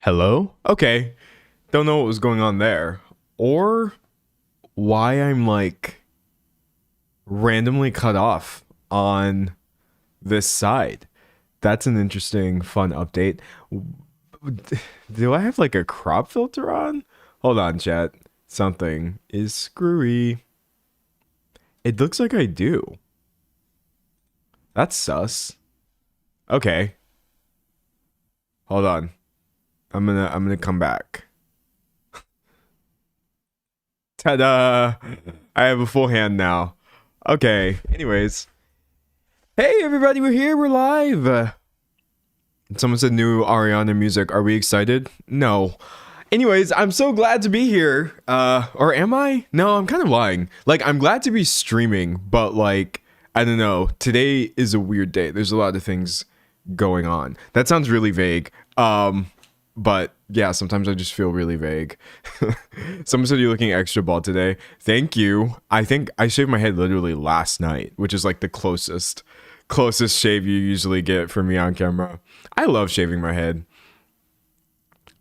Hello? Okay. Don't know what was going on there. Or why I'm like randomly cut off on this side. That's an interesting, fun update. Do I have like a crop filter on? Hold on, chat. Something is screwy. It looks like I do. That's sus. Okay. Hold on. I'm gonna come back. Ta-da! I have a full hand now. Okay. Anyways, hey everybody, we're here. We're live. Someone said new Ariana music. Are we excited? No. Anyways, I'm so glad to be here. Or am I? No, I'm kind of lying. Like, I'm glad to be streaming, but like, I don't know. Today is a weird day. There's a lot of things going on. That sounds really vague. But yeah, sometimes I just feel really vague. Someone said you're looking extra bald today. Thank you. I think I shaved my head literally last night, which is like the closest shave you usually get from me on camera. I love shaving my head.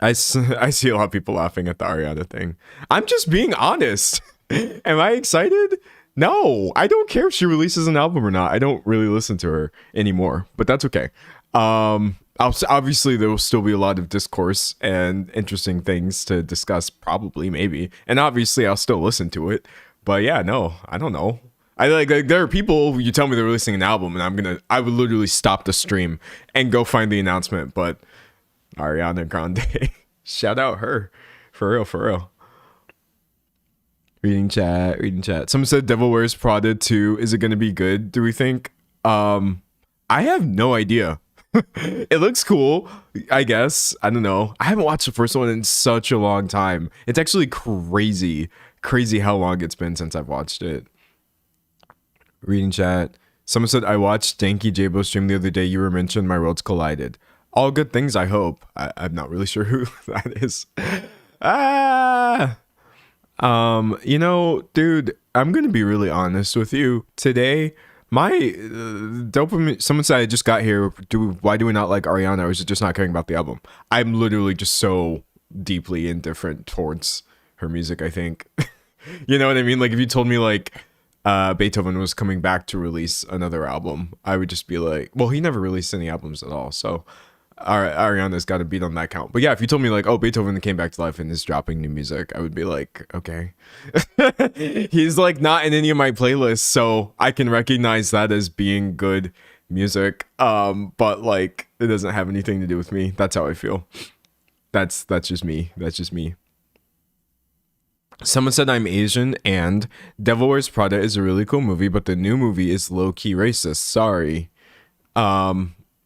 I see a lot of people laughing at the Ariana thing. I'm just being honest. Am I excited? No, I don't care if she releases an album or not. I don't really listen to her anymore, but that's okay. Obviously there will still be a lot of discourse and interesting things to discuss, probably, maybe, and obviously I'll still listen to it. But yeah, no, I don't know. I like there are people who you tell me they're releasing an album, and I would literally stop the stream and go find the announcement. But Ariana Grande, shout out her, for real, for real. Reading chat, reading chat. Someone said Devil Wears Prada 2. Is it gonna be good? Do we think? I have no idea. It looks cool, I guess. I don't know. I haven't watched the first one in such a long time. It's actually crazy how long it's been since I've watched it. Reading chat. Someone said I watched Stanky Jabo stream the other day. You were mentioned my worlds collided. All good things, I hope. I'm not really sure who that is. Ah. Dude, I'm gonna be really honest with you today. My dopamine. Someone said I just got here. Why do we not like Ariana? Or is it just not caring about the album? I'm literally just so deeply indifferent towards her music. I think, you know what I mean. Like if you told me like Beethoven was coming back to release another album, I would just be like, well, he never released any albums at all, so Ariana's got to beat on that count. But yeah, if you told me like, oh, Beethoven came back to life and is dropping new music, I would be like, okay. He's like not in any of my playlists, so I can recognize that as being good music. But like it doesn't have anything to do with me. That's how I feel. That's just me. That's just me. Someone said I'm Asian, and Devil Wears Prada is a really cool movie, but the new movie is low-key racist. Sorry.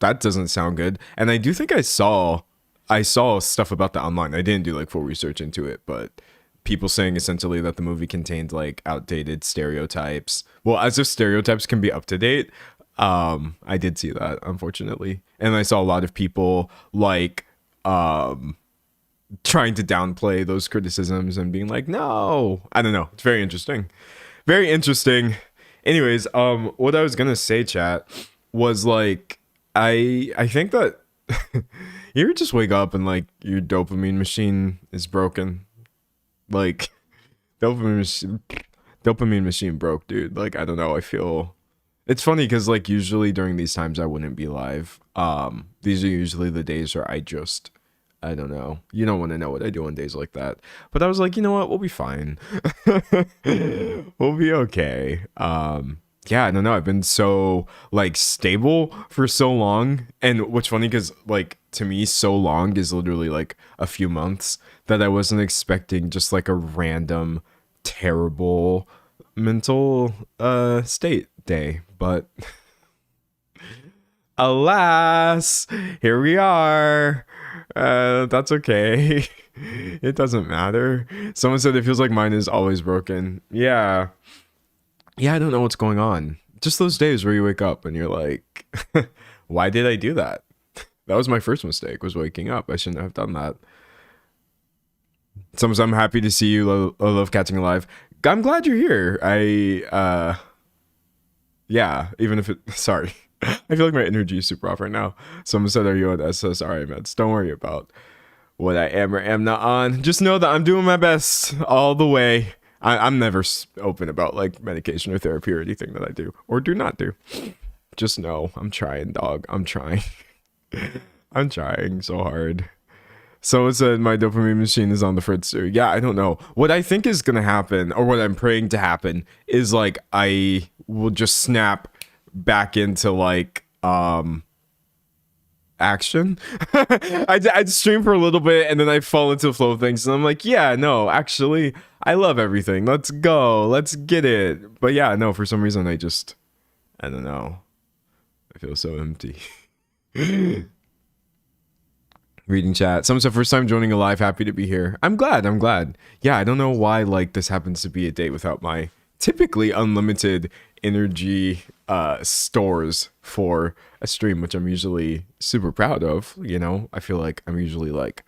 That doesn't sound good. And I do think I saw stuff about that online. I didn't do like full research into it, but people saying essentially that the movie contained like outdated stereotypes. Well, as if stereotypes can be up to date. I did see that, unfortunately. And I saw a lot of people like trying to downplay those criticisms and being like, no, I don't know. It's very interesting. Very interesting. Anyways, what I was gonna say, chat, was like I think that you ever just wake up and like your dopamine machine is broken. Like dopamine machine broke, dude. Like I don't know, I feel it's funny because like usually during these times I wouldn't be live. These are usually the days where I don't know. You don't want to know what I do on days like that. But I was like, you know what? We'll be fine. We'll be okay. Yeah, I don't know. I've been so like stable for so long. And what's funny because like to me, so long is literally like a few months that I wasn't expecting just like a random terrible mental state day. But alas, here we are. That's okay. It doesn't matter. Someone said it feels like mine is always broken. Yeah. Yeah, I don't know what's going on. Just those days where you wake up and you're like, why did I do that? That was my first mistake, was waking up. I shouldn't have done that. Someone said, I'm happy to see you. Love catching alive. I'm glad you're here. Yeah, even if it, sorry. I feel like my energy is super off right now. Someone said, are you on SSRI meds? Don't worry about what I am or am not on. Just know that I'm doing my best all the way. I'm never open about like medication or therapy or anything that I do or do not do. Just know I'm trying, dog. I'm trying. I'm trying so hard. Someone said my dopamine machine is on the fritz too. Yeah, I don't know. What I think is going to happen, or what I'm praying to happen, is like I will just snap back into like action. I'd stream for a little bit and then I fall into the flow of things and I'm like, yeah, no, actually I love everything, let's go, let's get it. But yeah, no, for some reason I don't know, I feel so empty. Reading chat. Someone said first time joining a live, happy to be here. I'm glad. Yeah, I don't know why like this happens to be a day without my typically unlimited energy stores for a stream, which I'm usually super proud of. You know, I feel like I'm usually like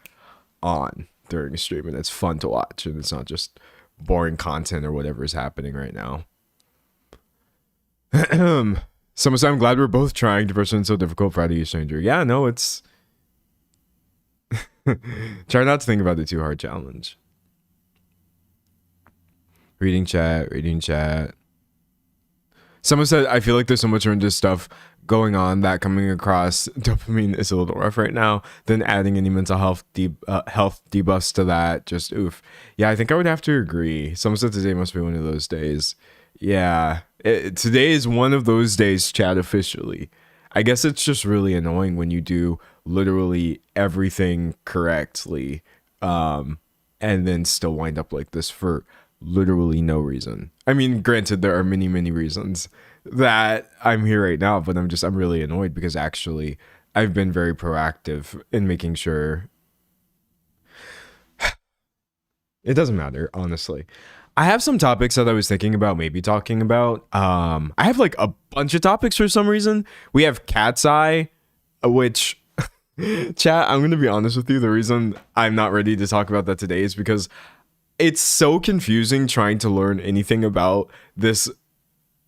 on during a stream and it's fun to watch and it's not just boring content or whatever is happening right now. Someone said I'm glad we're both trying. Depression is so difficult. Friday, stranger. Yeah, no, it's try not to think about it too hard challenge. Reading chat. Someone said, I feel like there's so much horrendous stuff going on that coming across dopamine is a little rough right now. Then adding any mental health debuffs to that, just oof. Yeah, I think I would have to agree. Someone said today must be one of those days. Yeah, today is one of those days, chat, officially. I guess it's just really annoying when you do literally everything correctly and then still wind up like this for literally no reason. I mean, granted, there are many reasons that I'm here right now, but I'm really annoyed because actually I've been very proactive in making sure it doesn't matter, honestly. I have some topics that I was thinking about maybe talking about. I have like a bunch of topics for some reason. We have Cat's Eye, which chat, I'm going to be honest with you. The reason I'm not ready to talk about that today is because it's so confusing trying to learn anything about this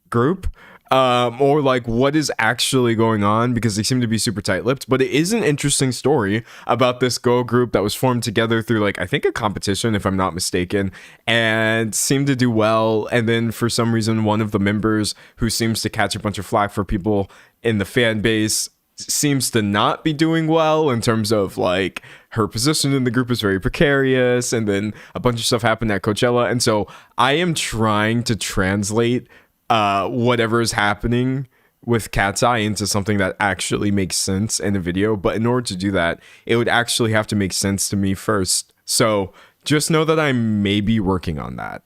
group or like what is actually going on, because they seem to be super tight-lipped. But it is an interesting story about this girl group that was formed together through like I think a competition, if I'm not mistaken, and seemed to do well. And then for some reason one of the members, who seems to catch a bunch of flack for people in the fan base, seems to not be doing well in terms of like her position in the group is very precarious, and then a bunch of stuff happened at Coachella. And so I am trying to translate whatever is happening with Cat's Eye into something that actually makes sense in a video. But in order to do that, it would actually have to make sense to me first. So just know that I may be working on that.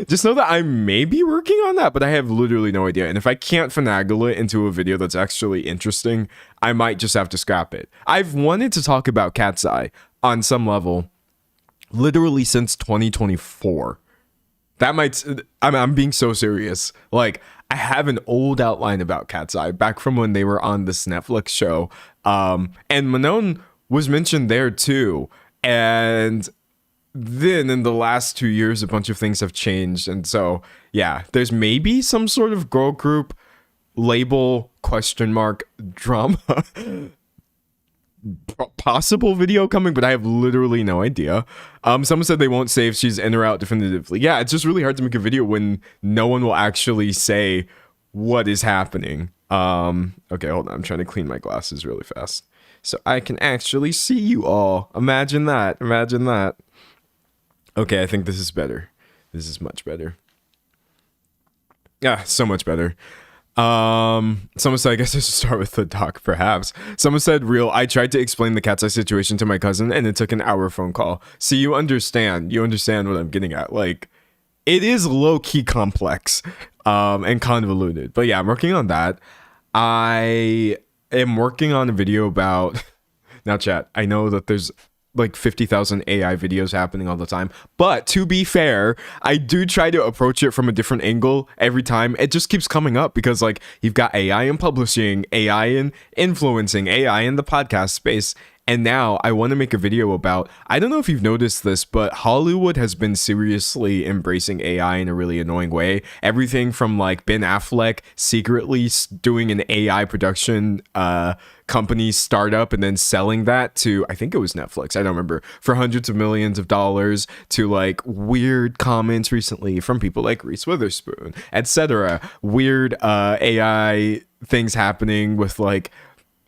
Just know that I may be working on that, but I have literally no idea. And if I can't finagle it into a video that's actually interesting, I might just have to scrap it. I've wanted to talk about Cat's Eye on some level literally since 2024. That might, I'm being so serious. Like, I have an old outline about Cat's Eye back from when they were on this Netflix show. And Manon was mentioned there too. And then in the last 2 years, a bunch of things have changed. And so, yeah, there's maybe some sort of girl group label ? Drama possible video coming, but I have literally no idea. Someone said they won't say if she's in or out definitively. Yeah, it's just really hard to make a video when no one will actually say what is happening. Okay, hold on. I'm trying to clean my glasses really fast so I can actually see you all. Imagine that. Okay, I think this is better. This is much better. Yeah, so much better. Someone said, I guess I should start with the doc, perhaps. Someone said, real, I tried to explain the Cat's Eye situation to my cousin and it took an hour phone call. See, you understand what I'm getting at. Like, it is low-key complex, and convoluted. But yeah, I'm working on that. I am working on a video about, now chat, I know that there's like 50,000 AI videos happening all the time, but to be fair, I do try to approach it from a different angle every time. It just keeps coming up because like you've got AI in publishing, AI in influencing, AI in the podcast space, And now I want to make a video about, I don't know if you've noticed this, but Hollywood has been seriously embracing AI in a really annoying way. Everything from like Ben Affleck secretly doing an AI production company startup and then selling that to, I think it was Netflix, I don't remember, for hundreds of millions of dollars, to like weird comments recently from people like Reese Witherspoon, etc. Weird AI things happening with like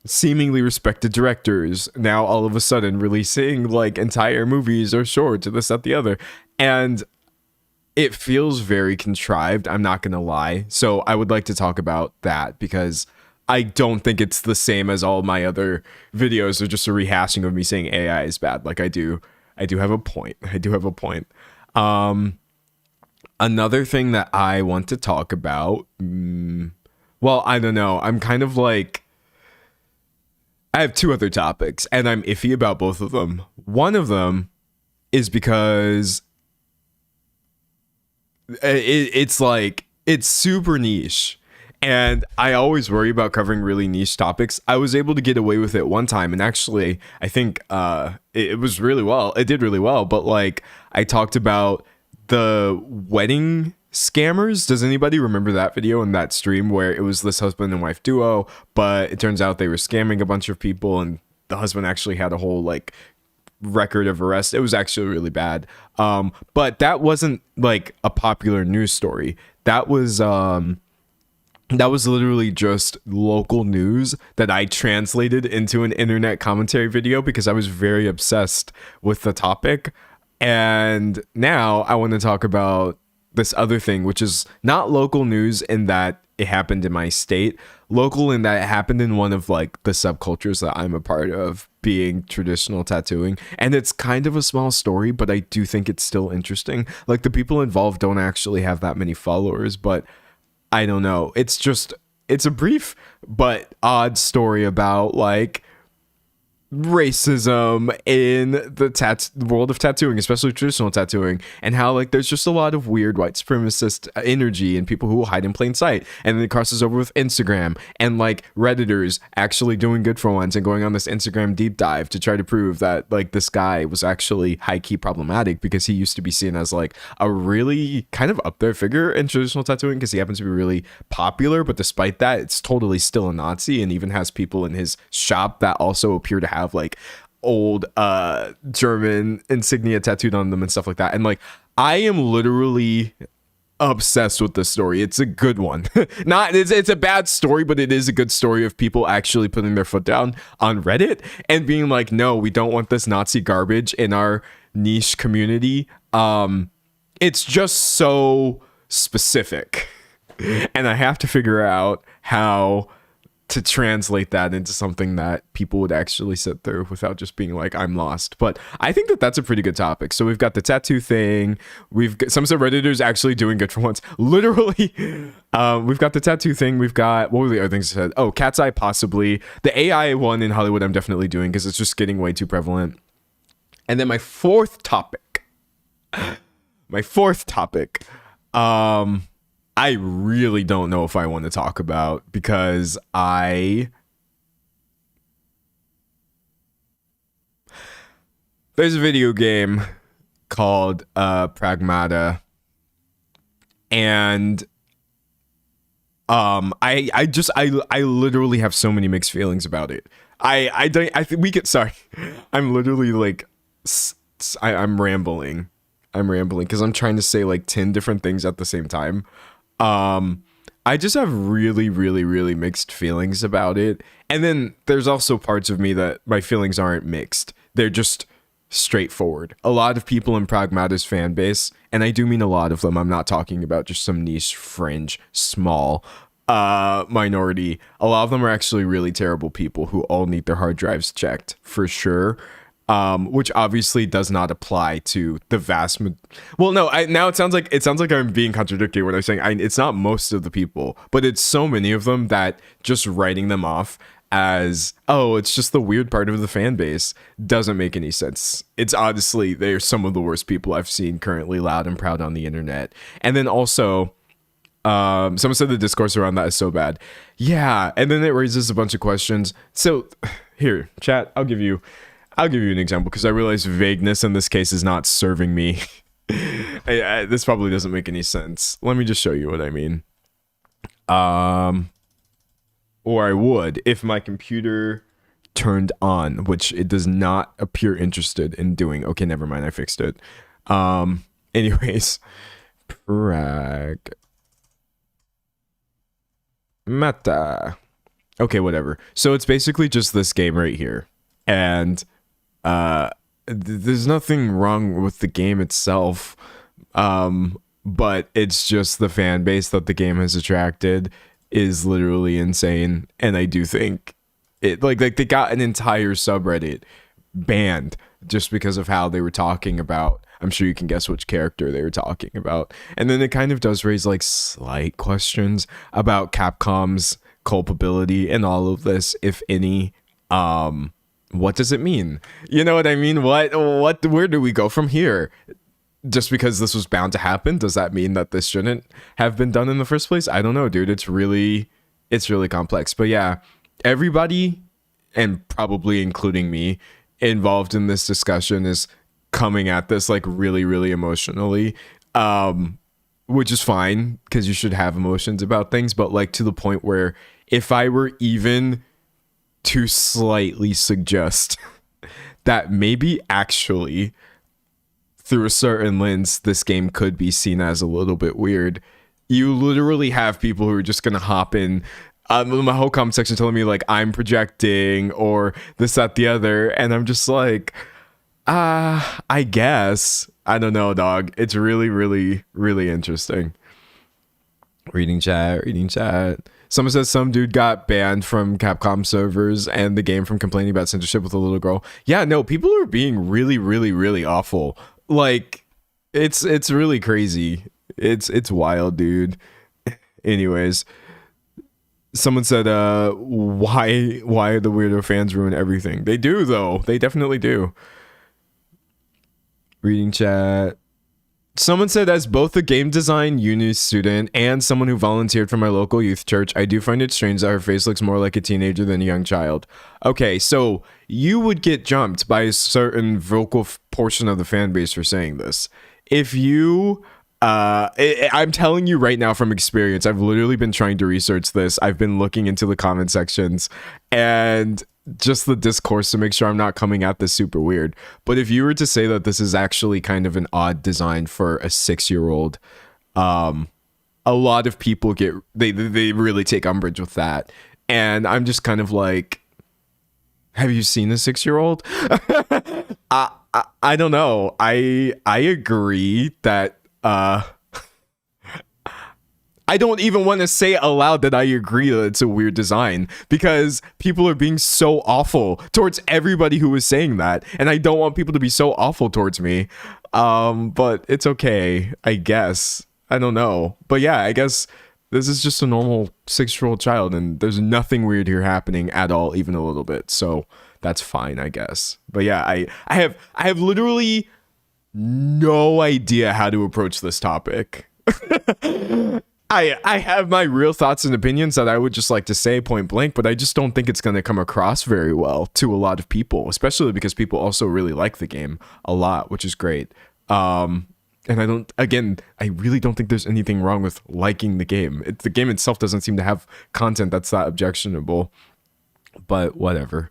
seemingly respected directors now all of a sudden releasing like entire movies or shorts or this, that, the other. And it feels very contrived, I'm not gonna lie. So I would like to talk about that because I don't think it's the same as all my other videos are just a rehashing of me saying AI is bad. Like I do have a point. Another thing that I want to talk about, well, I don't know. I'm kind of like, I have two other topics and I'm iffy about both of them. One of them is because it's like, it's super niche. And I always worry about covering really niche topics. I was able to get away with it one time. And actually, I think it was really well. It did really well. But like, I talked about the wedding scammers. Does anybody remember that video in that stream where it was this husband and wife duo, but it turns out they were scamming a bunch of people and the husband actually had a whole like record of arrest. It was actually really bad. But that wasn't like a popular news story. That was literally just local news that I translated into an internet commentary video because I was very obsessed with the topic. And now I want to talk about this other thing, which is not local news in that it happened in my state, local in that it happened in one of like the subcultures that I'm a part of, being traditional tattooing. And it's kind of a small story, but I do think it's still interesting. Like the people involved don't actually have that many followers, but I don't know. It's a brief but odd story about like racism in the world of tattooing, especially traditional tattooing, and how like there's just a lot of weird white supremacist energy and people who will hide in plain sight. And then it crosses over with Instagram and like Redditors actually doing good for once and going on this Instagram deep dive to try to prove that like this guy was actually high-key problematic because he used to be seen as like a really kind of up there figure in traditional tattooing because he happens to be really popular, but despite that it's totally still a Nazi and even has people in his shop that also appear to have like old German insignia tattooed on them and stuff like that. And like I am literally obsessed with this story. It's a good one. It's a bad story, but it is a good story of people actually putting their foot down on Reddit and being like, no, we don't want this Nazi garbage in our niche community. It's just so specific. And I have to figure out how to translate that into something that people would actually sit through without just being like, I'm lost. But I think that that's a pretty good topic. So we've got the tattoo thing. We've got some Redditors actually doing good for once. Literally, we've got the tattoo thing. We've got, what were the other things I said? Oh, Cat's Eye possibly. The AI one in Hollywood I'm definitely doing because it's just getting way too prevalent. And then my fourth topic, I really don't know if I want to talk about because there's a video game called Pragmata, and I literally have so many mixed feelings about it. I think we could, sorry, I'm literally like I'm rambling because I'm trying to say like 10 different things at the same time. I just have really, really, really mixed feelings about it. And then there's also parts of me that my feelings aren't mixed. They're just straightforward. A lot of people in Pragmata's fan base, and I do mean a lot of them, I'm not talking about just some niche, fringe, small minority. A lot of them are actually really terrible people who all need their hard drives checked, for sure. Which obviously does not apply to the vast now it sounds like I'm being contradictory when I'm saying it's not most of the people, but it's so many of them that just writing them off as, oh, it's just the weird part of the fan base doesn't make any sense. It's honestly, they're some of the worst people I've seen currently loud and proud on the internet. And then also someone said the discourse around that is so bad. Yeah, and then it raises a bunch of questions. So Here, chat, I'll give you an example because I realize vagueness in this case is not serving me. This probably doesn't make any sense. Let me just show you what I mean. Or I would if my computer turned on, which it does not appear interested in doing. Okay, never mind, I fixed it. Anyways, Pragmata. Okay, whatever. So it's basically just this game right here. And there's nothing wrong with the game itself. But it's just the fan base that the game has attracted is literally insane. And I do think it like they got an entire subreddit banned just because of how they were talking about. I'm sure you can guess which character they were talking about. And then it kind of does raise like slight questions about Capcom's culpability and all of this, if any. What does it mean? You know what I mean? Where do we go from here? Just because this was bound to happen, does that mean that this shouldn't have been done in the first place? I don't know, dude. It's really complex. But yeah, everybody, and probably including me, involved in this discussion is coming at this like really, really emotionally, which is fine because you should have emotions about things. But like to the point where if I were even to slightly suggest that maybe actually through a certain lens, this game could be seen as a little bit weird. You literally have people who are just going to hop in my whole comment section telling me like I'm projecting or this, that, the other. And I'm just like, I guess. I don't know, dog. It's really, really, really interesting. Reading chat. Someone says some dude got banned from Capcom servers and the game from complaining about censorship with a little girl. Yeah, no, people are being really, really, really awful. Like, it's really crazy. It's wild, dude. Anyways, someone said, why the weirdo fans ruin everything? They do, though. They definitely do. Reading chat. Someone said, as both a game design uni student and someone who volunteered for my local youth church, I do find it strange that her face looks more like a teenager than a young child. Okay, so you would get jumped by a certain vocal portion of the fan base for saying this. If you... I'm telling you right now from experience, I've literally been trying to research this. I've been looking into the comment sections and just the discourse to make sure I'm not coming at this super weird. But if you were to say that this is actually kind of an odd design for a 6-year-old, a lot of people they really take umbrage with that. And I'm just kind of like, have you seen a 6-year-old? I don't know. I agree that I don't even want to say aloud that I agree that it's a weird design because people are being so awful towards everybody who is saying that, and I don't want people to be so awful towards me. But it's okay, I guess. I don't know. But yeah, I guess this is just a normal 6-year-old child, and there's nothing weird here happening at all, even a little bit. So that's fine, I guess. But yeah, I have literally no idea how to approach this topic. I have my real thoughts and opinions that I would just like to say point blank, but I just don't think it's going to come across very well to a lot of people, especially because people also really like the game a lot, which is great. And I really don't think there's anything wrong with liking the game. The game itself doesn't seem to have content that's that objectionable, but whatever.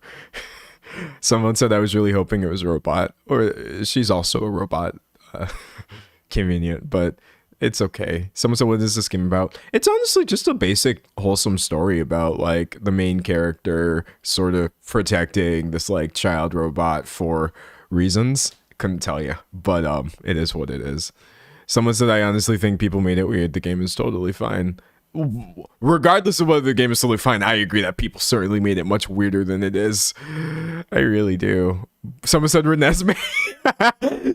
Someone said I was really hoping it was a robot, or she's also a robot. Convenient, but it's okay. Someone said, what is this game about? It's honestly just a basic wholesome story about like the main character sort of protecting this like child robot for reasons. Couldn't tell you, but it is what it is. Someone said, I honestly think people made it weird. The game is totally fine. Regardless of whether the game is totally fine, I agree that people certainly made it much weirder than it is. I really do. Someone said Renesmee.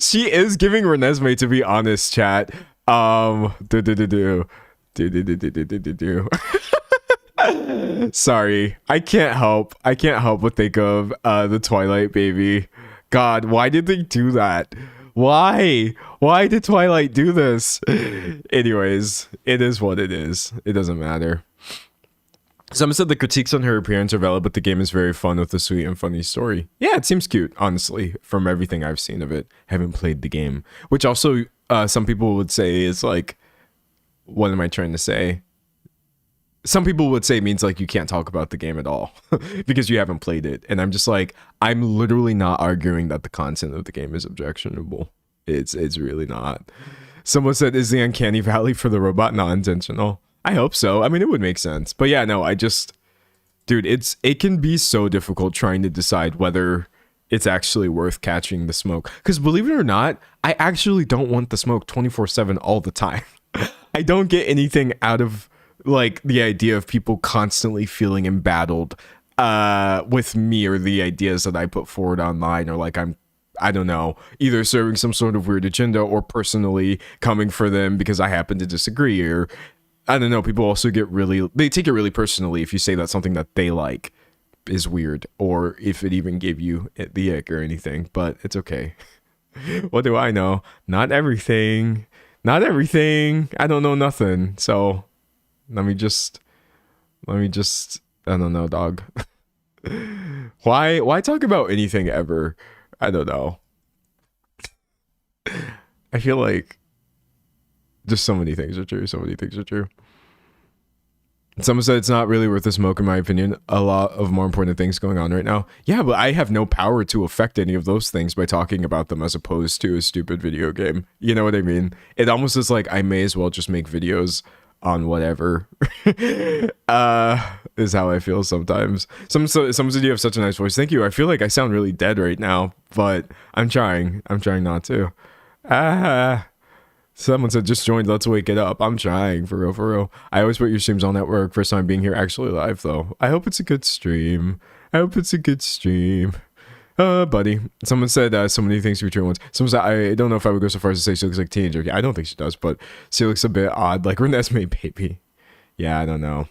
She is giving Renesmee, to be honest, chat. Sorry, I can't help but think of the Twilight baby. God, why did they do that? Why did Twilight do this? Anyways, it is what it is. It doesn't matter. Someone said the critiques on her appearance are valid, but the game is very fun with a sweet and funny story. Yeah, it seems cute, honestly, from everything I've seen of it. Haven't played the game, which also some people would say is like, what am I trying to say? Some people would say it means like you can't talk about the game at all because you haven't played it. And I'm just like, I'm literally not arguing that the content of the game is objectionable. It's really not. Someone said, is the uncanny valley for the robot not intentional? I hope so. I mean, it would make sense. But yeah, no, dude, it can be so difficult trying to decide whether it's actually worth catching the smoke. Because believe it or not, I actually don't want the smoke 24/7 all the time. I don't get anything out of like the idea of people constantly feeling embattled with me or the ideas that I put forward online, or like I don't know, either serving some sort of weird agenda or personally coming for them because I happen to disagree, or I don't know, people also they take it really personally if you say that something that they like is weird, or if it even gave you the ick or anything, but it's okay. What do I know? Not everything. I don't know nothing. So let me just, I don't know, dog. Why talk about anything ever? I don't know. I feel like just so many things are true. Someone said it's not really worth the smoke, in my opinion. A lot of more important things going on right now. Yeah, but I have no power to affect any of those things by talking about them as opposed to a stupid video game. You know what I mean? It almost is like I may as well just make videos on whatever. Is how I feel sometimes. Someone said you have such a nice voice. Thank you. I feel like I sound really dead right now, but I'm trying not to. Someone said, just joined, let's wake it up. I'm trying, for real. I always put your streams on at work. First time being here actually live, though. I hope it's a good stream. Buddy. Someone said, so many things to be true once. Someone said, I don't know if I would go so far as to say she looks like a teenager. Yeah, I don't think she does, but she looks a bit odd, like Renesmee baby. Yeah, I don't know.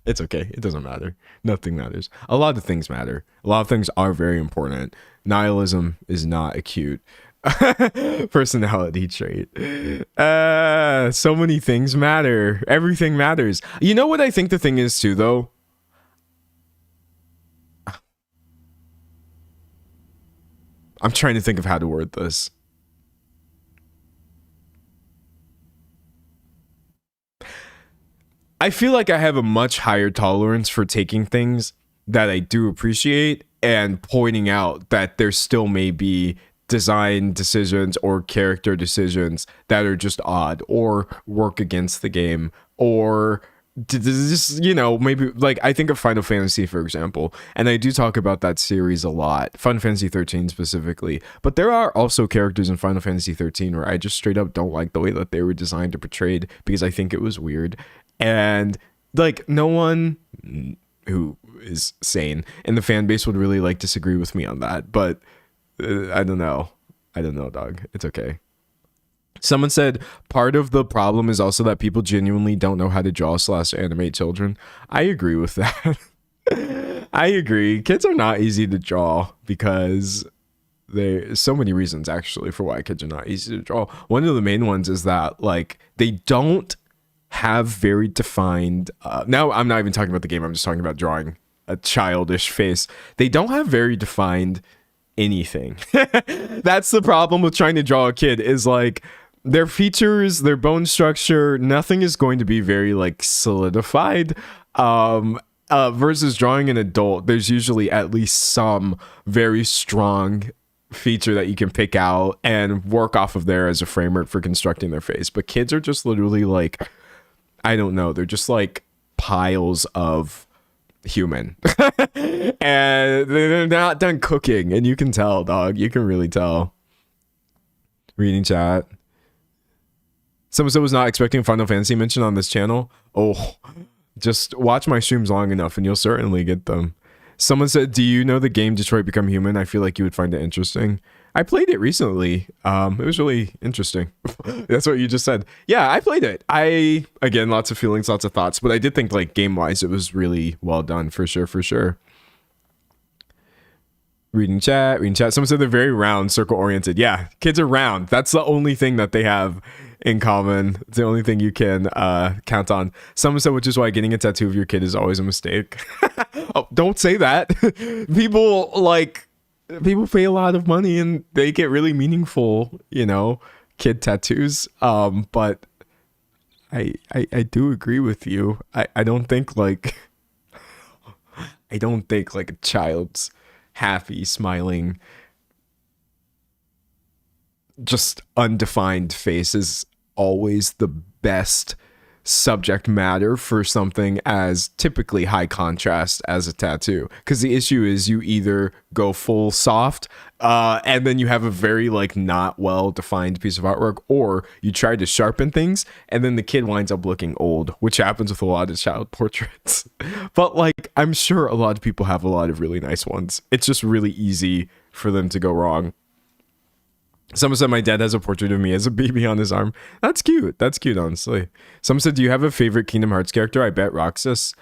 It's okay. It doesn't matter. Nothing matters. A lot of things matter. A lot of things are very important. Nihilism is not a cute personality trait. So many things matter. Everything matters. You know what I think the thing is too, though? I'm trying to think of how to word this. I feel like I have a much higher tolerance for taking things that I do appreciate and pointing out that there still may be design decisions or character decisions that are just odd or work against the game, or just, you know, maybe like I think of Final Fantasy, for example, and I do talk about that series a lot, Final Fantasy 13 specifically, but there are also characters in Final Fantasy 13 where I just straight up don't like the way that they were designed or portrayed because I think it was weird. And like no one who is sane in the fan base would really like disagree with me on that, but I don't know, dog. It's okay. Someone said part of the problem is also that people genuinely don't know how to draw / animate children. I agree with that. I agree. Kids are not easy to draw because there's so many reasons actually for why kids are not easy to draw. One of the main ones is that like they don't have very defined now I'm not even talking about the game, I'm just talking about drawing a childish face. They don't have very defined anything. That's the problem with trying to draw a kid, is like their features, their bone structure, nothing is going to be very like solidified. Versus drawing an adult, there's usually at least some very strong feature that you can pick out and work off of there as a framework for constructing their face. But kids are just literally like, I don't know, they're just like piles of human. And they're not done cooking, and you can tell, dog. You can really tell. Reading chat. Someone said was not expecting a Final Fantasy mention on this channel. Oh, just watch my streams long enough and you'll certainly get them. Someone said, do you know the game Detroit Become Human? I feel like you would find it interesting. I played it recently. It was really interesting. That's what you just said. Yeah, I played it. Again, lots of feelings, lots of thoughts, but I did think like game-wise, it was really well done for sure. Reading chat. Someone said they're very round, circle oriented. Yeah, kids are round. That's the only thing that they have in common. It's the only thing you can count on. Someone said, which is why getting a tattoo of your kid is always a mistake. Oh, don't say that. People pay a lot of money and they get really meaningful, kid tattoos. But I do agree with you. I don't think like a child's happy, smiling, just undefined face is always the best subject matter for something as typically high contrast as a tattoo, because the issue is you either go full soft and then you have a very not well defined piece of artwork, or you try to sharpen things and then the kid winds up looking old, which happens with a lot of child portraits. But I'm sure a lot of people have a lot of really nice ones. It's just really easy for them to go wrong. Someone said my dad has a portrait of me as a baby on his arm. That's cute. That's cute, honestly. Someone said, do you have a favorite Kingdom Hearts character? I bet Roxas.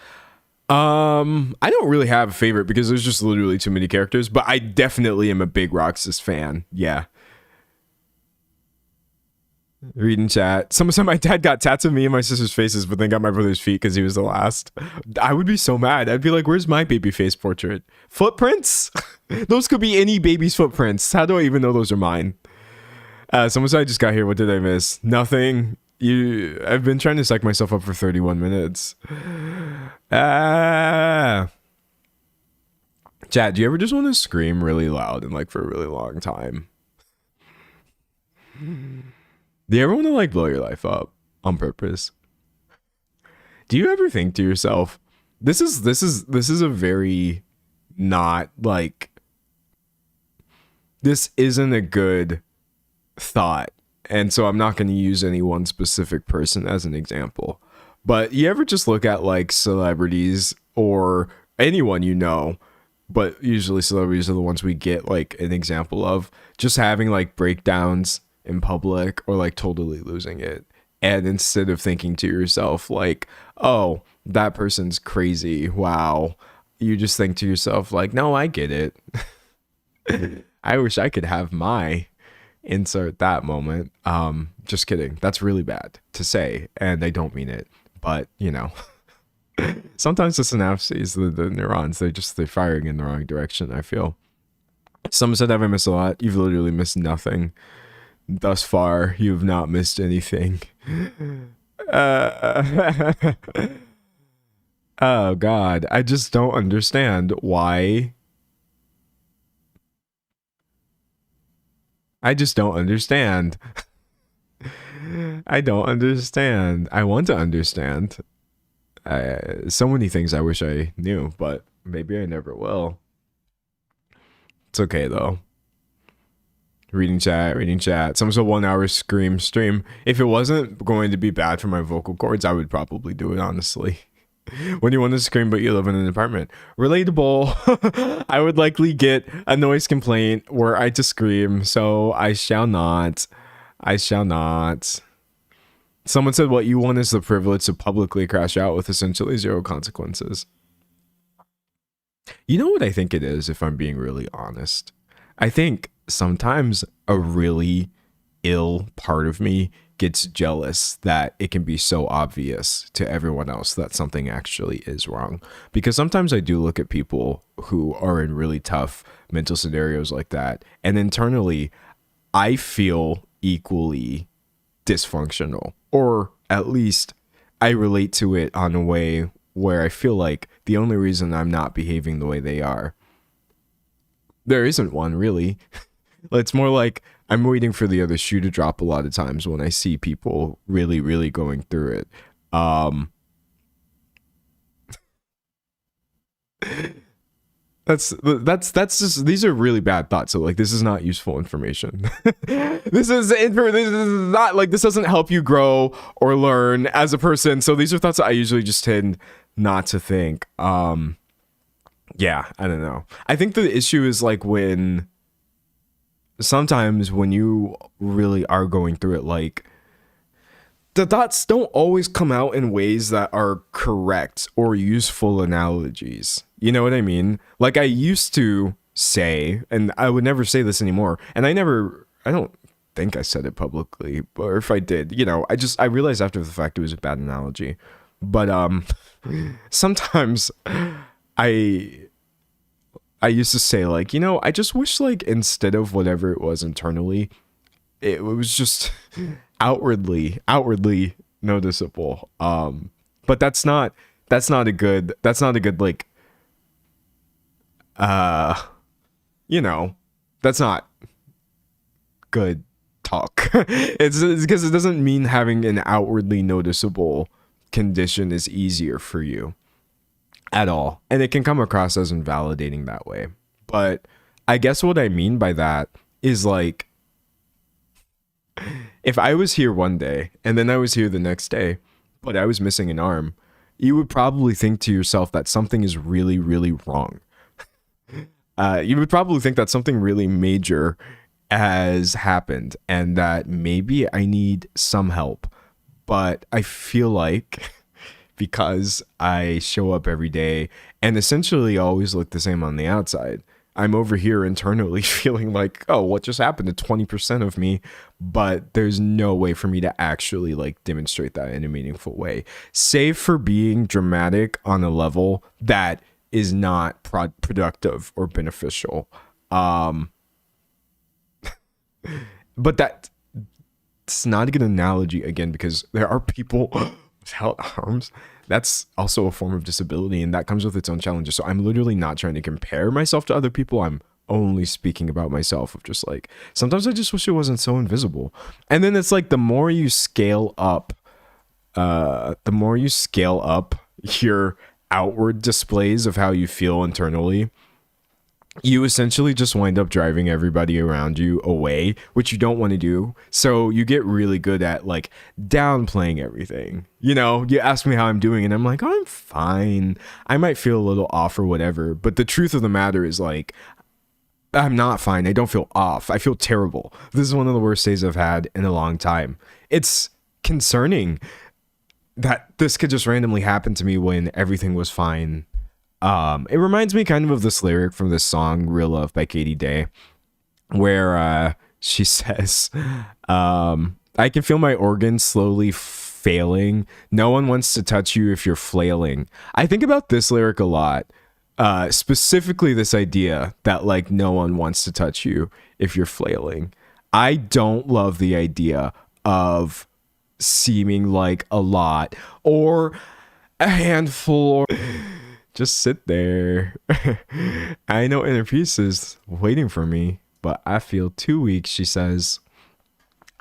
I don't really have a favorite because there's just literally too many characters, but I definitely am a big Roxas fan. Yeah. Reading chat. Someone said my dad got tats of me and my sister's faces, but then got my brother's feet because he was the last. I would be so mad. I'd be like, where's my baby face portrait? Footprints? Those could be any baby's footprints. How do I even know those are mine? Someone said I just got here. What did I miss? Nothing. I've been trying to psych myself up for 31 minutes. Chat, do you ever just want to scream really loud and for a really long time? Do you ever want to blow your life up on purpose? Do you ever think to yourself, this is a very not this isn't a good thought, and so I'm not going to use any one specific person as an example, but you ever just look at celebrities or anyone, but usually celebrities are the ones we get an example of just having breakdowns in public or totally losing it, and instead of thinking to yourself oh, that person's crazy, wow, you just think to yourself no, I get it. I wish I could have my insert that moment. Just kidding. That's really bad to say, and I don't mean it, but sometimes the synapses, the neurons, they're firing in the wrong direction, I feel. Someone said, have I missed a lot? You've literally missed nothing thus far. You've not missed anything. Oh god, I just don't understand why. I just don't understand. I don't understand. I want to understand. So many things I wish I knew, but maybe I never will. It's okay though. Reading chat. Someone said 1 hour scream stream. If it wasn't going to be bad for my vocal cords, I would probably do it, honestly. When you want to scream but you live in an apartment. Relatable. I would likely get a noise complaint were I to scream, so I shall not. I shall not. Someone said what you want is the privilege to publicly crash out with essentially zero consequences. You know what I think it is, if I'm being really honest? I think sometimes a really ill part of me gets jealous that it can be so obvious to everyone else that something actually is wrong. Because sometimes I do look at people who are in really tough mental scenarios like that, and internally I feel equally dysfunctional, or at least I relate to it on a way where I feel like the only reason I'm not behaving the way they are, there isn't one really. It's more like I'm waiting for the other shoe to drop a lot of times when I see people really, really going through it. That's just, these are really bad thoughts. So this is not useful information. This is not this doesn't help you grow or learn as a person. So these are thoughts that I usually just tend not to think. Yeah, I don't know. I think the issue is when sometimes when you really are going through it, the thoughts don't always come out in ways that are correct or useful analogies. You know what I mean? I used to say, and I would never say this anymore, and I don't think I said it publicly, or if I did, I realized after the fact it was a bad analogy. But sometimes I I used to say like, I just wish like instead of whatever it was internally, it was just outwardly noticeable. But that's not a good like uh you know that's not good talk. It's because it doesn't mean having an outwardly noticeable condition is easier for you at all, and it can come across as invalidating that way. But I guess what I mean by that is like, if I was here one day and then I was here the next day, but I was missing an arm, you would probably think to yourself that something is really, really wrong. You would probably think that something really major has happened and that maybe I need some help. But I feel like because I show up every day and essentially always look the same on the outside, I'm over here internally feeling like, oh, what just happened to 20% of me? But there's no way for me to actually like demonstrate that in a meaningful way, save for being dramatic on a level that is not productive or beneficial. Um, but it's not a good analogy again, because there are people without arms. That's also a form of disability, and that comes with its own challenges. So I'm literally not trying to compare myself to other people. I'm only speaking about myself, of just like, sometimes I just wish it wasn't so invisible. And then it's like, the more you scale up your outward displays of how you feel internally, you essentially just wind up driving everybody around you away, which you don't want to do. So you get really good at like downplaying everything. You ask me how I'm doing and I'm like, oh, I'm fine. I might feel a little off or whatever. But the truth of the matter is like, I'm not fine. I don't feel off. I feel terrible. This is one of the worst days I've had in a long time. It's concerning that this could just randomly happen to me when everything was fine. It reminds me kind of this lyric from this song "Real Love" by Katie Day, where she says, "I can feel my organs slowly failing. No one wants to touch you if you're flailing." I think about this lyric a lot, specifically this idea that like no one wants to touch you if you're flailing. I don't love the idea of seeming like a lot or a handful, or just sit there. I know inner peace is waiting for me, but I feel too weak, she says.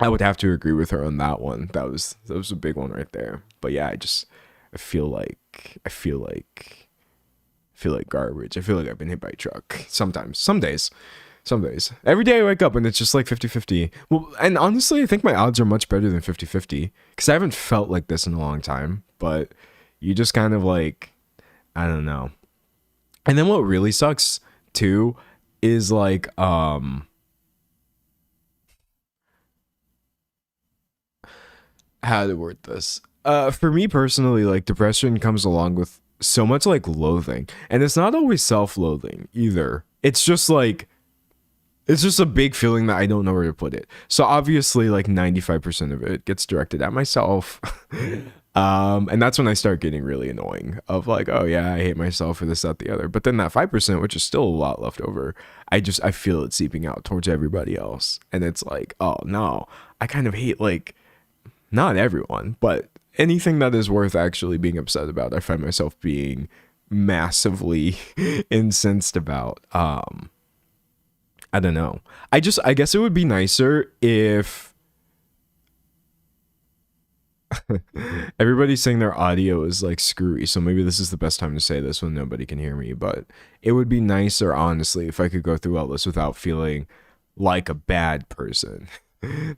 I would have to agree with her on that one. That was a big one right there. But yeah, I feel like garbage. I feel like I've been hit by a truck sometimes. Some days. Every day I wake up and it's just like 50-50. Well, and honestly, I think my odds are much better than 50-50 because I haven't felt like this in a long time. But you just kind of like, I don't know. And then what really sucks too is like, how to word this. For me personally, like depression comes along with so much like loathing. And it's not always self-loathing either. It's just a big feeling that I don't know where to put it. So obviously like 95% of it gets directed at myself. And that's when I start getting really annoying of like, oh yeah, I hate myself for this, that, the other. But then that 5%, which is still a lot left over, I feel it seeping out towards everybody else. And it's like, oh no, I kind of hate like, not everyone, but anything that is worth actually being upset about, I find myself being massively incensed about. I don't know. I guess it would be nicer if everybody's saying their audio is like screwy. So maybe this is the best time to say this when nobody can hear me. But it would be nicer, honestly, if I could go through all this without feeling like a bad person.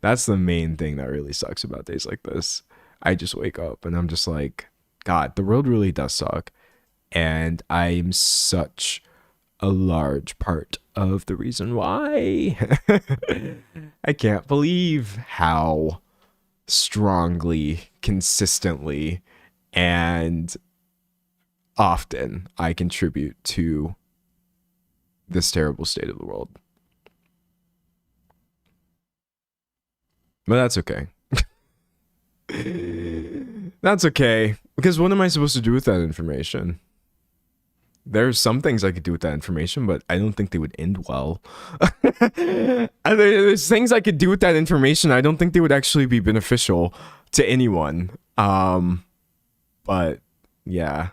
That's the main thing that really sucks about days like this. I just wake up and I'm just like, God, the world really does suck. And I'm such a large part of the reason why. I can't believe how strongly, consistently, and often I contribute to this terrible state of the world. But that's okay. That's okay. Because what am I supposed to do with that information? There's some things I could do with that information, but I don't think they would end well. There's things I could do with that information. I don't think they would actually be beneficial to anyone. But yeah.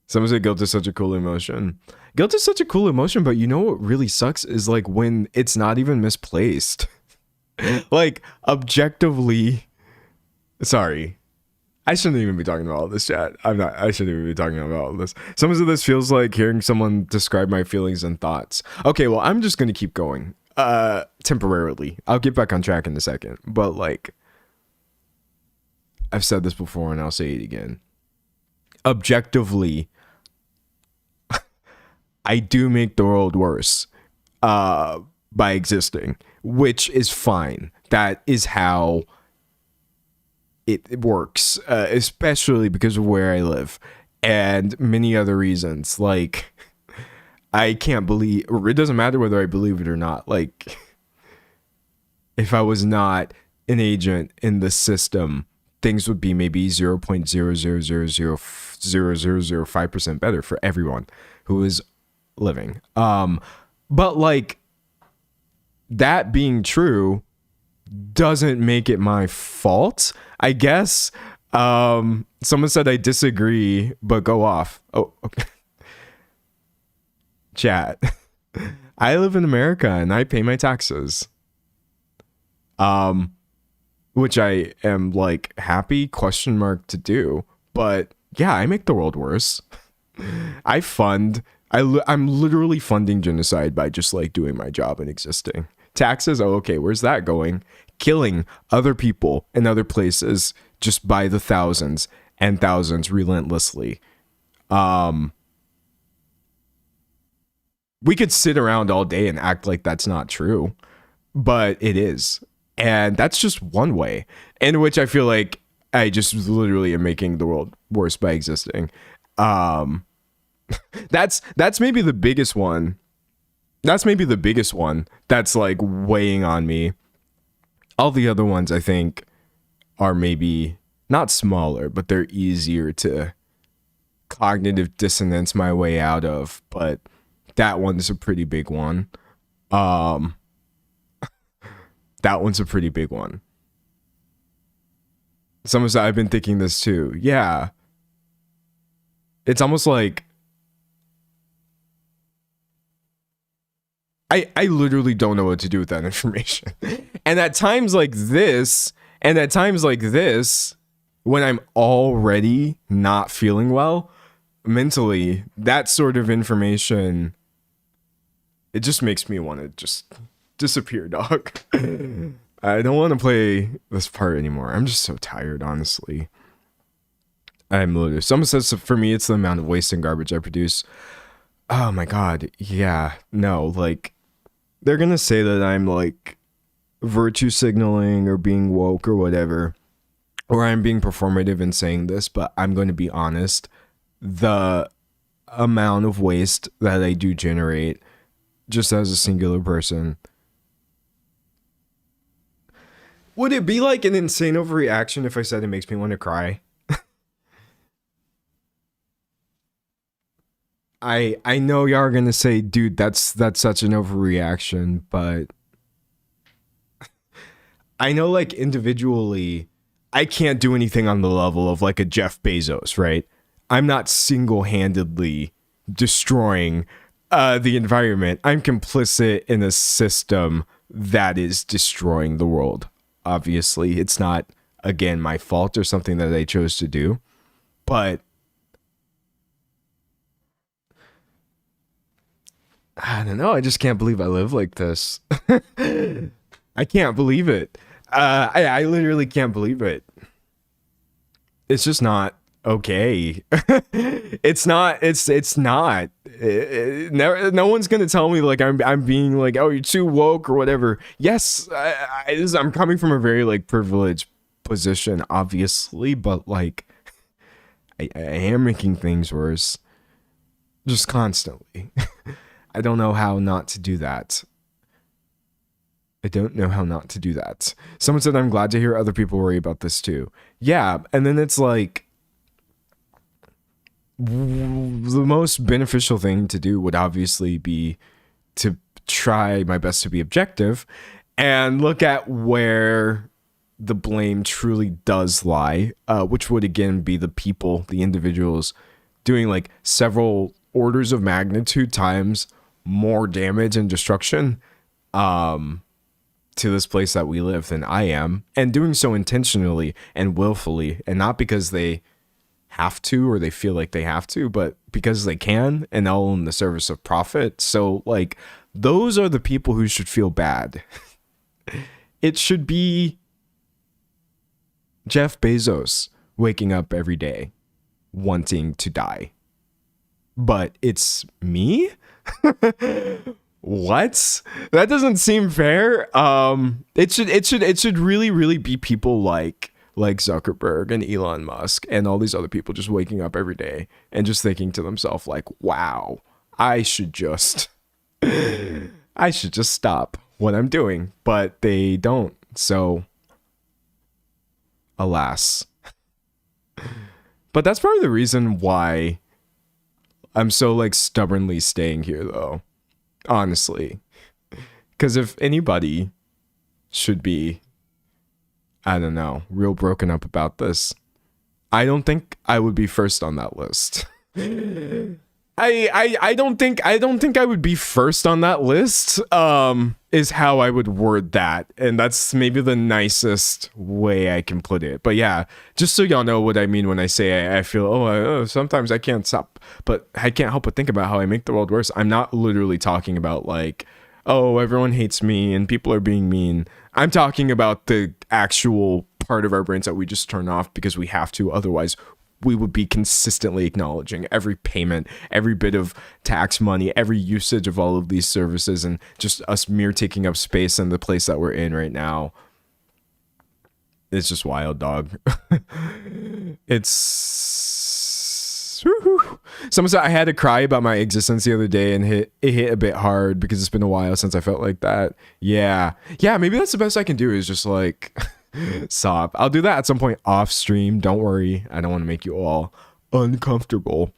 Someone said guilt is such a cool emotion. Guilt is such a cool emotion, but you know what really sucks is like when it's not even misplaced. Like objectively, sorry. I shouldn't even be talking about all this, chat. I shouldn't even be talking about all this. Some of this feels like hearing someone describe my feelings and thoughts. Okay, well, I'm just gonna keep going. Temporarily. I'll get back on track in a second. But like I've said this before and I'll say it again. Objectively, I do make the world worse by existing, which is fine. That is how it works, especially because of where I live and many other reasons. Like, I can't believe, or it doesn't matter whether I believe it or not. Like, if I was not an agent in the system, things would be maybe 0.0000005% better for everyone who is living. But like, that being true doesn't make it my fault, I guess. Someone said I disagree, but go off. Oh, okay. Chat. I live in America and I pay my taxes. Which I am like happy ? To do, but yeah, I make the world worse. I'm literally funding genocide by just like doing my job and existing. Taxes, oh okay, where's that going? Killing other people in other places just by the thousands and thousands relentlessly. We could sit around all day and act like that's not true, but it is. And that's just one way in which I feel like I just literally am making the world worse by existing. That's maybe the biggest one. That's maybe the biggest one that's like weighing on me. All the other ones I think are maybe not smaller, but they're easier to cognitive dissonance my way out of. But that one's a pretty big one. That one's a pretty big one. Someone said, I've been thinking this too. Yeah. It's almost like I literally don't know what to do with that information. And at times like this, when I'm already not feeling well mentally, that sort of information, it just makes me want to just disappear, dog. I don't want to play this part anymore. I'm just so tired, honestly. I'm literally, someone says for me it's the amount of waste and garbage I produce. Oh my god, yeah. No, like they're gonna say that I'm like virtue signaling or being woke or whatever, or I'm being performative in saying this, but I'm going to be honest. The amount of waste that I do generate just as a singular person, would it be like an insane overreaction if I said it makes me want to cry? I know y'all are gonna say, dude, that's such an overreaction, but I know like individually, I can't do anything on the level of like a Jeff Bezos, right? I'm not single-handedly destroying the environment. I'm complicit in a system that is destroying the world. Obviously, it's not, again, my fault or something that I chose to do, but I don't know. I just can't believe I live like this. I can't believe it. I literally can't believe it. It's just not okay. It's not. No one's gonna tell me like I'm being like, oh, you're too woke or whatever. Yes, I'm coming from a very like privileged position, obviously, but like I am making things worse just constantly. I don't know how not to do that. I don't know how not to do that. Someone said, I'm glad to hear other people worry about this too. Yeah. And then it's like, the most beneficial thing to do would obviously be to try my best to be objective and look at where the blame truly does lie, which would again be the people, the individuals doing like several orders of magnitude times more damage and destruction to this place that we live than I am, and doing so intentionally and willfully, and not because they have to or they feel like they have to, but because they can, and all in the service of profit. So like, those are the people who should feel bad. It should be Jeff Bezos waking up every day wanting to die. But it's me? What? That doesn't seem fair. It should really be people like Zuckerberg and Elon Musk and all these other people just waking up every day and just thinking to themselves like, wow, I should just stop what I'm doing, but they don't. So alas. But that's probably the reason why I'm so like stubbornly staying here though. Honestly. Because if anybody should be, I don't know, real broken up about this, I don't think I would be first on that list. I don't think I would be first on that list, is how I would word that. And that's maybe the nicest way I can put it. But yeah, just so y'all know what I mean when I say I feel, sometimes I can't stop, but I can't help but think about how I make the world worse. I'm not literally talking about like, oh, everyone hates me and people are being mean. I'm talking about the actual part of our brains that we just turn off because we have to. Otherwise, we would be consistently acknowledging every payment, every bit of tax money, every usage of all of these services, and just us mere taking up space in the place that we're in right now. It's just wild, dog. It's... Woo-hoo. Someone said I had to cry about my existence the other day, and it hit a bit hard because it's been a while since I felt like that. Yeah, maybe that's the best I can do, is just like... sob. I'll do that at some point off stream. Don't worry. I don't want to make you all uncomfortable.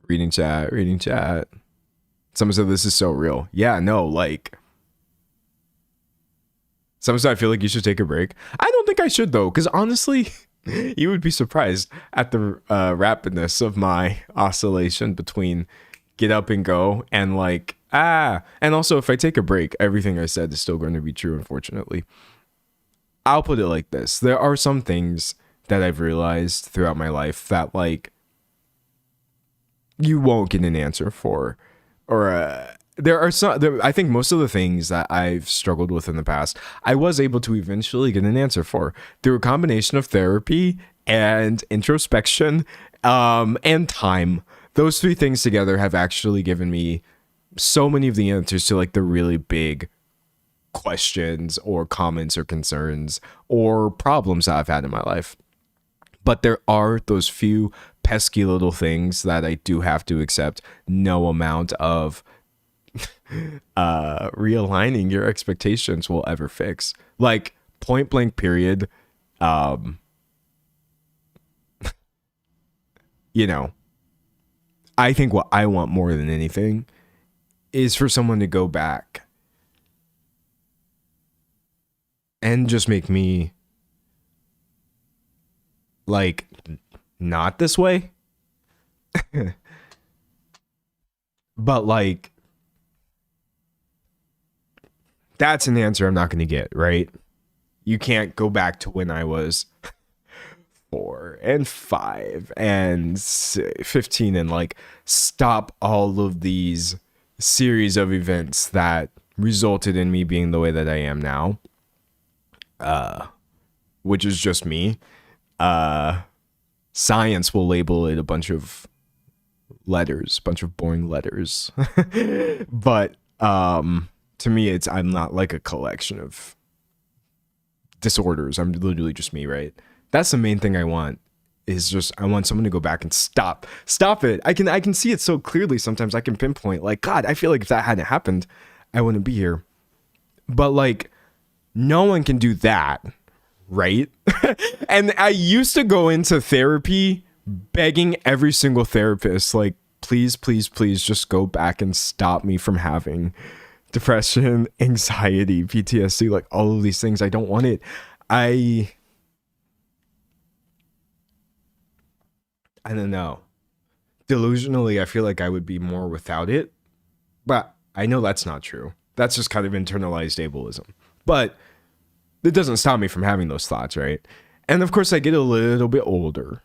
Reading chat. Someone said this is so real. Yeah, no, like, someone said I feel like you should take a break. I don't think I should though, because honestly, you would be surprised at the rapidness of my oscillation between get up and go and like, and also if I take a break, everything I said is still going to be true, unfortunately. I'll put it like this. There are some things that I've realized throughout my life that like you won't get an answer for, or there are some, I think most of the things that I've struggled with in the past, I was able to eventually get an answer for through a combination of therapy and introspection, and time. Those three things together have actually given me so many of the answers to like the really big questions or comments or concerns or problems that I've had in my life. But there are those few pesky little things that I do have to accept no amount of realigning your expectations will ever fix. Like, point blank period. You know, I think what I want more than anything is for someone to go back and just make me like not this way. But like, that's an answer I'm not going to get, right? You can't go back to when I was 4 and 5 and 15 and like stop all of these series of events that resulted in me being the way that I am now, which is just me. Science will label it a bunch of letters, bunch of boring letters. But to me, I'm not like a collection of disorders. I'm literally just me, right? That's the main thing I want, is just I want someone to go back and stop it. I can see it so clearly. Sometimes I can pinpoint like, God, I feel like if that hadn't happened, I wouldn't be here. But like, no one can do that, right? And I used to go into therapy begging every single therapist, like, please, please, please just go back and stop me from having depression, anxiety, PTSD, like all of these things. I don't want it. I don't know. Delusionally, I feel like I would be more without it, but I know that's not true. That's just kind of internalized ableism. But it doesn't stop me from having those thoughts, right? And of course, I get a little bit older,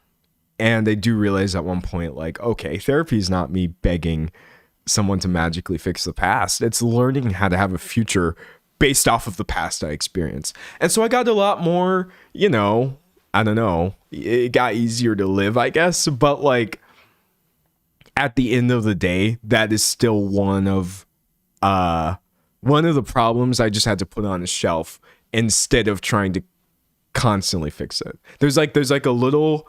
and I do realize at one point, like, okay, therapy is not me begging someone to magically fix the past. It's learning how to have a future based off of the past I experienced. And so I got a lot more, I don't know, it got easier to live, I guess. But like, at the end of the day, that is still one of the problems I just had to put on a shelf instead of trying to constantly fix it. There's like a little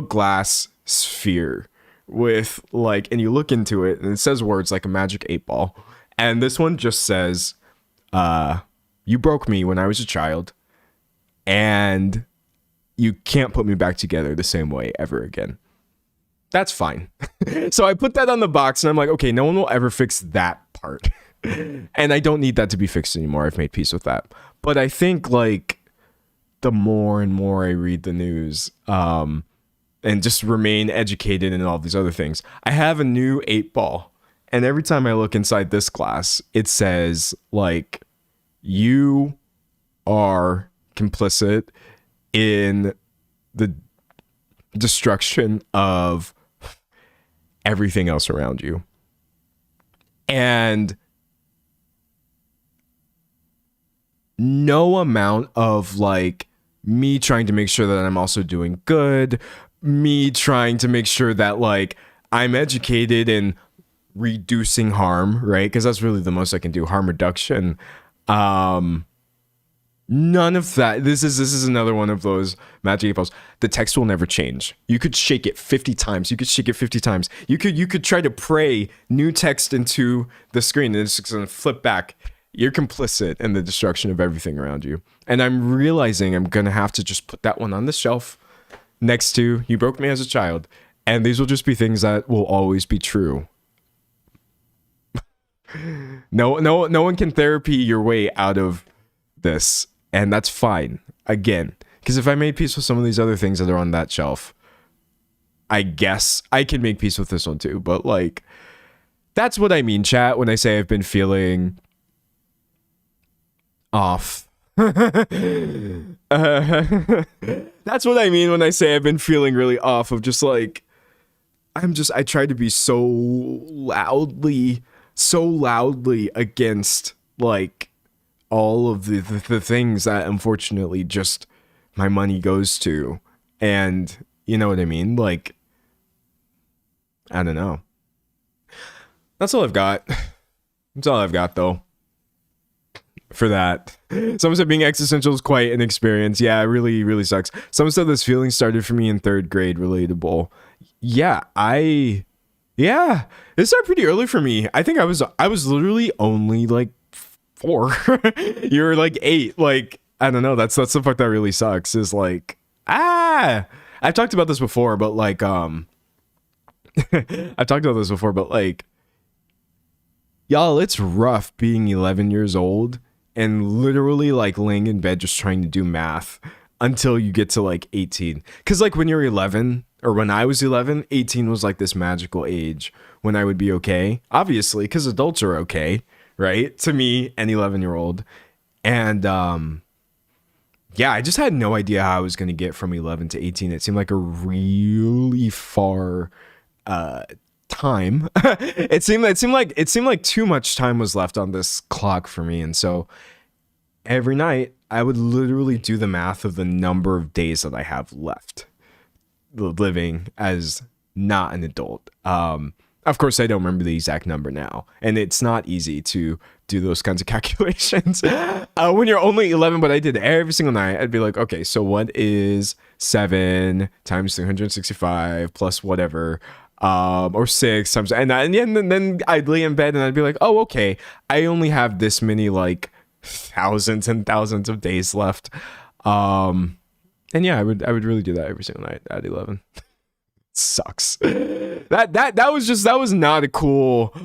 glass sphere with like, and you look into it and it says words like a magic 8-ball. And this one just says, you broke me when I was a child, and you can't put me back together the same way ever again. That's fine. So I put that on the box and I'm like, okay, no one will ever fix that part. And I don't need that to be fixed anymore. I've made peace with that. But I think like the more and more I read the news, and just remain educated and all these other things, I have a new 8-ball. And every time I look inside this glass, it says like, you are complicit in the destruction of everything else around you. And no amount of like me trying to make sure that I'm also doing good, me trying to make sure that like I'm educated in reducing harm, right? Because that's really the most I can do, harm reduction. None of that. This is another one of those magic 8-balls. The text will never change. You could shake it 50 times. You could shake it 50 times. You could try to pray new text into the screen and it's just gonna flip back. You're complicit in the destruction of everything around you. And I'm realizing I'm gonna have to just put that one on the shelf next to you broke me as a child. And these will just be things that will always be true. No one can therapy your way out of this. And that's fine. Again, because if I made peace with some of these other things that are on that shelf, I guess I can make peace with this one too. But like, that's what I mean, chat, when I say I've been feeling off. That's what I mean when I say I've been feeling really off, of just like, I try to be so loudly against like all of the things that unfortunately just my money goes to. And you know what I mean? Like, I don't know. That's all I've got. That's all I've got though. For that. Someone said being existential is quite an experience. Yeah, it really, really sucks. Someone said this feeling started for me in 3rd grade. Relatable. Yeah, it started pretty early for me. I think I was literally only like 4. You're like 8. Like, I don't know. That's the part that really sucks, is like, I've talked about this before, but like, y'all, it's rough being 11 years old and literally like laying in bed just trying to do math until you get to like 18. Cause like when you're 11, or when I was 11, 18 was like this magical age when I would be okay. Obviously, because adults are okay, right? To me, an 11-year-old. And yeah, I just had no idea how I was going to get from 11 to 18. It seemed like a really far time. It seemed like too much time was left on this clock for me. And so every night I would literally do the math of the number of days that I have left living as not an adult. Of course, I don't remember the exact number now, and it's not easy to do those kinds of calculations when you're only 11. But I did every single night. I'd be like, okay, so what is 7 times 365 plus whatever, or 6 times, and then I'd lay in bed and I'd be like, oh, okay, I only have this many like thousands and thousands of days left. And yeah, I would really do that every single night at 11. Sucks. That was not a cool.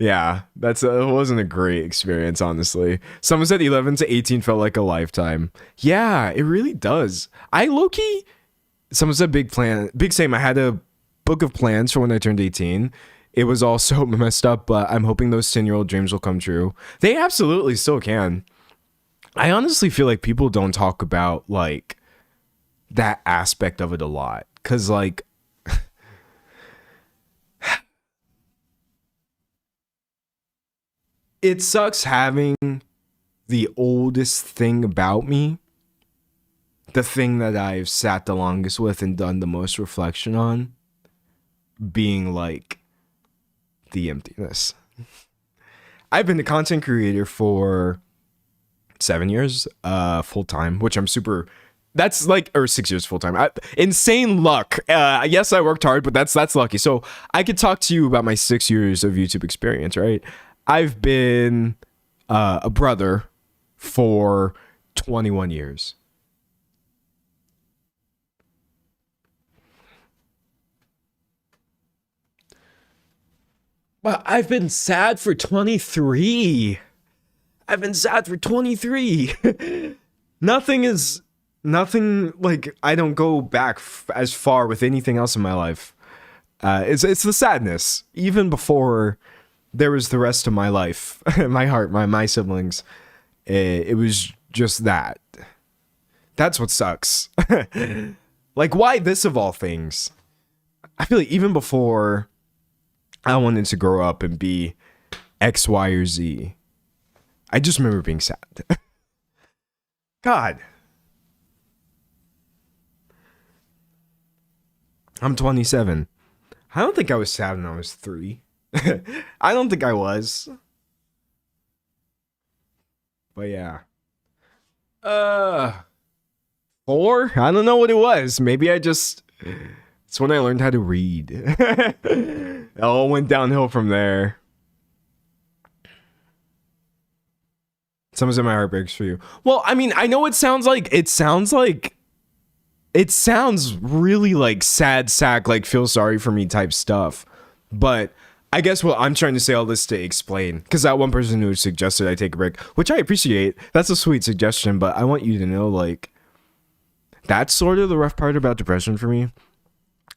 Yeah, it wasn't a great experience, honestly. Someone said 11 to 18 felt like a lifetime. Yeah, it really does. I low-key, someone said big same. I had a book of plans for when I turned 18. It was all so messed up, but I'm hoping those 10-year-old dreams will come true. They absolutely still can. I honestly feel like people don't talk about like that aspect of it a lot, because like it sucks having the oldest thing about me, the thing that I've sat the longest with and done the most reflection on, being like the emptiness. I've been a content creator for 7 years, full time, which I'm super. That's like, or 6 years full time. Insane luck. Yes, I worked hard, but that's lucky. So I could talk to you about my 6 years of YouTube experience, right? I've been a brother for 21 years. But I've been sad for 23. I've been sad for 23. Nothing like, I don't go back as far with anything else in my life. It's the sadness. Even before there was the rest of my life, my heart, my siblings, it was just that. That's what sucks. Like, why this of all things? I feel like even before I wanted to grow up and be X, Y, or Z, I just remember being sad. God. I'm 27. I don't think I was sad when I was 3. I don't think I was. But yeah. 4? I don't know what it was. Maybe it's when I learned how to read. It all went downhill from there. Someone said my heart breaks for you. Well, I mean, I know it sounds really like sad sack, like feel sorry for me type stuff. But I guess what I'm trying to say all this to explain, because that one person who suggested I take a break, which I appreciate, that's a sweet suggestion, but I want you to know, like, that's sort of the rough part about depression for me.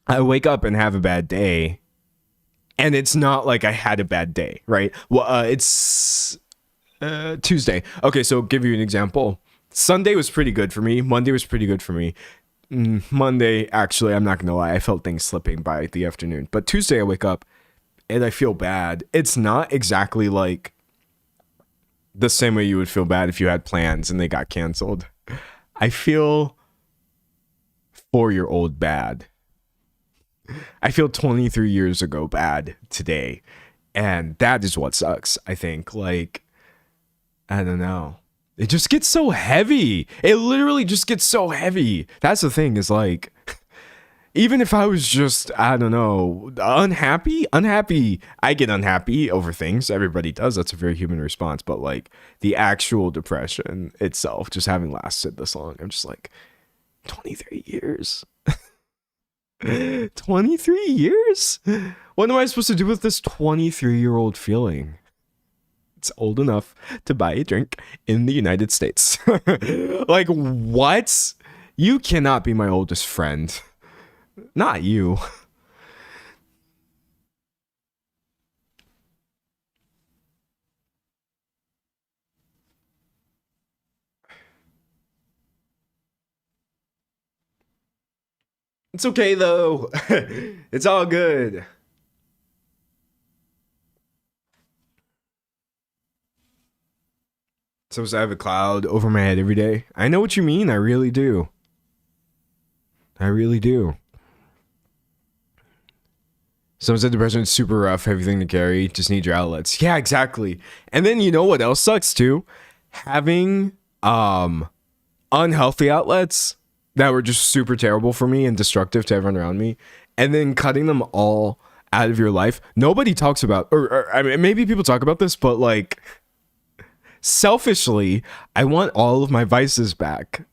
I wake up and have a bad day, and it's not like I had a bad day, right? Well, it's Tuesday. Okay, so give you an example. Sunday was pretty good for me. Monday was pretty good for me. Monday, actually, I'm not gonna lie, I felt things slipping by the afternoon. But Tuesday, I wake up and I feel bad. It's not exactly like the same way you would feel bad if you had plans and they got canceled. I feel 4-year-old bad. I feel 23 years ago bad today. And that is what sucks, I think. Like, I don't know. It just gets so heavy. It literally just gets so heavy. That's the thing, is like, even if I was just, I don't know, unhappy, I get unhappy over things. Everybody does. That's a very human response. But like the actual depression itself, just having lasted this long, I'm just like, 23 years. 23 years? What am I supposed to do with this 23-year-old feeling? It's old enough to buy a drink in the United States. Like, what? You cannot be my oldest friend. Not you. It's okay though. It's all good. Supposed to have a cloud over my head every day. I know what you mean. I really do. I really do. Someone said depression is super rough, heavy thing to carry. Just need your outlets. Yeah, exactly. And then you know what else sucks too? Having unhealthy outlets that were just super terrible for me and destructive to everyone around me, and then cutting them all out of your life. Nobody talks about, or I mean, maybe people talk about this, but like selfishly, I want all of my vices back.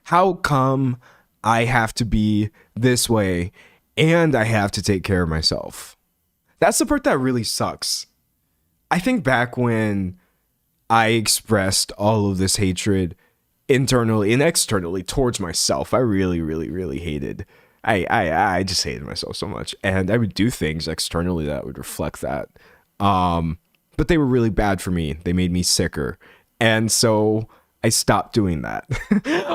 How come I have to be this way and I have to take care of myself? That's the part that really sucks. I think back when I expressed all of this hatred internally and externally towards myself, I really, really, really hated. I just hated myself so much, and I would do things externally that would reflect that. But they were really bad for me. They made me sicker, and so I stopped doing that.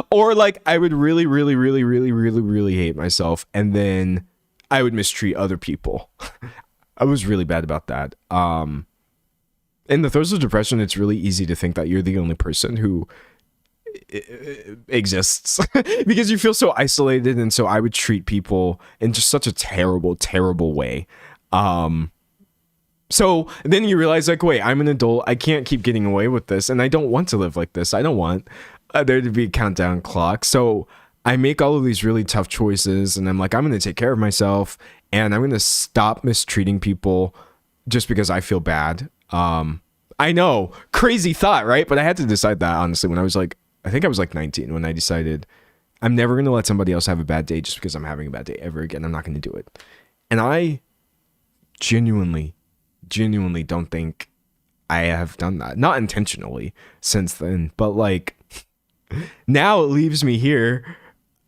Or like I would really, really, really, really, really, really hate myself, and then I would mistreat other people. I was really bad about that. In the throes of depression, it's really easy to think that you're the only person who exists because you feel so isolated, and so I would treat people in just such a terrible, terrible way. So then you realize, like, wait, I'm an adult. I can't keep getting away with this, and I don't want to live like this. I don't want there to be a countdown clock. So I make all of these really tough choices, and I'm like, I'm going to take care of myself, and I'm going to stop mistreating people just because I feel bad. I know, crazy thought, right? But I had to decide that, honestly, when I was like, I think I was like 19 when I decided I'm never going to let somebody else have a bad day just because I'm having a bad day ever again. I'm not going to do it. And I genuinely don't think I have done that. Not intentionally since then, but like now it leaves me here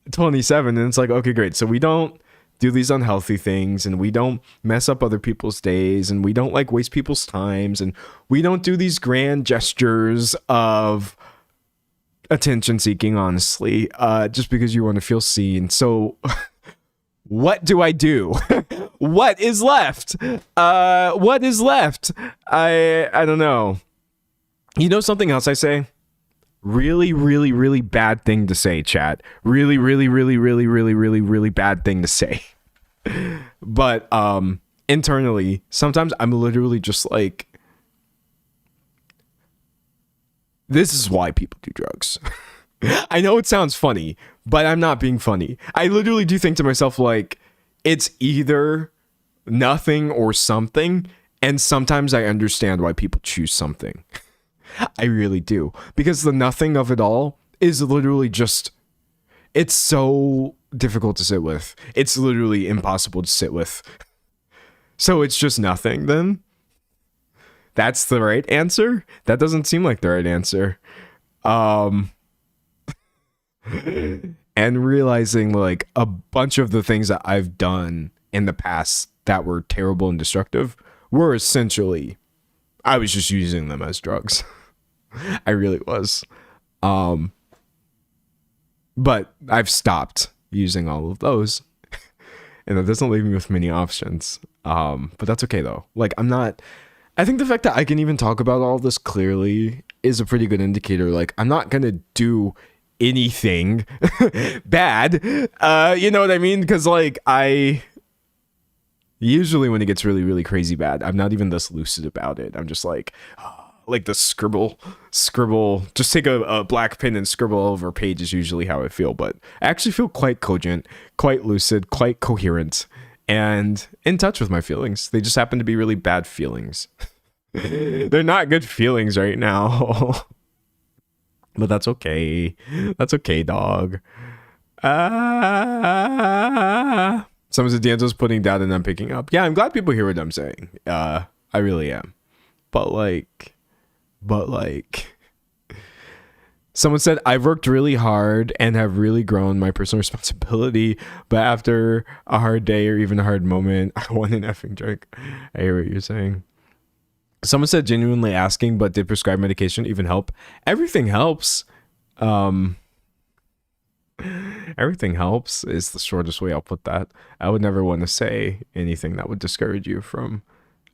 27 and it's like, okay, great. So we don't do these unhealthy things, and we don't mess up other people's days, and we don't like waste people's times, and we don't do these grand gestures of attention seeking, honestly, just because you want to feel seen. So what do I do? What is left? What is left? I don't know. You know something else I say? Really, really, really bad thing to say, chat. Really, really, really, really, really, really, really bad thing to say. But internally, sometimes I'm literally just like, this is why people do drugs. I know it sounds funny, but I'm not being funny. I literally do think to myself, like, it's either nothing or something. And sometimes I understand why people choose something. I really do. Because the nothing of it all is literally just, it's so difficult to sit with. It's literally impossible to sit with. So it's just nothing then? That's the right answer? That doesn't seem like the right answer. And realizing like a bunch of the things that I've done in the past that were terrible and destructive were essentially, I was just using them as drugs. I really was. But I've stopped using all of those. And that doesn't leave me with many options. But that's okay though. Like I think the fact that I can even talk about all this clearly is a pretty good indicator. Like, I'm not gonna do anything bad. You know what I mean? Because like I usually when it gets really, really crazy bad, I'm not even this lucid about it. I'm just like the scribble, just take a black pen and scribble all over a page is usually how I feel. But I actually feel quite cogent, quite lucid, quite coherent, and in touch with my feelings. They just happen to be really bad feelings. They're not good feelings right now. But that's okay. That's okay, dog. Someone said D'Angelo's putting down and I'm picking up. Yeah, I'm glad people hear what I'm saying. I really am. But like, someone said, I've worked really hard and have really grown my personal responsibility, but after a hard day or even a hard moment, I want an effing drink. I hear what you're saying. Someone said, genuinely asking, but did prescribed medication even help? Everything helps. Everything helps is the shortest way I'll put that. I would never want to say anything that would discourage you from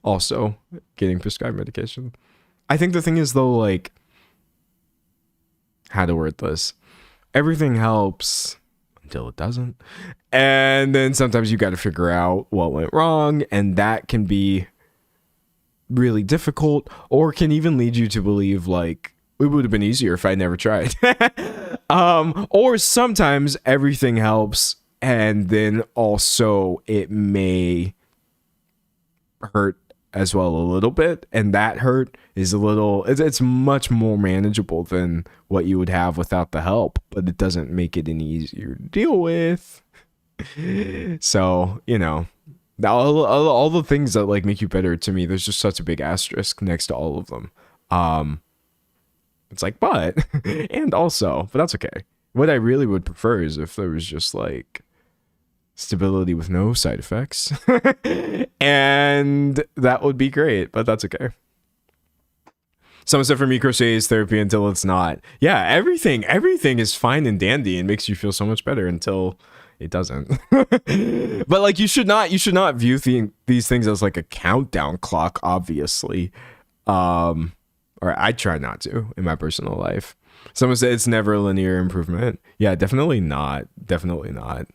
also getting prescribed medication. I think the thing is though, like, how to word this. Everything helps until it doesn't. And then sometimes you got to figure out what went wrong, and that can be really difficult, or can even lead you to believe like it would have been easier if I never tried. Or sometimes everything helps, and then also it may hurt as well a little bit, and that hurt is it's much more manageable than what you would have without the help, but it doesn't make it any easier to deal with. So, you know, all the things that like make you better, to me, there's just such a big asterisk next to all of them. It's like, but and also, but that's okay. What I really would prefer is if there was just like stability with no side effects. And that would be great, but that's okay. Someone said for me, crochet is therapy until it's not. Yeah, everything is fine and dandy and makes you feel so much better until it doesn't. But like you should not view these things as like a countdown clock, obviously. Or I try not to in my personal life. Someone said it's never a linear improvement. Yeah, definitely not. Definitely not.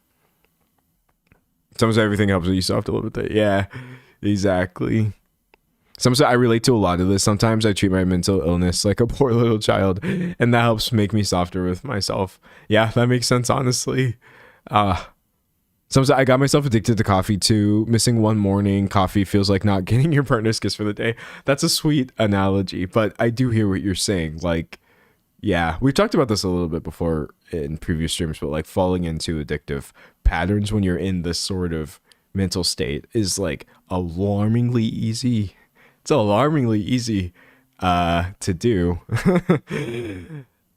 Someone said everything helps you soft a little bit. Yeah, exactly. Someone said I relate to a lot of this. Sometimes I treat my mental illness like a poor little child, and that helps make me softer with myself. Yeah, that makes sense, honestly. Someone said I got myself addicted to coffee too. Missing one morning coffee feels like not getting your partner's kiss for the day. That's a sweet analogy, but I do hear what you're saying. Like, yeah, we've talked about this a little bit before in previous streams, but like falling into addictive patterns when you're in this sort of mental state is like alarmingly easy. It's alarmingly easy to do.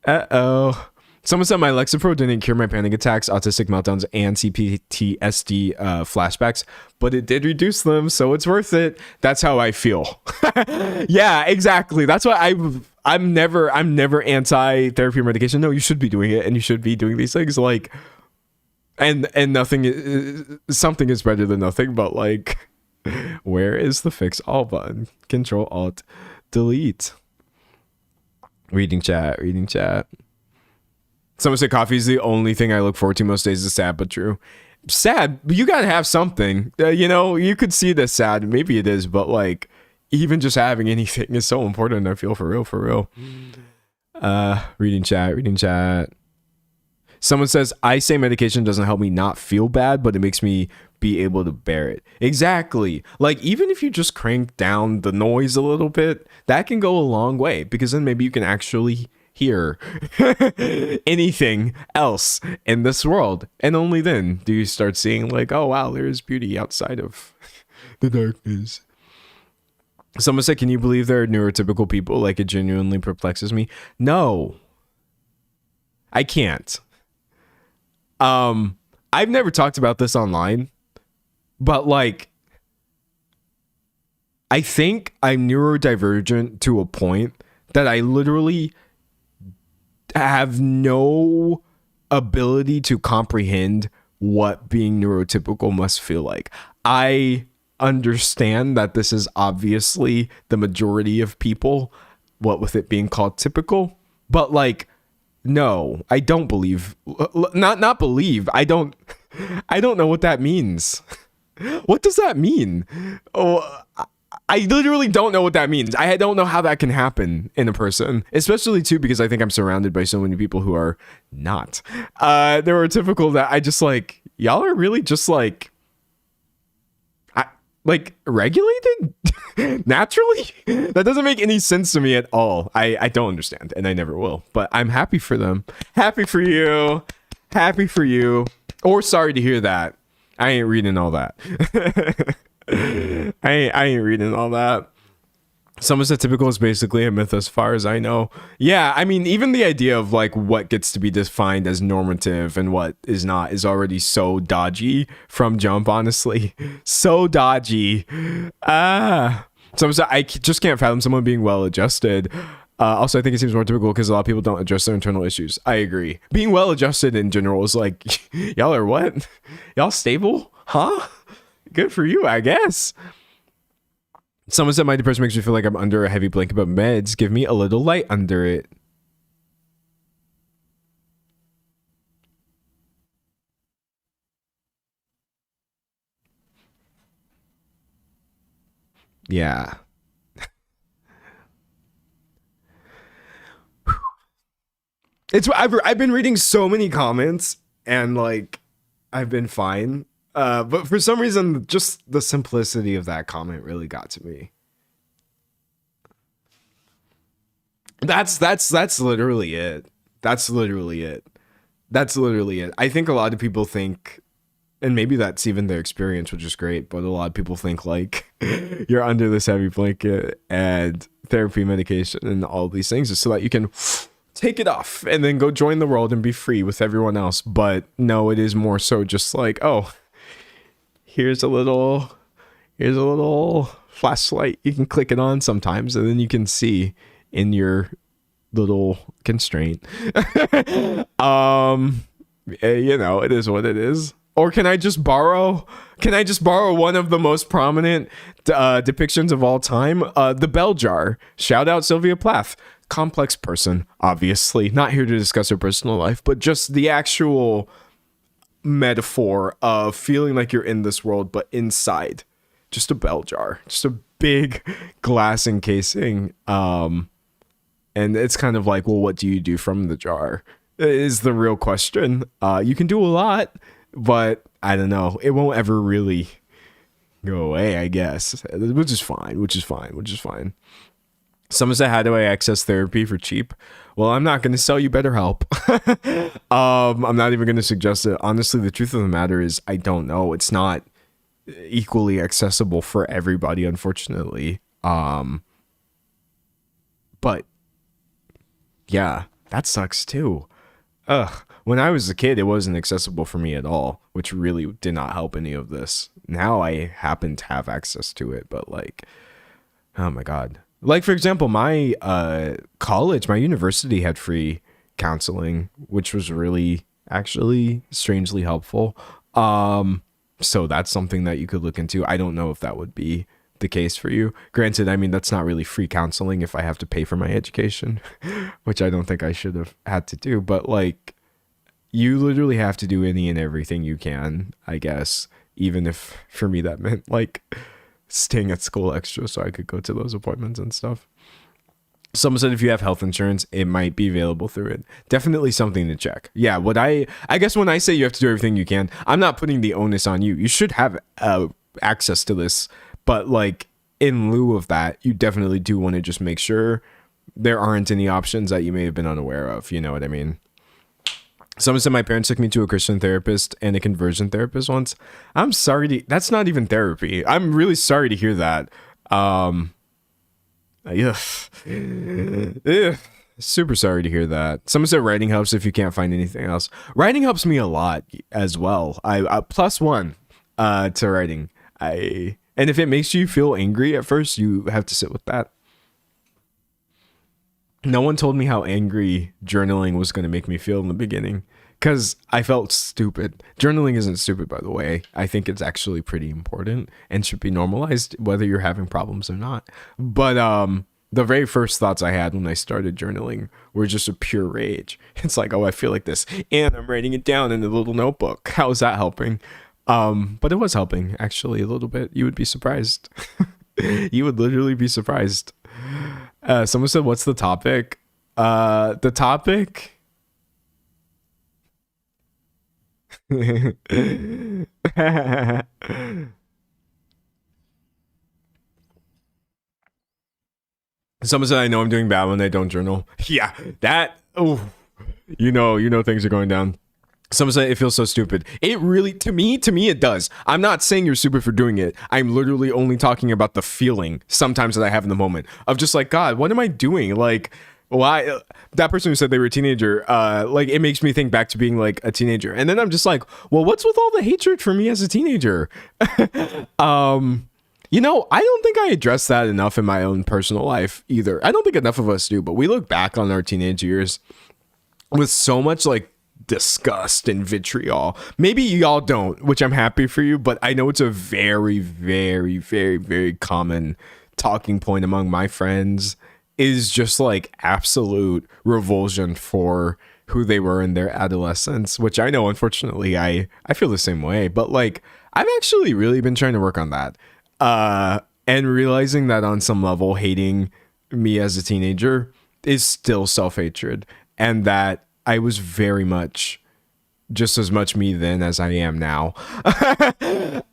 Uh-oh. Someone said my Lexapro didn't cure my panic attacks, autistic meltdowns, and CPTSD flashbacks, but it did reduce them, so it's worth it. That's how I feel. Yeah, exactly. That's why I'm never anti-therapy or medication. No, you should be doing it, and you should be doing these things. Like, and something is better than nothing, but like, where is the fix all button? Control Alt Delete. Reading chat. Someone said coffee is the only thing I look forward to most days. Is sad but true. Sad, but you gotta have something. You know, you could see this sad. Maybe it is, but like, even just having anything is so important. I feel for real. Reading chat. Someone says I say medication doesn't help me not feel bad, but it makes me be able to bear it. Exactly. Like, even if you just crank down the noise a little bit, that can go a long way, because then maybe you can actually hear anything else in this world, and only then do you start seeing like, oh wow, there's beauty outside of the darkness. Someone said, can you believe there are neurotypical people? Like, it genuinely perplexes me. No, I can't. I've never talked about this online, but like, I think I'm neurodivergent to a point that I literally have no ability to comprehend what being neurotypical must feel like. I understand that this is obviously the majority of people, what with it being called typical, but like, no, I don't believe, not believe. I don't know what that means. What does that mean? Oh, I literally don't know what that means. I don't know how that can happen in a person, especially too, because I think I'm surrounded by so many people who are not. They were typical that I just like, y'all are really just like regulated naturally. That doesn't make any sense to me at all. I don't understand, and I never will, but I'm happy for them. Happy for you. Or sorry to hear that. I ain't reading all that. I ain't reading all that. Someone said typical is basically a myth as far as I know. Yeah, I mean, even the idea of like what gets to be defined as normative and what is not is already so dodgy from jump, honestly. So dodgy. Someone said I just can't fathom someone being well adjusted. Also, I think it seems more typical because a lot of people don't address their internal issues. I agree. Being well adjusted in general is like, y'all are what? Y'all stable? Huh? Good for you, I guess. Someone said my depression makes me feel like I'm under a heavy blanket, but meds give me a little light under it. Yeah. I've been reading so many comments and like I've been fine. But for some reason, just the simplicity of that comment really got to me. That's literally it. That's literally it. That's literally it. I think a lot of people think, and maybe that's even their experience, which is great, but a lot of people think like you're under this heavy blanket and therapy, medication, and all these things is so that you can take it off and then go join the world and be free with everyone else. But no, it is more so just like, oh, here's a little flashlight. You can click it on sometimes, and then you can see in your little constraint. It is what it is. Or can I just borrow one of the most prominent depictions of all time? The bell jar. Shout out Sylvia Plath. Complex person, obviously. Not here to discuss her personal life, but just the actual metaphor of feeling like you're in this world, but inside. Just a bell jar. Just a big glass encasing. And it's kind of like, well, what do you do from the jar? Is the real question. You can do a lot, but I don't know. It won't ever really go away, I guess. Which is fine. Someone said, how do I access therapy for cheap? Well, I'm not going to sell you BetterHelp. I'm not even going to suggest it. Honestly, the truth of the matter is I don't know. It's not equally accessible for everybody, unfortunately. But yeah, that sucks too. When I was a kid, it wasn't accessible for me at all, which really did not help any of this. Now I happen to have access to it, but like, oh my God. Like, for example, my college, my university had free counseling, which was really actually strangely helpful. So that's something that you could look into. I don't know if that would be the case for you. Granted, I mean, that's not really free counseling if I have to pay for my education, which I don't think I should have had to do. But like, you literally have to do any and everything you can, I guess, even if for me that meant like staying at school extra so I could go to those appointments and stuff. Someone said if you have health insurance, it might be available through it. Definitely something to check. Yeah, what I guess when I say you have to do everything you can, I'm not putting the onus on you. You should have access to this, but like in lieu of that, you definitely do want to just make sure there aren't any options that you may have been unaware of. You know what I mean? Someone said my parents took me to a Christian therapist and a conversion therapist once. I'm sorry that's not even therapy. I'm really sorry to hear that. Super sorry to hear that. Someone said writing helps if you can't find anything else. Writing helps me a lot as well. I +1 to writing. And if it makes you feel angry at first, you have to sit with that. No one told me how angry journaling was going to make me feel in the beginning because I felt stupid. Journaling isn't stupid, by the way. I think it's actually pretty important and should be normalized whether you're having problems or not. But the very first thoughts I had when I started journaling were just a pure rage. It's like, oh, I feel like this, and I'm writing it down in a little notebook. How is that helping? But it was helping, actually, a little bit. You would be surprised. You would literally be surprised. Someone said, what's the topic? The topic? Someone said, I know I'm doing bad when I don't journal. Yeah, that, oh, you know things are going down. Someone said it feels so stupid. It really, to me, it does. I'm not saying you're stupid for doing it. I'm literally only talking about the feeling sometimes that I have in the moment of just like, God, what am I doing? Like, why? That person who said they were a teenager, like, it makes me think back to being like a teenager. And then I'm just like, well, what's with all the hatred for me as a teenager? I don't think I addressed that enough in my own personal life either. I don't think enough of us do, but we look back on our teenage years with so much like disgust and vitriol. Maybe y'all don't, which I'm happy for you, but I know it's a very, very, very, very common talking point among my friends is just like absolute revulsion for who they were in their adolescence, which I know, unfortunately, I feel the same way, but like I've actually really been trying to work on that. And realizing that on some level, hating me as a teenager is still self-hatred, and that I was very much just as much me then as I am now.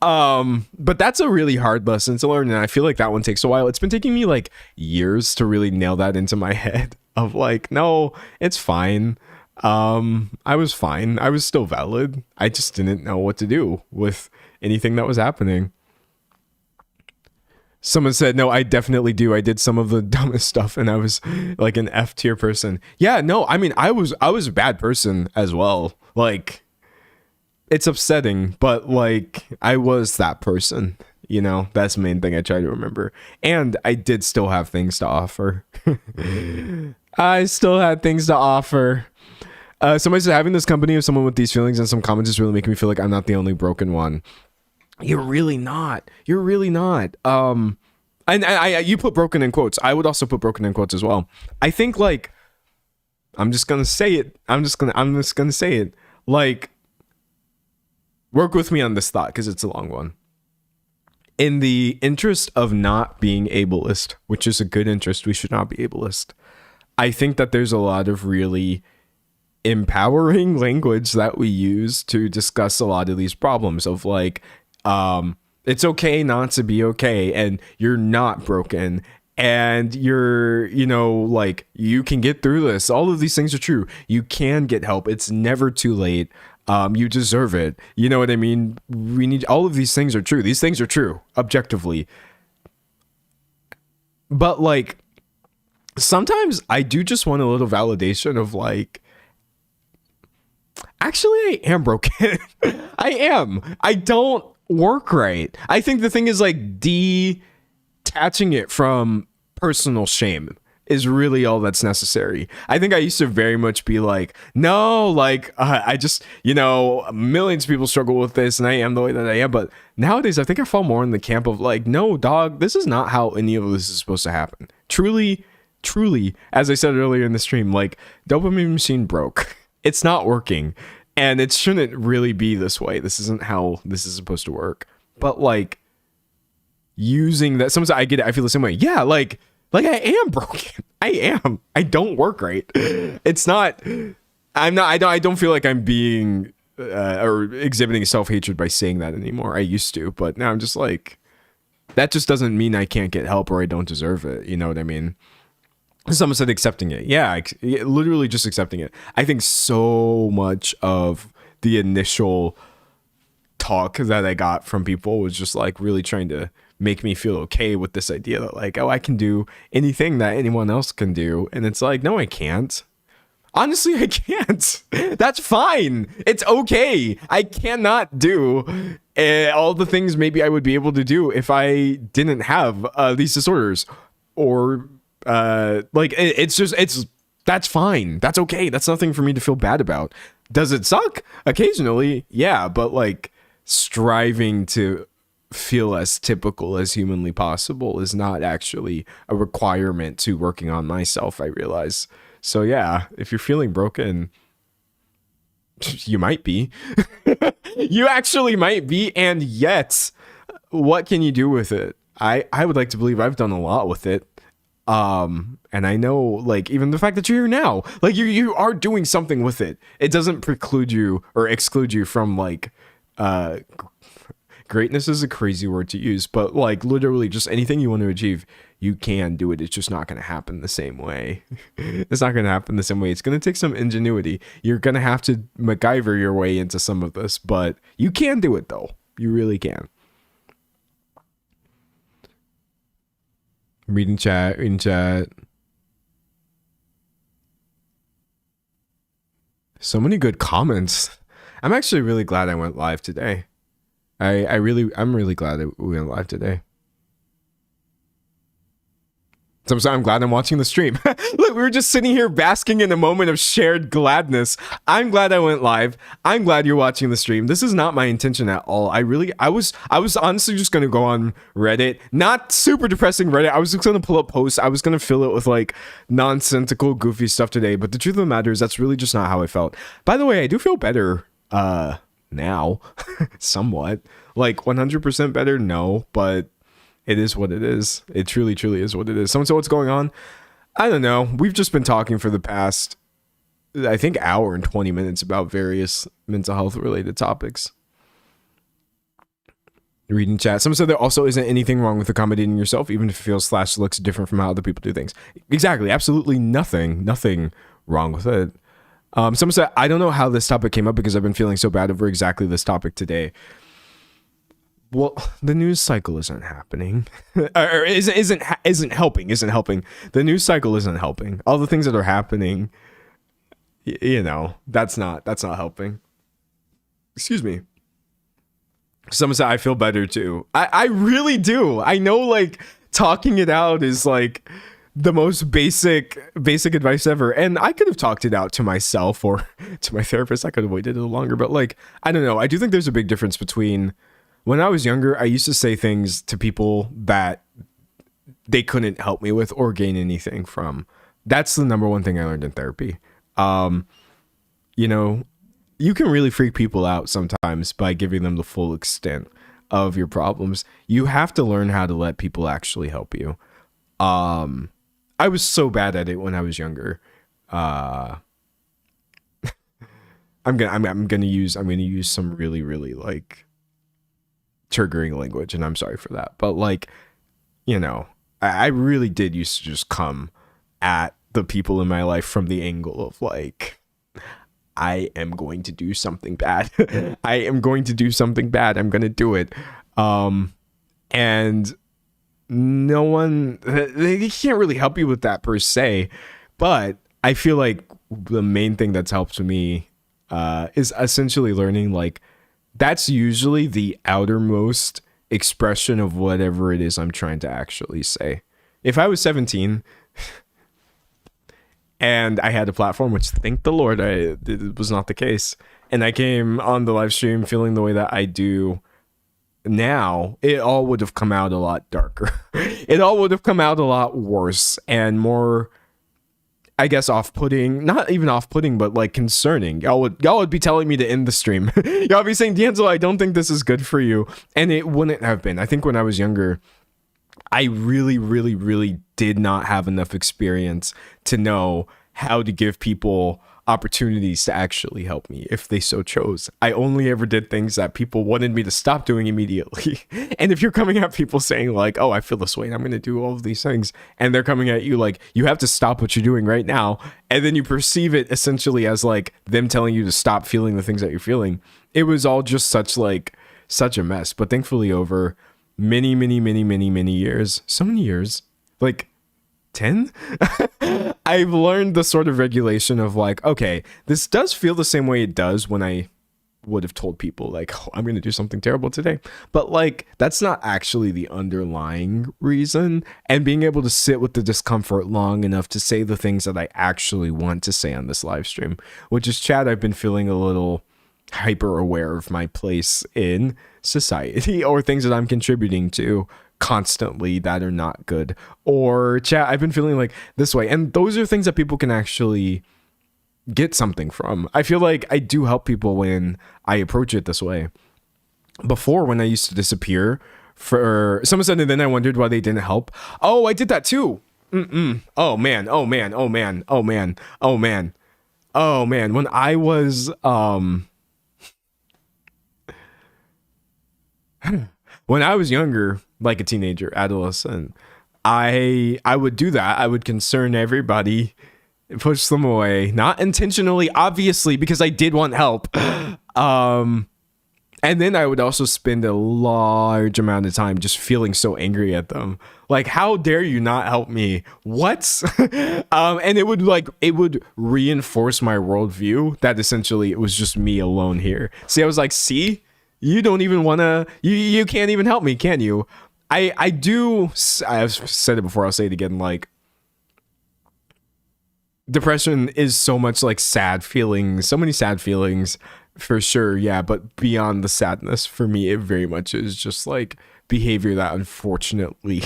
But that's a really hard lesson to learn, and I feel like that one takes a while. It's been taking me like years to really nail that into my head of like, no, it's fine. I was fine. I was still valid. I just didn't know what to do with anything that was happening. Someone said, no, I definitely do. I did some of the dumbest stuff and I was like an F tier person. Yeah, no, I mean, I was a bad person as well. Like, it's upsetting, but like, I was that person, you know. That's the main thing I try to remember. And I did still have things to offer. I still had things to offer. Somebody said, having this company of someone with these feelings and some comments is really making me feel like I'm not the only broken one. You're really not. You're really not. And I you put broken in quotes. I would also put broken in quotes as well. I think like, I'm just gonna say it. I'm just gonna say it. Like, work with me on this thought because it's a long one. In the interest of not being ableist, which is a good interest, we should not be ableist. I think that there's a lot of really empowering language that we use to discuss a lot of these problems of like, it's okay not to be okay, and you're not broken, and you're, you know, like, you can get through this. All of these things are true. You can get help. It's never too late. You deserve it. You know what I mean? We need, all of these things are true. These things are true objectively. But like, sometimes I do just want a little validation of like, actually, I am broken. I am. I don't work right. I think the thing is like detaching it from personal shame is really all that's necessary. I think I used to very much be like, no, like I just, you know, millions of people struggle with this and I am the way that I am. But nowadays I think I fall more in the camp of like, no, dog, this is not how any of this is supposed to happen. Truly, as I said earlier in the stream, like, dopamine machine broke. It's not working. And it shouldn't really be this way. This isn't how this is supposed to work. But like, using that, sometimes I get it. I feel the same way. Yeah, like I am broken. I am. I don't work right. It's not. I'm not. I don't feel like I'm being or exhibiting self-hatred by saying that anymore. I used to, but now I'm just like, that just doesn't mean I can't get help or I don't deserve it. You know what I mean? Someone said accepting it. Yeah, literally just accepting it. I think so much of the initial talk that I got from people was just like really trying to make me feel okay with this idea that like, oh, I can do anything that anyone else can do. And it's like, no, I can't. Honestly, I can't. That's fine. It's okay. I cannot do all the things maybe I would be able to do if I didn't have these disorders, or like, that's fine. That's okay. That's nothing for me to feel bad about. Does it suck? Occasionally, yeah, but like, striving to feel as typical as humanly possible is not actually a requirement to working on myself, I realize. So yeah, if you're feeling broken, you might be. You actually might be, and yet, what can you do with it? I would like to believe I've done a lot with it. And I know, like, even the fact that you're here now, like, you are doing something with it. It doesn't preclude you or exclude you from, like, greatness is a crazy word to use, but like, literally just anything you want to achieve, you can do it. It's just not going to happen the same way. It's not going to happen the same way. It's going to take some ingenuity. You're going to have to MacGyver your way into some of this, but you can do it though. You really can. Reading chat. So many good comments. I'm actually really glad I went live today. I'm really glad that we went live today. So I'm glad I'm watching the stream. Look, we were just sitting here basking in a moment of shared gladness. I'm glad I went live. I'm glad you're watching the stream. This is not my intention at all. I was honestly just going to go on Reddit. Not super depressing Reddit. I was just going to pull up posts. I was going to fill it with like nonsensical, goofy stuff today. But the truth of the matter is that's really just not how I felt. By the way, I do feel better now. Somewhat. Like 100% better? No. But It is what it is. It truly, truly is what it is. Someone said, what's going on? I don't know. We've just been talking for the past, I think, hour and 20 minutes about various mental health related topics. Reading chat. Someone said there also isn't anything wrong with accommodating yourself, even if it feels / looks different from how other people do things. Exactly. Absolutely nothing wrong with it. Someone said, I don't know how this topic came up because I've been feeling so bad over exactly this topic today. Well, the news cycle isn't happening, or isn't helping. The news cycle isn't helping. All the things that are happening, that's not helping. Excuse me. Someone said, I feel better too. I really do. I know, like, talking it out is like the most basic advice ever. And I could have talked it out to myself or to my therapist. I could have waited a little longer, but like, I don't know. I do think there's a big difference between when I was younger, I used to say things to people that they couldn't help me with or gain anything from. That's the number one thing I learned in therapy. You can really freak people out sometimes by giving them the full extent of your problems. You have to learn how to let people actually help you. I was so bad at it when I was younger. I'm gonna use some really, really like triggering language, and I'm sorry for that. But like, I really did used to just come at the people in my life from the angle of like, I am going to do something bad. I am going to do something bad. I'm going to do it. And no one, they can't really help you with that per se. But I feel like the main thing that's helped me is essentially learning, like, that's usually the outermost expression of whatever it is I'm trying to actually say. If I was 17... and I had a platform, which thank the Lord, it was not the case. And I came on the live stream feeling the way that I do now, it all would have come out a lot darker. It all would have come out a lot worse and more, I guess, off-putting. Not even off-putting, but like concerning. Y'all would be telling me to end the stream. Y'all would be saying, D'Angelo, I don't think this is good for you. And it wouldn't have been. I think when I was younger, I really, really, really did not have enough experience to know how to give people opportunities to actually help me if they so chose. I only ever did things that people wanted me to stop doing immediately. And if you're coming at people saying like, oh, I feel this way and I'm going to do all of these things, and they're coming at you like, you have to stop what you're doing right now, and then you perceive it essentially as like them telling you to stop feeling the things that you're feeling, it was all just such a mess. But thankfully over many years, so many years, like 10, I've learned the sort of regulation of like, okay, this does feel the same way it does when I would have told people like, oh, I'm going to do something terrible today. But like, that's not actually the underlying reason. And being able to sit with the discomfort long enough to say the things that I actually want to say on this live stream, which is, Chad, I've been feeling a little hyper aware of my place in society or things that I'm contributing to constantly that are not good. Or, chat, I've been feeling like this way. And those are things that people can actually get something from. I feel like I do help people when I approach it this way. Before, when I used to disappear for some reason, and then I wondered why they didn't help. Oh, I did that too. Oh man. When I was when I was younger, like a teenager, adolescent, I would do that. I would concern everybody, push them away, not intentionally, obviously, because I did want help. And then I would also spend a large amount of time just feeling so angry at them. Like, how dare you not help me? What? And it would reinforce my worldview that essentially it was just me alone here. See, I was like, see, you don't even want to, you can't even help me, can you? I've said it before, I'll say it again, like, depression is so much like sad feelings, so many sad feelings for sure. Yeah. But beyond the sadness, for me, it very much is just like behavior that unfortunately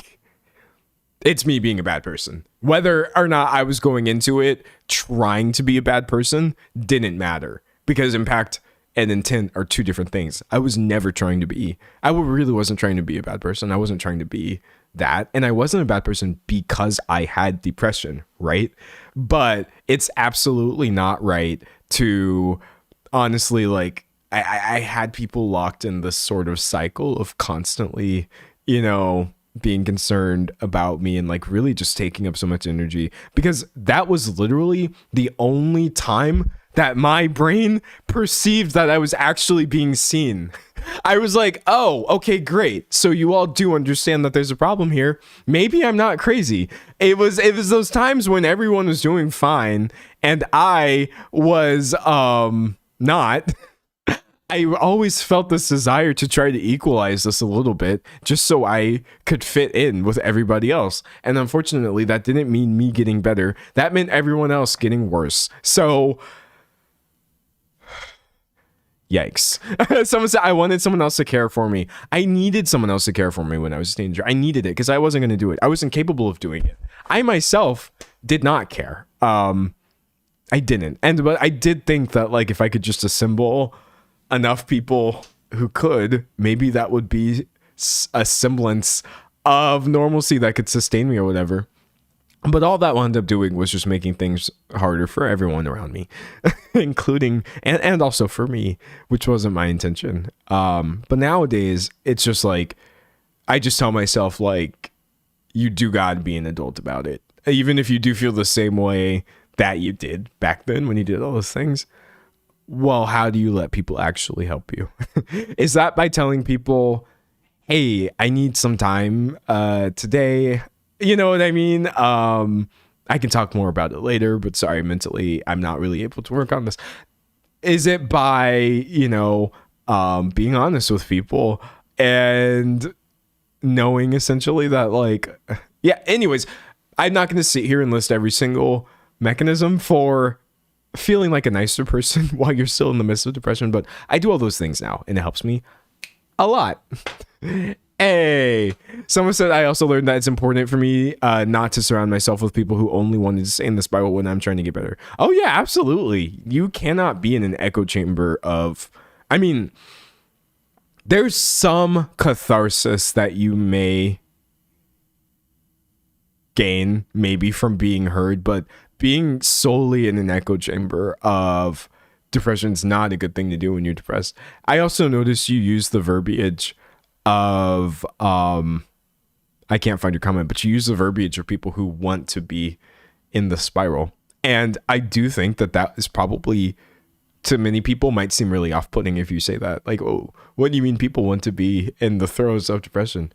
it's me being a bad person. Whether or not I was going into it trying to be a bad person didn't matter, because in fact, and intent are two different things. I was never trying to be, I really wasn't trying to be a bad person. I wasn't trying to be that. And I wasn't a bad person because I had depression, right? But it's absolutely not right to honestly, like, I had people locked in this sort of cycle of constantly, you know, being concerned about me and like really just taking up so much energy, because that was literally the only time that my brain perceived that I was actually being seen. I was like, oh, okay, great. So you all do understand that there's a problem here. Maybe I'm not crazy. It was those times when everyone was doing fine and I was not. I always felt this desire to try to equalize this a little bit just so I could fit in with everybody else. And unfortunately, that didn't mean me getting better. That meant everyone else getting worse. So, yikes. Someone said I wanted someone else to care for me. I needed someone else to care for me when I was a teenager. I needed it because I wasn't going to do it. I was incapable of doing it. I myself did not care. I didn't. But I did think that like if I could just assemble enough people who could, maybe that would be a semblance of normalcy that could sustain me or whatever. But all that wound up doing was just making things harder for everyone around me, including and also for me, which wasn't my intention. But nowadays it's just like I just tell myself like you do gotta be an adult about it, even if you do feel the same way that you did back then when you did all those things. Well, how do you let people actually help you? Is that by telling people, hey, I need some time today? You know what I mean? I can talk more about it later, but sorry, mentally, I'm not really able to work on this. Is it by, you know, being honest with people and knowing essentially that like, yeah, anyways, I'm not going to sit here and list every single mechanism for feeling like a nicer person while you're still in the midst of depression, but I do all those things now and it helps me a lot. Hey, someone said I also learned that it's important for me not to surround myself with people who only wanted to stay in the spiral when I'm trying to get better. Oh yeah, absolutely. You cannot be in an echo chamber of, I mean, there's some catharsis that you may gain maybe from being heard, but being solely in an echo chamber of depression is not a good thing to do when you're depressed. I also noticed you use the verbiage of I can't find your comment, but you use the verbiage of people who want to be in the spiral. And I do think that that is probably, to many people, might seem really off-putting if you say that. Like, oh, what do you mean people want to be in the throes of depression?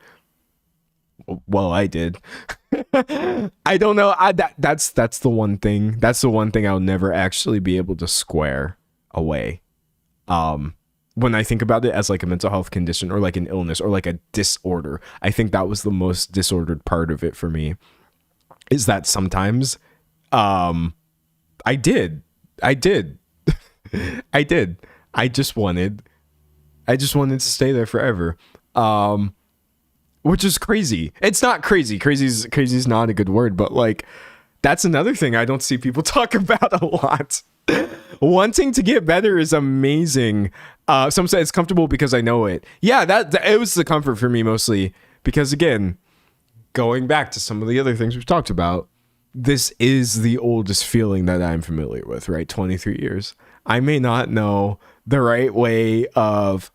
Well, I did. I don't know. That's the one thing. That's the one thing I'll never actually be able to square away. When I think about it as like a mental health condition or like an illness or like a disorder, I think that was the most disordered part of it for me. Is that sometimes, I did. I just wanted to stay there forever. Which is crazy. It's not crazy. Crazy is not a good word, but like that's another thing I don't see people talk about a lot. Wanting to get better is amazing. Some say it's comfortable because I know it. Yeah, that it was the comfort for me mostly because again, going back to some of the other things we've talked about, this is the oldest feeling that I'm familiar with, right? 23 years. I may not know the right way of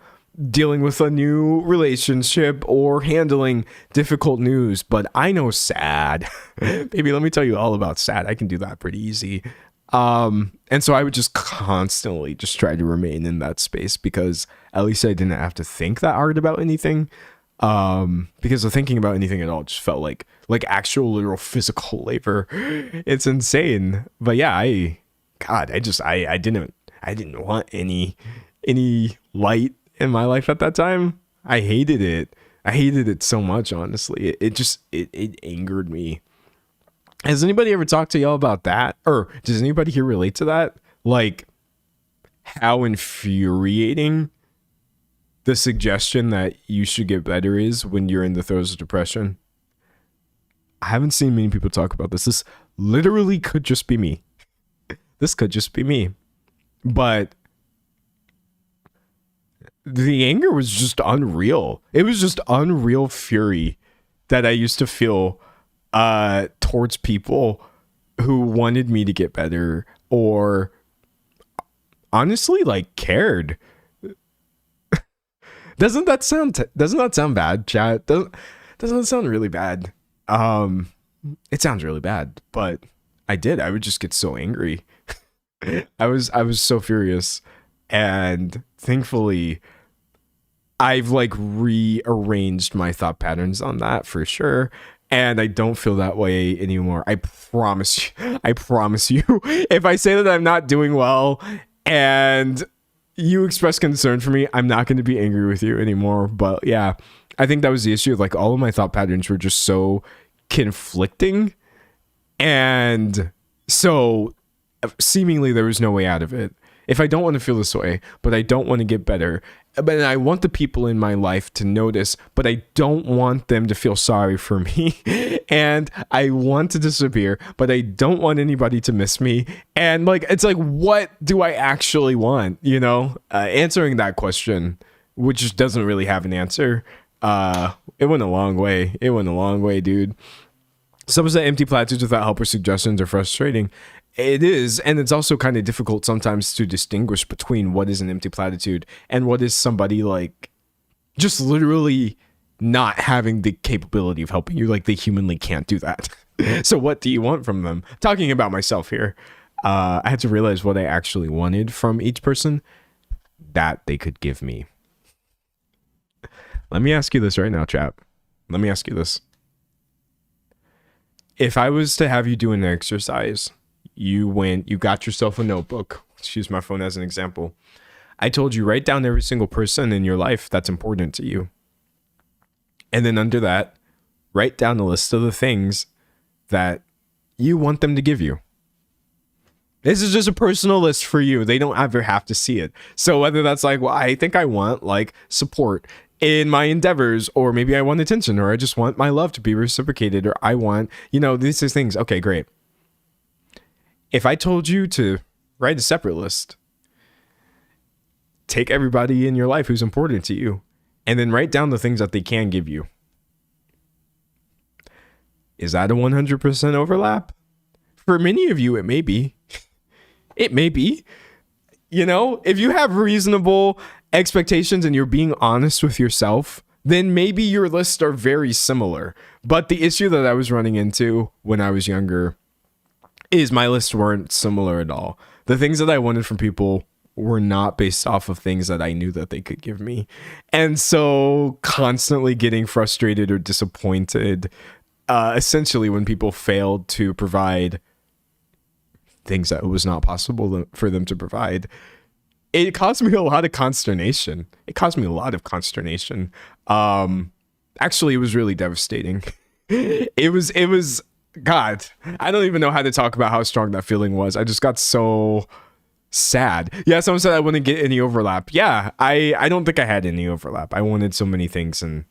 dealing with a new relationship or handling difficult news, but I know sad. Baby, let me tell you all about sad. I can do that pretty easy. And so I would just constantly just try to remain in that space because at least I didn't have to think that hard about anything. Because the thinking about anything at all just felt like actual literal physical labor. It's insane. But yeah, I didn't want any light in my life at that time. I hated it so much, honestly. It angered me. Has anybody ever talked to y'all about that? Or does anybody here relate to that? Like how infuriating the suggestion that you should get better is when you're in the throes of depression. I haven't seen many people talk about this. This literally could just be me. This could just be me. But the anger was just unreal. It was just unreal fury that I used to feel towards people who wanted me to get better or honestly like cared. Doesn't that sound bad, chat? Doesn't that sound really bad? It sounds really bad, but I would just get so angry. I was so furious, and thankfully I've like rearranged my thought patterns on that for sure. And I don't feel that way anymore. I promise you. I promise you. If I say that I'm not doing well and you express concern for me, I'm not going to be angry with you anymore. But yeah, I think that was the issue. Like all of my thought patterns were just so conflicting. And so seemingly there was no way out of it. If I don't want to feel this way, but I don't want to get better, but I want the people in my life to notice, but I don't want them to feel sorry for me. And I want to disappear, but I don't want anybody to miss me. And like, it's like, what do I actually want? You know, answering that question, which doesn't really have an answer. It went a long way. It went a long way, dude. Someone said empty platitudes without help or suggestions are frustrating. It is, and it's also kind of difficult sometimes to distinguish between what is an empty platitude and what is somebody like just literally not having the capability of helping you. Like they humanly can't do that. So what do you want from them? Talking about myself here, I had to realize what I actually wanted from each person that they could give me. Let me ask you this right now, chat. Let me ask you this. If I was to have you do an exercise, you got yourself a notebook. Let's use my phone as an example. I told you, write down every single person in your life that's important to you. And then under that, write down a list of the things that you want them to give you. This is just a personal list for you. They don't ever have to see it. So whether that's like, well, I think I want like support in my endeavors, or maybe I want attention, or I just want my love to be reciprocated, or I want, these are things. Okay, great. If I told you to write a separate list, take everybody in your life who's important to you, and then write down the things that they can give you. Is that a 100% overlap? For many of you, it may be. It may be. If you have reasonable expectations and you're being honest with yourself, then maybe your lists are very similar. But the issue that I was running into when I was younger is my lists weren't similar at all. The things that I wanted from people were not based off of things that I knew that they could give me. And so constantly getting frustrated or disappointed, essentially when people failed to provide things that it was not possible for them to provide, it caused me a lot of consternation. Actually, it was really devastating. It was God, I don't even know how to talk about how strong that feeling was. I just got so sad. Yeah, someone said I wouldn't get any overlap. Yeah, I don't think I had any overlap. I wanted so many things, and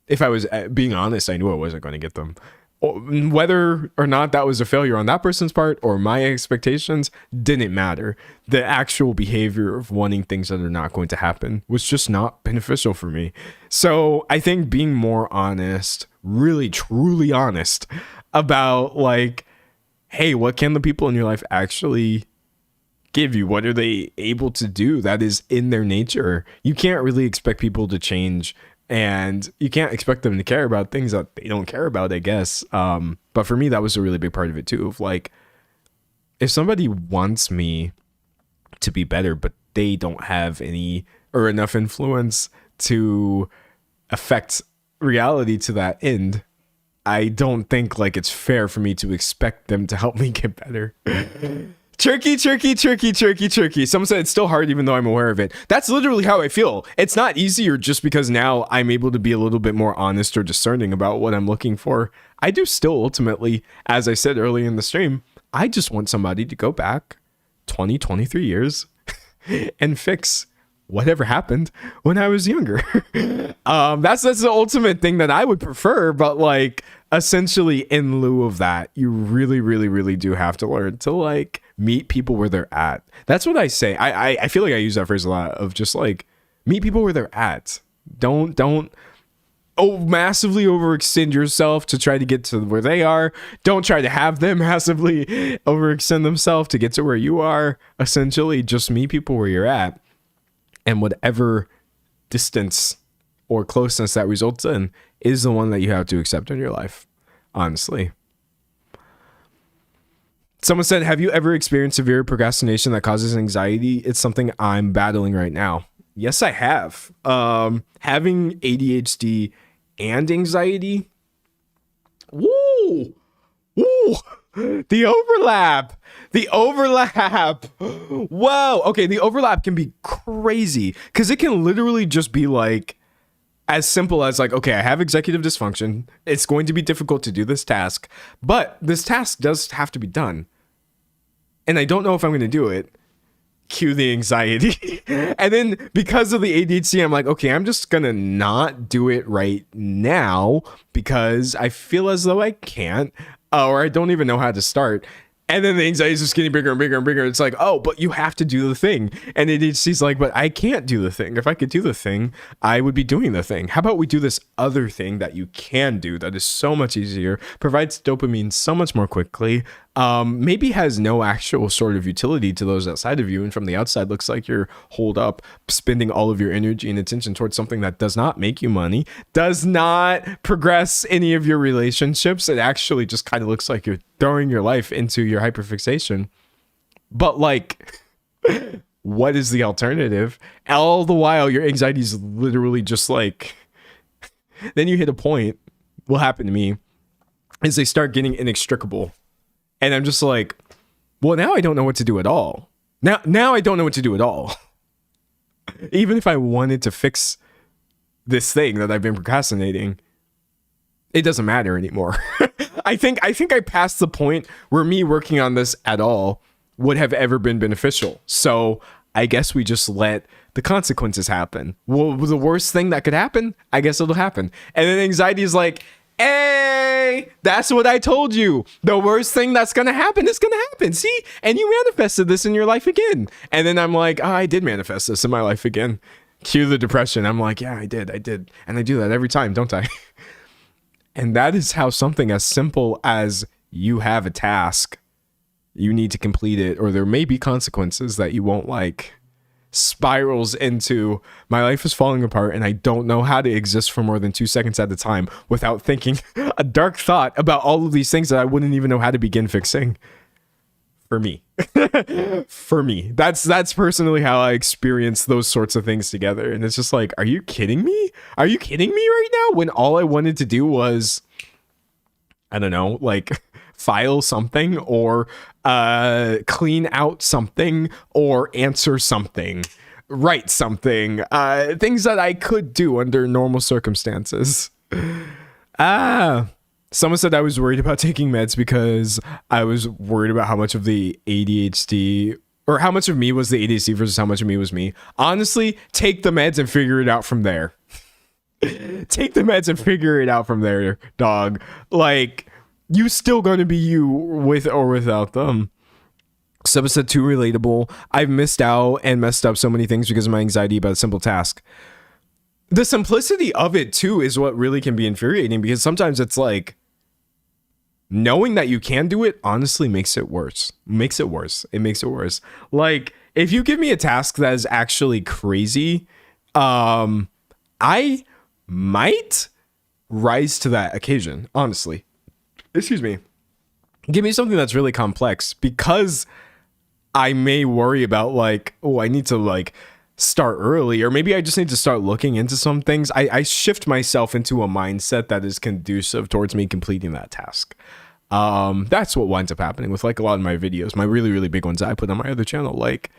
if I was being honest, I knew I wasn't going to get them. Whether or not that was a failure on that person's part or my expectations didn't matter. The actual behavior of wanting things that are not going to happen was just not beneficial for me. So I think being more honest, really truly honest about like, hey, what can the people in your life actually give you? What are they able to do that is in their nature? You can't really expect people to change, and you can't expect them to care about things that they don't care about, I guess. But for me, that was a really big part of it too. Of like, if somebody wants me to be better, but they don't have any or enough influence to affect reality to that end, I don't think like it's fair for me to expect them to help me get better. Turkey. Someone said it's still hard even though I'm aware of it. That's literally how I feel. It's not easier just because now I'm able to be a little bit more honest or discerning about what I'm looking for. I do still ultimately, as I said earlier in the stream, I just want somebody to go back 20, 23 years and fix whatever happened when I was younger. That's the ultimate thing that I would prefer. But like, essentially in lieu of that, you really do have to learn to like meet people where they're at. That's what I say. I feel like I use that phrase a lot of just like Meet people where they're at. Don't massively overextend yourself to try to get to where they are. Don't try to have them massively overextend themselves to get to where you are. Essentially, just meet people where you're at, and whatever distance or closeness that results in is the one that you have to accept in your life, honestly. Someone said, have you ever experienced severe procrastination that causes anxiety? It's something I'm battling right now. Yes, I have. Having ADHD and anxiety. Woo! Woo! The overlap. Whoa. Okay, the overlap can be crazy because it can literally just be like as simple as like, okay, I have executive dysfunction. It's going to be difficult to do this task, but this task does have to be done. And I don't know if I'm going to do it. Cue the anxiety. And then because of the ADHD, I'm like, okay, I'm just going to not do it right now because I feel as though I can't, or I don't even know how to start. And then the anxiety is just getting bigger and bigger and bigger. It's like, oh, but you have to do the thing. And ADHD's like, but I can't do the thing. If I could do the thing, I would be doing the thing. How about we do this other thing that you can do that is so much easier, provides dopamine so much more quickly, maybe has no actual sort of utility to those outside of you, and from the outside looks like you're holed up spending all of your energy and attention towards something that does not make you money, does not progress any of your relationships. It actually just kind of looks like you're throwing your life into your hyperfixation. But like, what is the alternative? All the while your anxiety is literally just like, then you hit a point, what happened to me is they start getting inextricable. And I'm just like, well, now I don't know what to do at all. Now I don't know what to do at all. Even if I wanted to fix this thing that I've been procrastinating, it doesn't matter anymore. I think I passed the point where me working on this at all would have ever been beneficial. So I guess we just let the consequences happen. Well, the worst thing that could happen, I guess it'll happen. And then anxiety is like, hey, that's what I told you. The worst thing that's going to happen is going to happen. See? And you manifested this in your life again. And then I'm like, oh, I did manifest this in my life again. Cue the depression. I'm like, yeah, I did. And I do that every time, don't I? And that is how something as simple as you have a task, you need to complete it, or there may be consequences that you won't like, spirals into my life is falling apart and I don't know how to exist for more than 2 seconds at a time without thinking a dark thought about all of these things that I wouldn't even know how to begin fixing. For me. For me. That's personally how I experience those sorts of things together. And it's just like, are you kidding me? Are you kidding me right now? When all I wanted to do was, I don't know, like file something or clean out something or answer something, write something, things that I could do under normal circumstances. Someone said I was worried about taking meds because I was worried about how much of the ADHD or how much of me was the ADHD versus how much of me was me. Honestly, take the meds and figure it out from there. Take the meds and figure it out from there, dog. Like, you still gonna be you with or without them. Someone said too relatable. I've missed out and messed up so many things because of my anxiety about a simple task. The simplicity of it too is what really can be infuriating, because sometimes it's like knowing that you can do it honestly makes it worse. It makes it worse. Like, if you give me a task that is actually crazy, I might rise to that occasion, honestly. Excuse me. Give me something that's really complex, because I may worry about like, oh, I need to like start early, or maybe I just need to start looking into some things. I shift myself into a mindset that is conducive towards me completing that task. That's what winds up happening with like a lot of my videos, my really, really big ones that I put on my other channel. Like,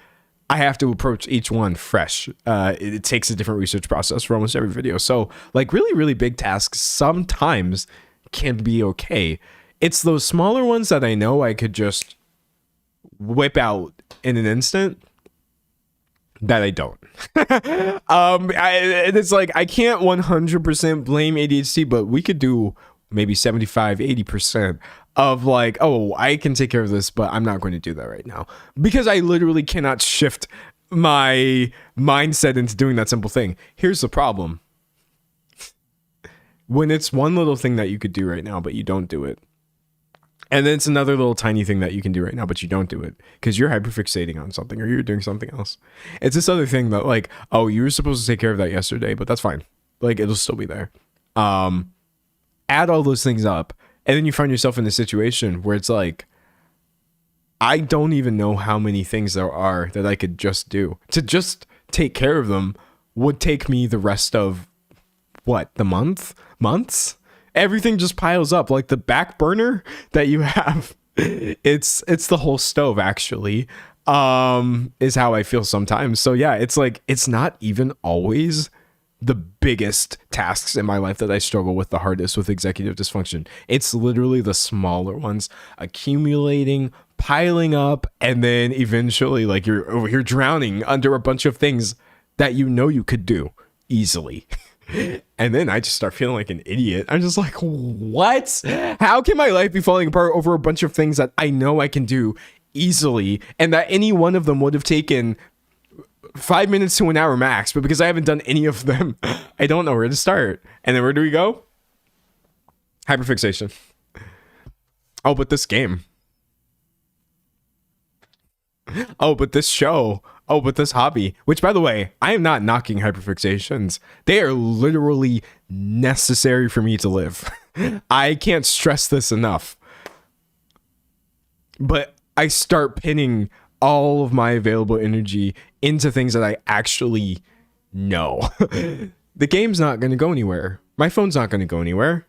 I have to approach each one fresh. It takes a different research process for almost every video. So like really, really big tasks sometimes can be okay. It's those smaller ones that I know I could just whip out in an instant that I don't. It's like, I can't 100% blame ADHD, but we could do maybe 75-80% of like, oh, I can take care of this, but I'm not going to do that right now, because I literally cannot shift my mindset into doing that simple thing. Here's the problem. When it's one little thing that you could do right now, but you don't do it. And then it's another little tiny thing that you can do right now, but you don't do it because you're hyperfixating on something or you're doing something else. It's this other thing that like, oh, you were supposed to take care of that yesterday, but that's fine. Like it'll still be there. Add all those things up. And then you find yourself in a situation where it's like, I don't even know how many things there are that I could just do. To just take care of them would take me the rest of the months? Everything just piles up like the back burner that you have. It's the whole stove actually, is how I feel sometimes. So yeah, it's like, it's not even always the biggest tasks in my life that I struggle with the hardest with executive dysfunction. It's literally the smaller ones accumulating, piling up, and then eventually like you're over here drowning under a bunch of things that you know you could do easily. And then I just start feeling like an idiot. I'm just like, what? How can my life be falling apart over a bunch of things that I know I can do easily and that any one of them would have taken 5 minutes to an hour max, but because I haven't done any of them, I don't know where to start. And then where do we go? Hyperfixation. Oh, but this game. Oh, but this show. Oh, but this hobby. Which, by the way, I am not knocking hyperfixations. They are literally necessary for me to live. I can't stress this enough. But I start pinning all of my available energy into things that I actually know. The game's not going to go anywhere. My phone's not going to go anywhere.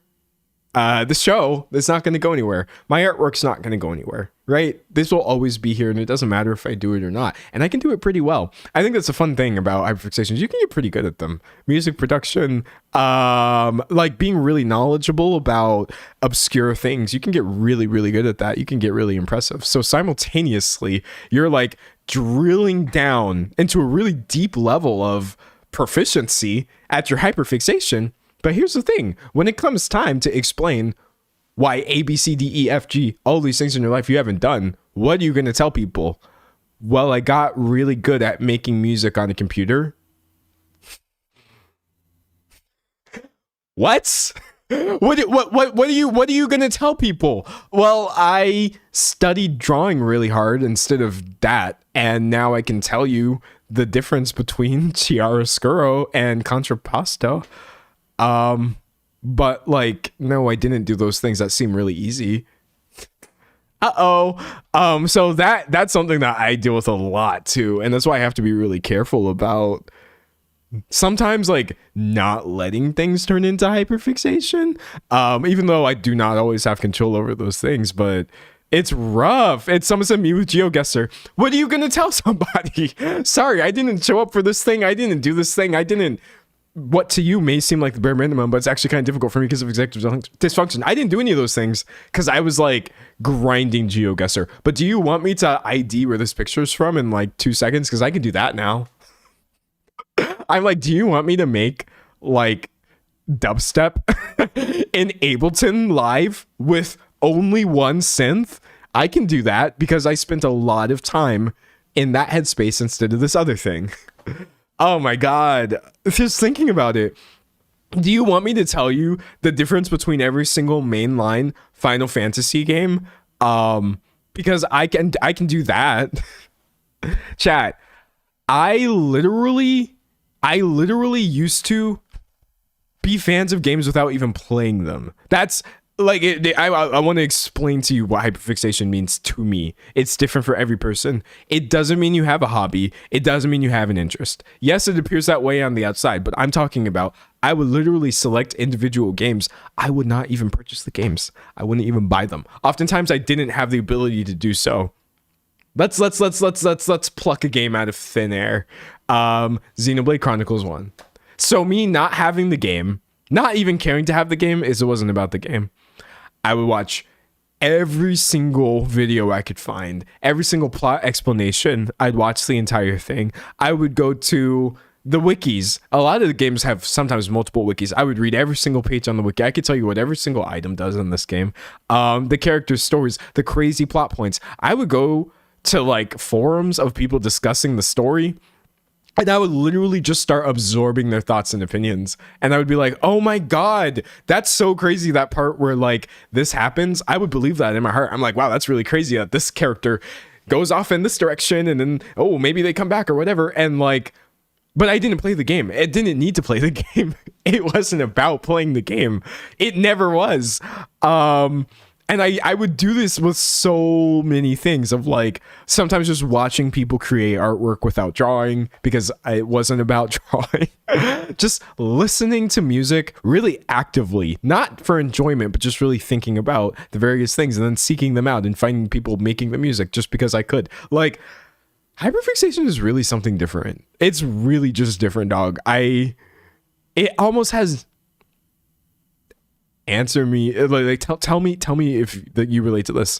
The show is not going to go anywhere. My artwork's not going to go anywhere, right? This will always be here, and it doesn't matter if I do it or not. And I can do it pretty well. I think that's a fun thing about hyperfixations. You can get pretty good at them. Music production, like being really knowledgeable about obscure things. You can get really, really good at that. You can get really impressive. So simultaneously, you're like drilling down into a really deep level of proficiency at your hyperfixation. But here's the thing, when it comes time to explain why A, B, C, D, E, F, G, all these things in your life you haven't done, what are you going to tell people? Well, I got really good at making music on a computer. What? What are you going to tell people? Well, I studied drawing really hard instead of that, and now I can tell you the difference between chiaroscuro and contrapposto. But like, no, I didn't do those things that seem really easy. So that's something that I deal with a lot too. And that's why I have to be really careful about sometimes like not letting things turn into hyperfixation. Even though I do not always have control over those things, but it's rough. It's someone said me with GeoGuessr. What are you going to tell somebody? Sorry, I didn't show up for this thing. I didn't do this thing. I didn't. What to you may seem like the bare minimum, but it's actually kind of difficult for me because of executive dysfunction. I didn't do any of those things because I was like grinding GeoGuessr. But do you want me to ID where this picture is from in like 2 seconds? Because I can do that now. I'm like, do you want me to make like dubstep in Ableton Live with only one synth? I can do that because I spent a lot of time in that headspace instead of this other thing. Oh my God. Just thinking about it. Do you want me to tell you the difference between every single mainline Final Fantasy game? Because I can do that. Chat. I literally used to be fans of games without even playing them. That's like I want to explain to you what hyperfixation means to me. It's different for every person. It doesn't mean you have a hobby. It doesn't mean you have an interest. Yes, it appears that way on the outside, but I'm talking about I would literally select individual games. I would not even purchase the games. I wouldn't even buy them. Oftentimes I didn't have the ability to do so. Let's pluck a game out of thin air. Xenoblade Chronicles 1. So me not having the game, not even caring to have the game, it wasn't about the game. I would watch every single video I could find, every single plot explanation. I'd watch the entire thing. I would go to the wikis. A lot of the games have sometimes multiple wikis. I would read every single page on the wiki. I could tell you what every single item does in this game. The characters' stories, the crazy plot points. I would go to like forums of people discussing the story And I would literally just start absorbing their thoughts and opinions. And I would be like, oh my God, that's so crazy. That part where like this happens, I would believe that in my heart. I'm like, wow, that's really crazy that this character goes off in this direction. And then, oh, maybe they come back or whatever. And like, but I didn't play the game. It didn't need to play the game. It wasn't about playing the game. It never was. And I would do this with so many things of like sometimes just watching people create artwork without drawing because it wasn't about drawing. Just listening to music really actively, not for enjoyment, but just really thinking about the various things and then seeking them out and finding people making the music just because I could. Like, hyperfixation is really something different. It's really just different, dog. It almost has... Answer me, like tell me if that you relate to this.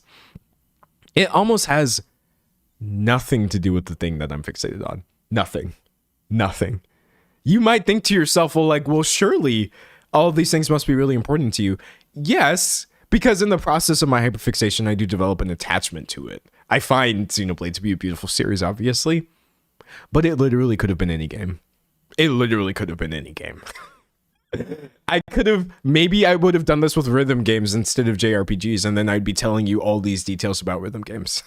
It almost has nothing to do with the thing that I'm fixated on. Nothing. You might think to yourself, well, surely all of these things must be really important to you. Yes, because in the process of my hyperfixation, I do develop an attachment to it. I find Xenoblade to be a beautiful series, obviously, but it literally could have been any game. Maybe I would have done this with rhythm games instead of JRPGs, and then I'd be telling you all these details about rhythm games.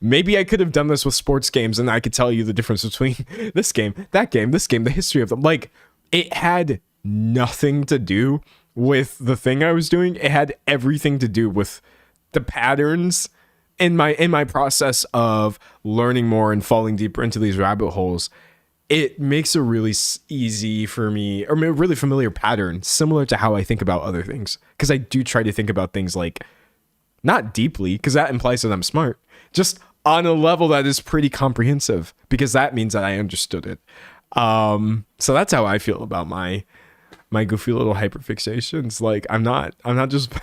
Maybe I could have done this with sports games, and I could tell you the difference between this game, that game, this game, the history of them. Like, it had nothing to do with the thing I was doing. It had everything to do with the patterns in my process of learning more and falling deeper into these rabbit holes. It makes a really easy for me, or a really familiar pattern, similar to how I think about other things. Because I do try to think about things like, not deeply, because that implies that I'm smart, just on a level that is pretty comprehensive, because that means that I understood it. So that's how I feel about my goofy little hyperfixations. Like, I'm not just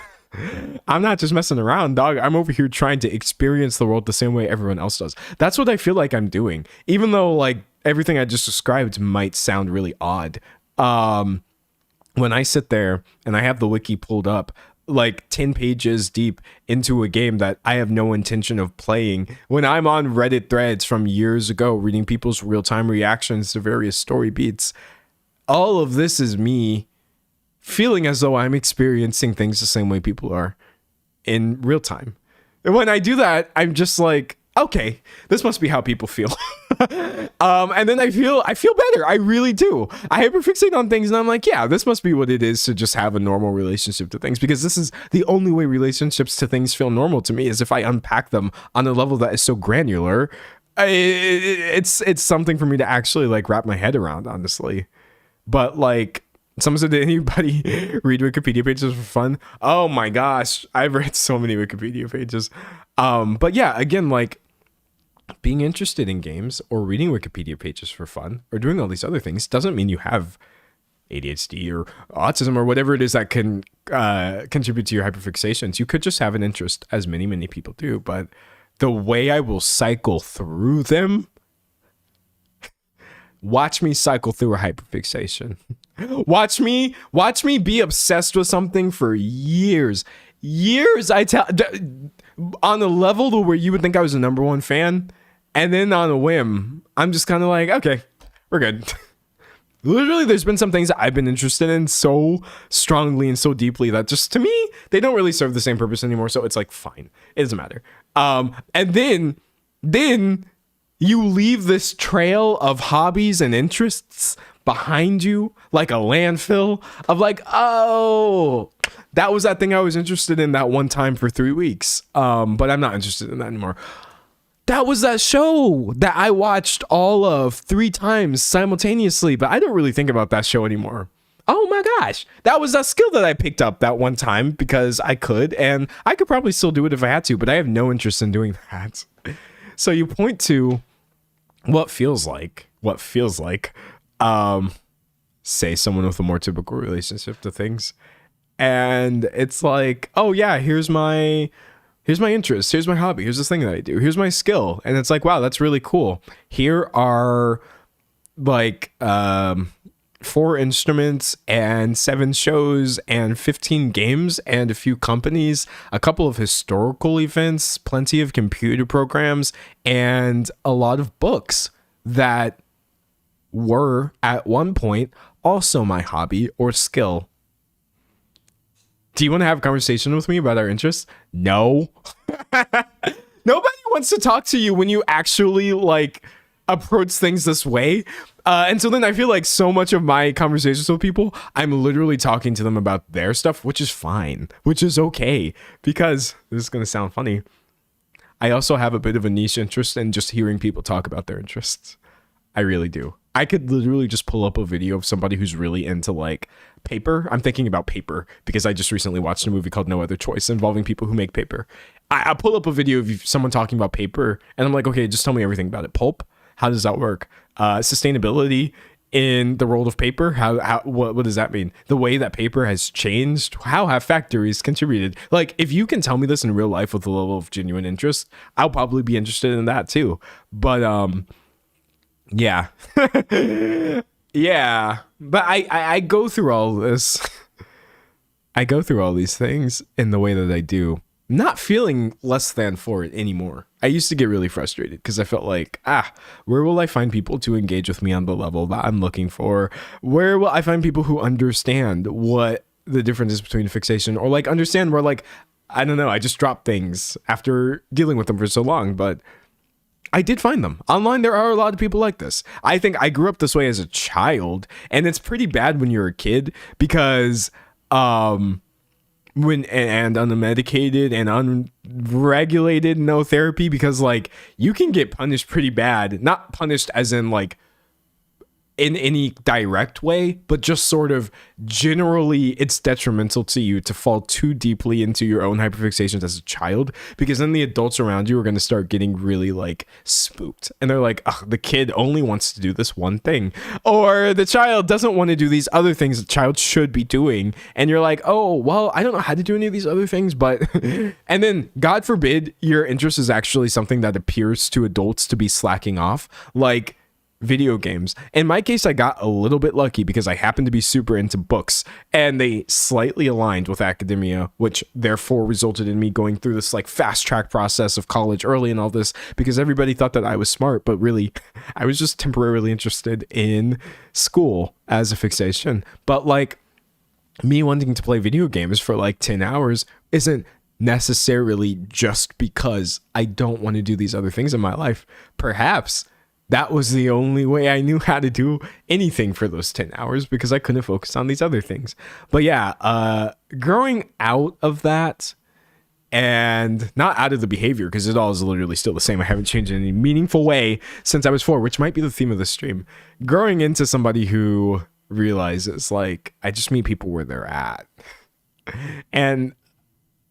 I'm not just messing around, dog. I'm over here trying to experience the world the same way everyone else does. That's what I feel like I'm doing, even though like everything I just described might sound really odd. When I sit there and I have the wiki pulled up, like 10 pages deep into a game that I have no intention of playing, when I'm on Reddit threads from years ago reading people's real-time reactions to various story beats, all of this is me feeling as though I'm experiencing things the same way people are in real time. And when I do that, I'm just like, okay, this must be how people feel. And then I feel better. I really do. I hyperfixate on things and I'm like, yeah, this must be what it is to just have a normal relationship to things, because this is the only way relationships to things feel normal to me, is if I unpack them on a level that is so granular. It's something for me to actually like wrap my head around, honestly. But like, someone said, did anybody read Wikipedia pages for fun? Oh my gosh, I've read so many Wikipedia pages. But yeah, again, like, being interested in games or reading Wikipedia pages for fun or doing all these other things doesn't mean you have ADHD or autism or whatever it is that can contribute to your hyperfixations. You could just have an interest, as many people do. But the way I will cycle through them, watch me cycle through a hyperfixation. Watch me be obsessed with something for years. I tell, on a level to where you would think I was a number one fan, and then on a whim, I'm just kind of like, okay, we're good. Literally, there's been some things that I've been interested in so strongly and so deeply that just, to me, they don't really serve the same purpose anymore. So it's like, fine, it doesn't matter. And then you leave this trail of hobbies and interests behind you like a landfill of like, oh, that was that thing I was interested in that one time for 3 weeks. But I'm not interested in that anymore. That was that show that I watched all of 3 times simultaneously, but I don't really think about that show anymore. Oh my gosh, that was that skill that I picked up that one time because I could, and I could probably still do it if I had to, but I have no interest in doing that. So you point to what feels like, say someone with a more typical relationship to things. And it's like, oh yeah, here's my interest, here's my hobby, here's this thing that I do, here's my skill. And it's like, wow, that's really cool. Here are like 4 instruments and 7 shows and 15 games and a few companies, a couple of historical events, plenty of computer programs, and a lot of books that were at one point also my hobby or skill. Do you want to have a conversation with me about our interests? No. Nobody wants to talk to you when you actually like approach things this way. And so then I feel like so much of my conversations with people, I'm literally talking to them about their stuff, which is fine, which is okay, because this is going to sound funny. I also have a bit of a niche interest in just hearing people talk about their interests. I really do. I could literally just pull up a video of somebody who's really into like paper. I'm thinking about paper because I just recently watched a movie called No Other Choice involving people who make paper. I pull up a video of someone talking about paper and I'm like, okay, just tell me everything about it. Pulp, how does that work? Sustainability in the world of paper, what does that mean? The way that paper has changed, how have factories contributed? Like, if you can tell me this in real life with a level of genuine interest, I'll probably be interested in that too. But yeah. Yeah. But I go through all this. I go through all these things in the way that I do, not feeling less than for it anymore. I used to get really frustrated because I felt like, where will I find people to engage with me on the level that I'm looking for? Where will I find people who understand what the difference is between fixation, or like understand where, like, I don't know, I just drop things after dealing with them for so long, but I did find them online. There are a lot of people like this. I think I grew up this way as a child, and it's pretty bad when you're a kid because when and unmedicated and unregulated, no therapy, because like you can get punished pretty bad. Not punished as in like in any direct way, but just sort of generally it's detrimental to you to fall too deeply into your own hyperfixations as a child, because then the adults around you are going to start getting really like spooked and they're like, oh, the kid only wants to do this one thing, or the child doesn't want to do these other things the child should be doing, and you're like, oh well, I don't know how to do any of these other things, but and then God forbid your interest is actually something that appears to adults to be slacking off, like video games. In my case, I got a little bit lucky because I happened to be super into books and they slightly aligned with academia, which therefore resulted in me going through this like fast track process of college early and all this, because everybody thought that I was smart, but really I was just temporarily interested in school as a fixation. But like me wanting to play video games for like 10 hours isn't necessarily just because I don't want to do these other things in my life. Perhaps that was the only way I knew how to do anything for those 10 hours, because I couldn't focus on these other things. But yeah, growing out of that, and not out of the behavior, because it all is literally still the same. I haven't changed in any meaningful way since I was 4, which might be the theme of the stream. Growing into somebody who realizes, like, I just meet people where they're at. And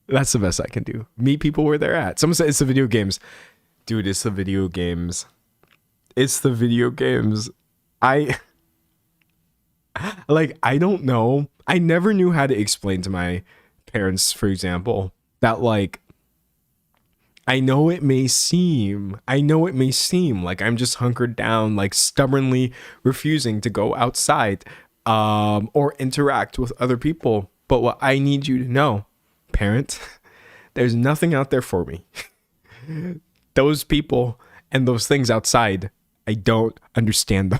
that's the best I can do. Meet people where they're at. Someone said it's the video games. Dude, it's the video games. It's the video games. I don't know. I never knew how to explain to my parents, for example, that like, I know it may seem like I'm just hunkered down, like stubbornly refusing to go outside or interact with other people. But what I need you to know, parent, there's nothing out there for me. Those people and those things outside, I don't understand them.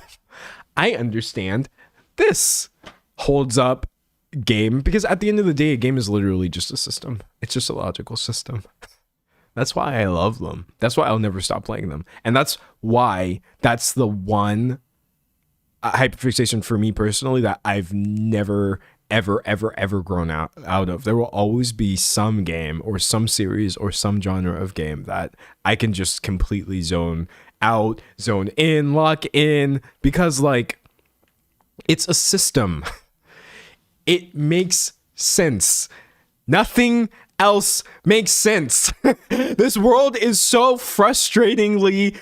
I understand this holds up game, because at the end of the day, a game is literally just a system. It's just a logical system. That's why I love them. That's why I'll never stop playing them. And that's why that's the one hyperfixation for me personally that I've never, ever grown out of. There will always be some game or some series or some genre of game that I can just completely zone out, zone in, lock in, because like it's a system. It makes sense. Nothing else makes sense. This world is so frustratingly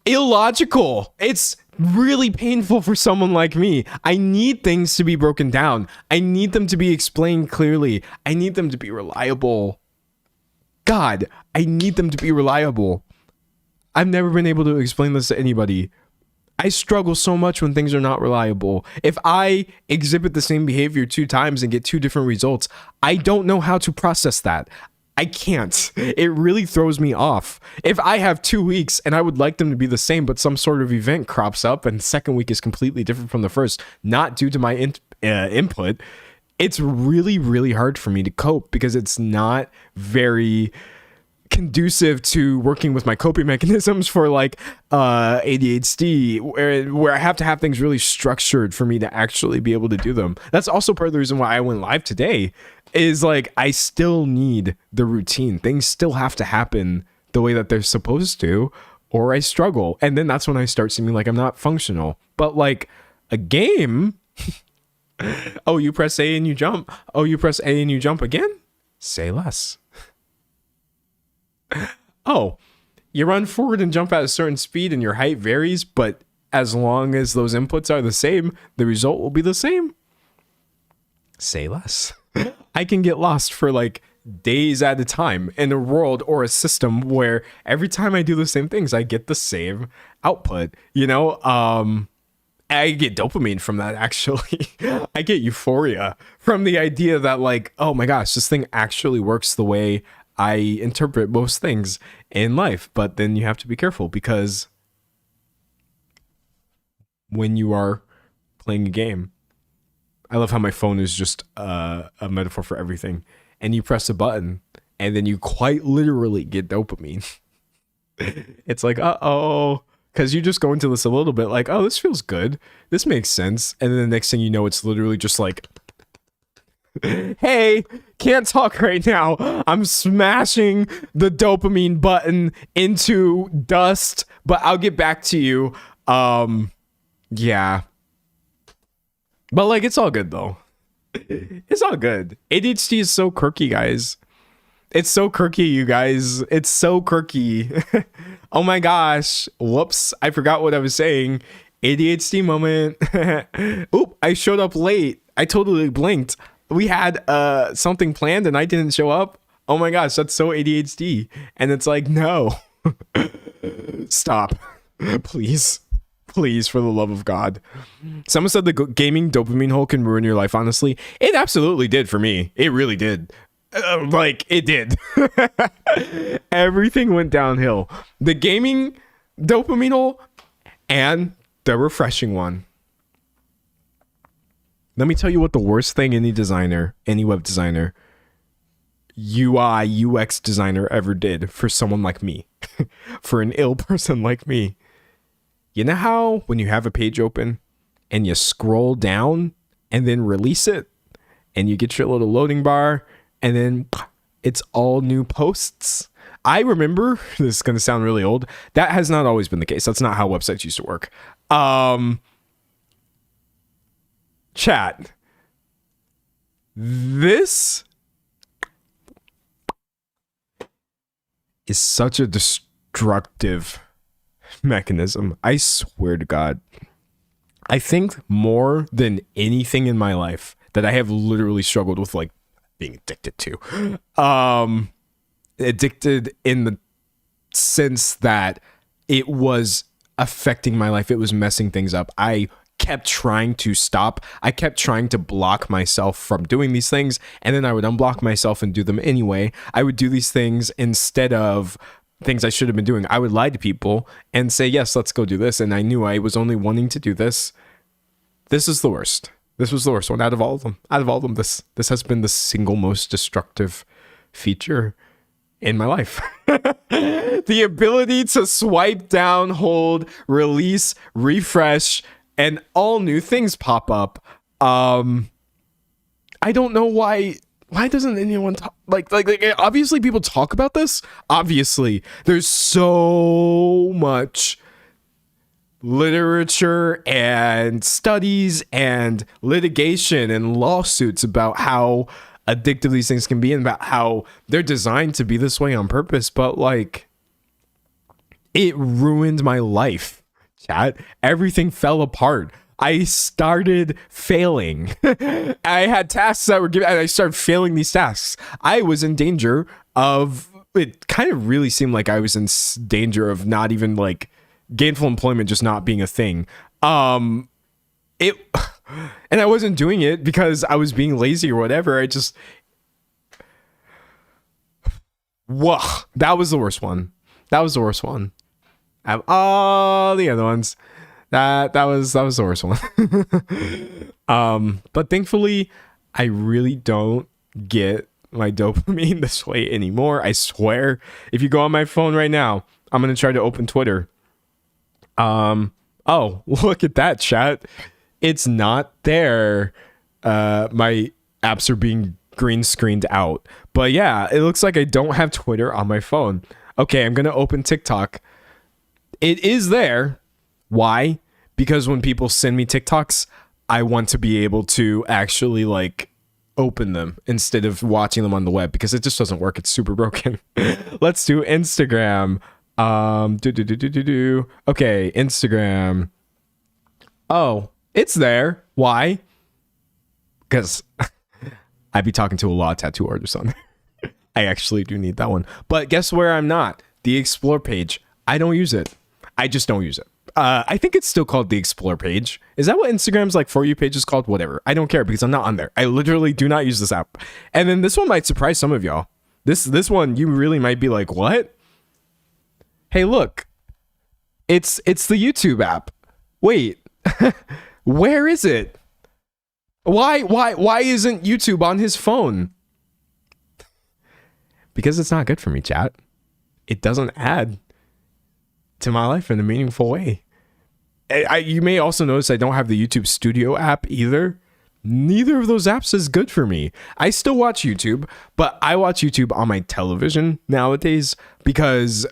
illogical. It's really painful for someone like me. I need things to be broken down. I need them to be explained clearly. I need them to be reliable. God, I need them to be reliable. I've never been able to explain this to anybody. I struggle so much when things are not reliable. If I exhibit the same behavior 2 times and get 2 different results, I don't know how to process that. I can't. It really throws me off. If I have 2 weeks and I would like them to be the same, but some sort of event crops up and the second week is completely different from the first, not due to my input, it's really, really hard for me to cope because it's not very conducive to working with my coping mechanisms for like ADHD, where I have to have things really structured for me to actually be able to do them. That's also part of the reason why I went live today, is like I still need the routine. Things still have to happen the way that they're supposed to, or I struggle. And then that's when I start seeming like I'm not functional. But like a game, oh, you press A and you jump. Oh, you press A and you jump again? Say less. Oh, you run forward and jump at a certain speed and your height varies, but as long as those inputs are the same, the result will be the same. Say less. I can get lost for like days at a time in a world or a system where every time I do the same things, I get the same output, you know? I get dopamine from that, actually. I get euphoria from the idea that like, oh my gosh, this thing actually works the way I interpret most things in life. But then you have to be careful, because when you are playing a game, I love how my phone is just a metaphor for everything. And you press a button and then you quite literally get dopamine. It's like, uh-oh. Because you just go into this a little bit like, oh, this feels good. This makes sense. And then the next thing you know, it's literally just like, hey, can't talk right now. I'm smashing the dopamine button into dust, but I'll get back to you. Yeah. But like, it's all good though. It's all good. ADHD is so quirky, guys. It's so quirky, you guys. It's so quirky. Oh my gosh. Whoops. I forgot what I was saying. ADHD moment. Oop, I showed up late. I totally blinked. We had something planned and I didn't show up. Oh my gosh, that's so ADHD. And it's like, no. Stop. Please. Please, for the love of God. Someone said the gaming dopamine hole can ruin your life, honestly. It absolutely did for me. It really did. Like, it did. Everything went downhill. The gaming dopamine hole and the refreshing one. Let me tell you what the worst thing any designer, any web designer, UI, UX designer ever did for someone like me. For an ill person like me. You know how when you have a page open and you scroll down and then release it and you get your little loading bar and then it's all new posts? I remember, this is going to sound really old, that has not always been the case. That's not how websites used to work. Chat. This is such a destructive mechanism. I swear to God. I think more than anything in my life that I have literally struggled with, like, being addicted to. Addicted in the sense that it was affecting my life. It was messing things up. I kept trying to stop. I kept trying to block myself from doing these things, and then I would unblock myself and do them anyway. I would do these things instead of things I should have been doing. I would lie to people and say, yes, let's go do this. And I knew I was only wanting to do this. This is the worst. This was the worst one out of all of them. Out of all of them, this has been the single most destructive feature in my life. The ability to swipe down, hold, release, refresh, and all new things pop up. I don't know why doesn't anyone talk, like obviously people talk about this. Obviously, there's so much literature and studies and litigation and lawsuits about how addictive these things can be and about how they're designed to be this way on purpose. But like, it ruined my life, chat. Everything fell apart. I started failing. I had tasks that were given and I started failing these tasks. I was in danger of, it kind of really seemed like I was in danger of not even like gainful employment just not being a thing. And I wasn't doing it because I was being lazy or whatever. Whoa, that was the worst one. That was the worst one. Out of all the other ones, that was the worst one. But thankfully, I really don't get my dopamine this way anymore. I swear. If you go on my phone right now, I'm gonna try to open Twitter. Oh, look at that, chat. It's not there. My apps are being green screened out. But yeah, it looks like I don't have Twitter on my phone. Okay, I'm gonna open TikTok. It is there. Why? Because when people send me TikToks, I want to be able to actually like open them instead of watching them on the web, because it just doesn't work. It's super broken. Let's do Instagram. Okay, Instagram. Oh, it's there. Why? Because I'd be talking to a lot of tattoo artists on there. I actually do need that one. But guess where I'm not? The Explore page. I don't use it. I just don't use it. I think it's still called the Explore page. Is that what Instagram's like For You page is called? Whatever. I don't care because I'm not on there. I literally do not use this app. And then this one might surprise some of y'all. This one, you really might be like, what? Hey, look. It's the YouTube app. Wait. Where is it? Why isn't YouTube on his phone? Because it's not good for me, chat. It doesn't add to my life in a meaningful way. You may also notice I don't have the YouTube Studio app either. Neither of those apps is good for me. I still watch YouTube, but I watch YouTube on my television nowadays because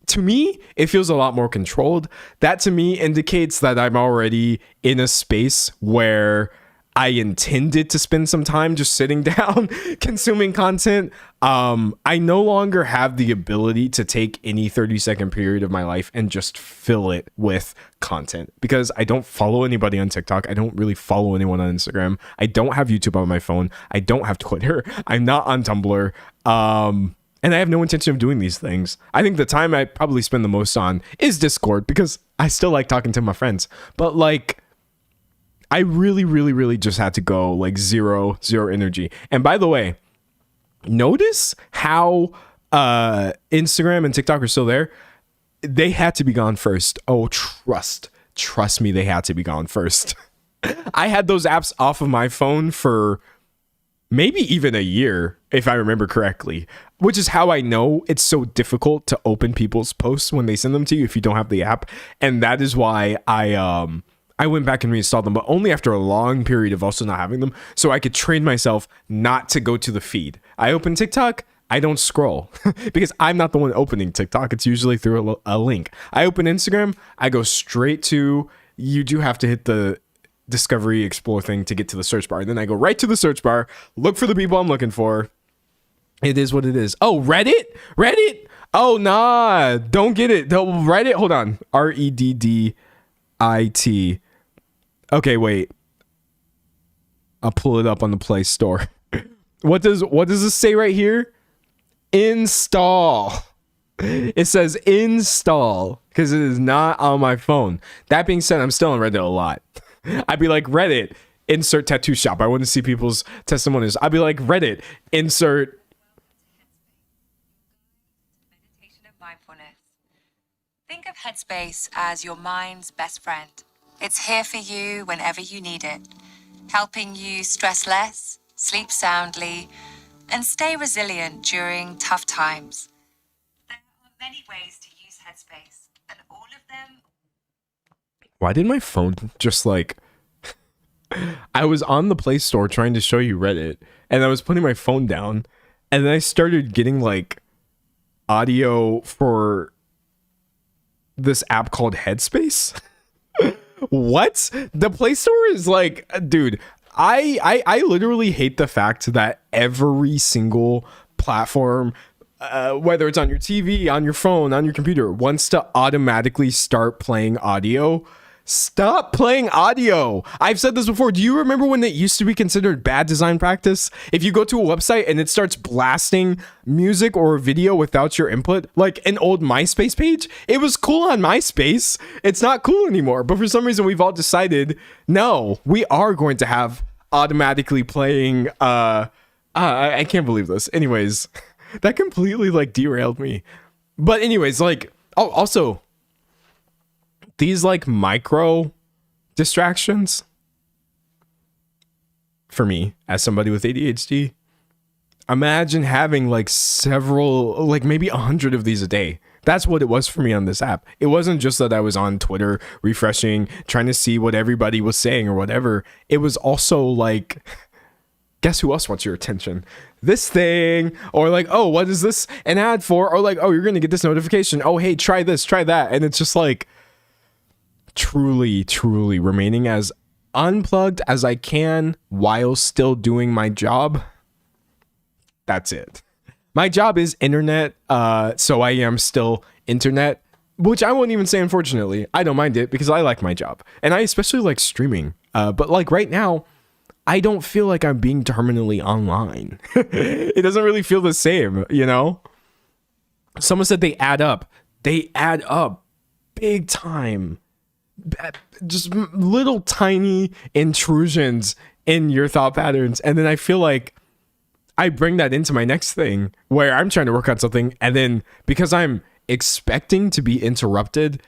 to me, it feels a lot more controlled. That to me indicates that I'm already in a space where I intended to spend some time just sitting down consuming content. I no longer have the ability to take any 30-second period of my life and just fill it with content because I don't follow anybody on TikTok. I don't really follow anyone on Instagram. I don't have YouTube on my phone. I don't have Twitter. I'm not on Tumblr. And I have no intention of doing these things. I think the time I probably spend the most on is Discord because I still like talking to my friends. But like, I really just had to go like zero energy. And by the way, notice how Instagram and TikTok are still there. They had to be gone first. Oh, trust me, they had to be gone first. I had those apps off of my phone for maybe even a year, if I remember correctly, which is how I know it's so difficult to open people's posts when they send them to you if you don't have the app. And that is why I went back and reinstalled them, but only after a long period of also not having them, so I could train myself not to go to the feed. I open TikTok, I don't scroll because I'm not the one opening TikTok. It's usually through a link. I open Instagram, I go straight to, you do have to hit the Discovery Explore thing to get to the search bar. And then I go right to the search bar, look for the people I'm looking for. It is what it is. Oh, Reddit? Oh, nah, don't get it. Reddit, hold on. Reddit. Okay, wait. I'll pull it up on the Play Store. What does this say right here? Install. It says install because it is not on my phone. That being said, I'm still on Reddit a lot. I'd be like, Reddit, insert tattoo shop. I want to see people's testimonies. I'd be like, Reddit, insert meditation of mindfulness. Think of Headspace as your mind's best friend. It's here for you whenever you need it, helping you stress less, sleep soundly, and stay resilient during tough times. There are many ways to use Headspace, and all of them... Why did my phone just like... I was on the Play Store trying to show you Reddit, and I was putting my phone down, and then I started getting like audio for this app called Headspace. What? The Play Store is like, dude, I literally hate the fact that every single platform, whether it's on your TV, on your phone, on your computer, wants to automatically start playing audio. Stop playing audio. I've said this before. Do you remember when it used to be considered bad design practice? If you go to a website and it starts blasting music or video without your input, like an old MySpace page, it was cool on MySpace. It's not cool anymore. But for some reason, we've all decided, no, we are going to have automatically playing. I can't believe this. Anyways, That completely like derailed me. But anyways, like, oh, also these like micro distractions for me as somebody with ADHD, imagine having like several, like maybe 100 of these a day. That's what it was for me on this app. It wasn't just that I was on Twitter refreshing, trying to see what everybody was saying or whatever. It was also like, guess who else wants your attention? This thing. Or like, oh, what is this an ad for? Or like, oh, you're going to get this notification. Oh, hey, try this, try that. And it's just like truly, truly remaining as unplugged as I can while still doing my job. That's it. My job is internet, so I am still internet, which I won't even say unfortunately. I don't mind it because I like my job. And I especially like streaming. But like right now, I don't feel like I'm being terminally online. It doesn't really feel the same, you know? Someone said they add up. They add up big time. Just little tiny intrusions in your thought patterns. And then I feel like I bring that into my next thing where I'm trying to work on something, and then because I'm expecting to be interrupted,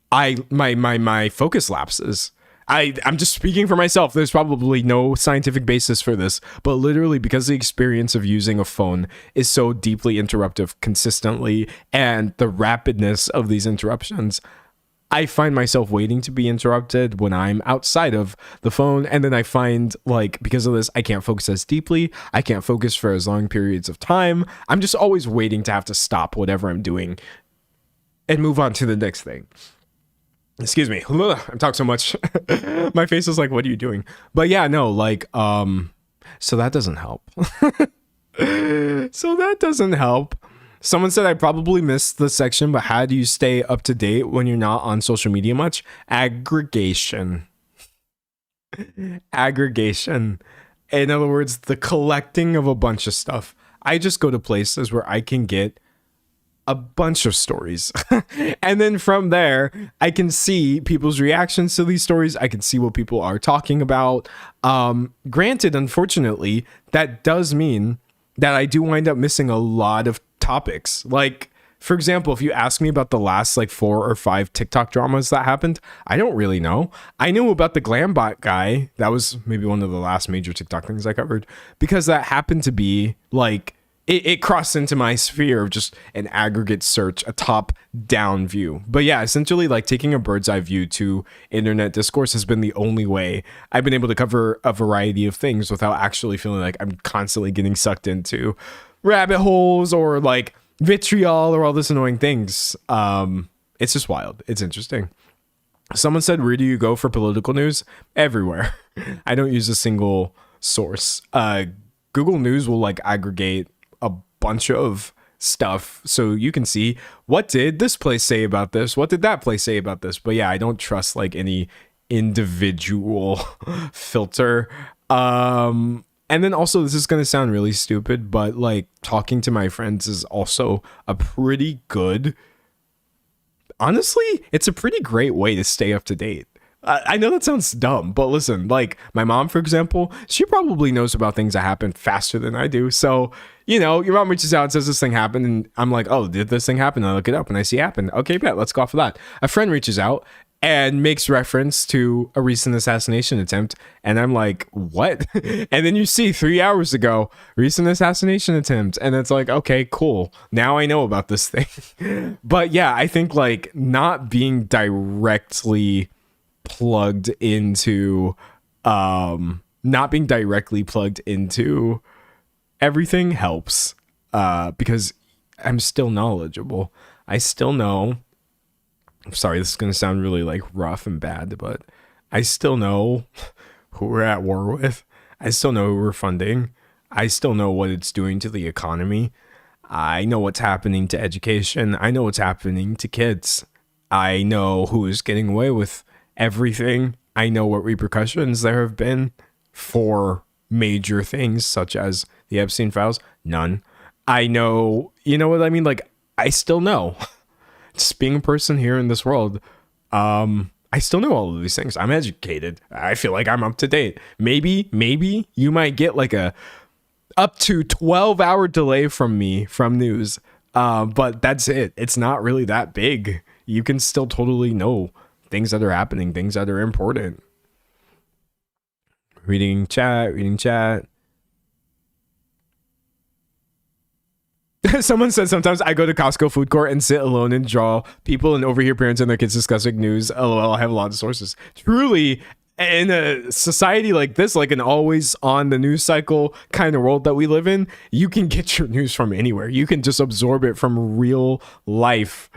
my focus lapses. I'm just speaking for myself. There's probably no scientific basis for this, but literally because the experience of using a phone is so deeply interruptive consistently, and the rapidness of these interruptions, I find myself waiting to be interrupted when I'm outside of the phone. And then I find like, because of this, I can't focus as deeply. I can't focus for as long periods of time. I'm just always waiting to have to stop whatever I'm doing and move on to the next thing. Excuse me. I'm talking so much. My face is like, what are you doing? But yeah, no, like, so that doesn't help. So that doesn't help. Someone said I probably missed the section, but how do you stay up to date when you're not on social media much? Aggregation. Aggregation. In other words, the collecting of a bunch of stuff. I just go to places where I can get a bunch of stories. And then from there, I can see people's reactions to these stories. I can see what people are talking about. Granted, unfortunately, that does mean that I do wind up missing a lot of topics. Like, for example, if you ask me about the last like 4 or 5 TikTok dramas that happened, I don't really know. I knew about the Glambot guy. That was maybe one of the last major TikTok things I covered, because that happened to be like, it crossed into my sphere of just an aggregate search, a top down view. But yeah, essentially like taking a bird's eye view to internet discourse has been the only way I've been able to cover a variety of things without actually feeling like I'm constantly getting sucked into rabbit holes or like vitriol or all this annoying things. It's just wild. It's interesting. Someone said, where do you go for political news? Everywhere. I don't use a single source. Google News will like aggregate a bunch of stuff so you can see, what did this place say about this? What did that place say about this? But yeah, I don't trust like any individual filter. And then also, this is going to sound really stupid, but like talking to my friends is also a pretty good, honestly, it's a pretty great way to stay up to date. I know that sounds dumb, but listen, like my mom, for example, she probably knows about things that happen faster than I do. So, you know, your mom reaches out and says this thing happened, and I'm like, oh, did this thing happen? I look it up and I see it happen. Okay, bet, let's go off of that. A friend reaches out and makes reference to a recent assassination attempt, and I'm like, what? And then you see 3 hours ago, recent assassination attempt, and it's like, okay, cool, now I know about this thing. But yeah, I think like not being directly plugged into everything helps, because I'm still knowledgeable. I still know, I'm sorry, this is going to sound really like rough and bad, but I still know who we're at war with. I still know who we're funding. I still know what it's doing to the economy. I know what's happening to education. I know what's happening to kids. I know who is getting away with everything. I know what repercussions there have been for major things such as the Epstein files. None. I know, you know what I mean? Like, I still know. Just being a person here in this world, I still know all of these things. I'm educated. I feel like I'm up to date. Maybe you might get like a up to 12-hour delay from me from news. But that's it. It's not really that big. You can still totally know things that are happening, things that are important. Reading chat. Someone said sometimes I go to Costco food court and sit alone and draw people and overhear parents and their kids discussing news. LOL, I have a lot of sources. Truly, in a society like this, like an always on the news cycle kind of world that we live in, you can get your news from anywhere. You can just absorb it from real life.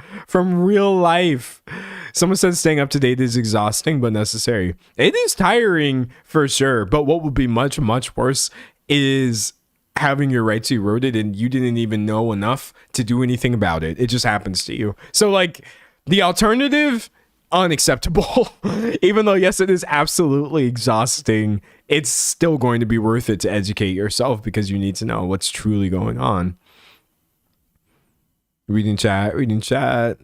Someone said staying up to date is exhausting but necessary. It is tiring for sure, but what would be much, much worse is having your rights eroded and you didn't even know enough to do anything about it. It just happens to you. So like the alternative, unacceptable. Even though yes, it is absolutely exhausting, it's still going to be worth it to educate yourself because you need to know what's truly going on. Reading chat.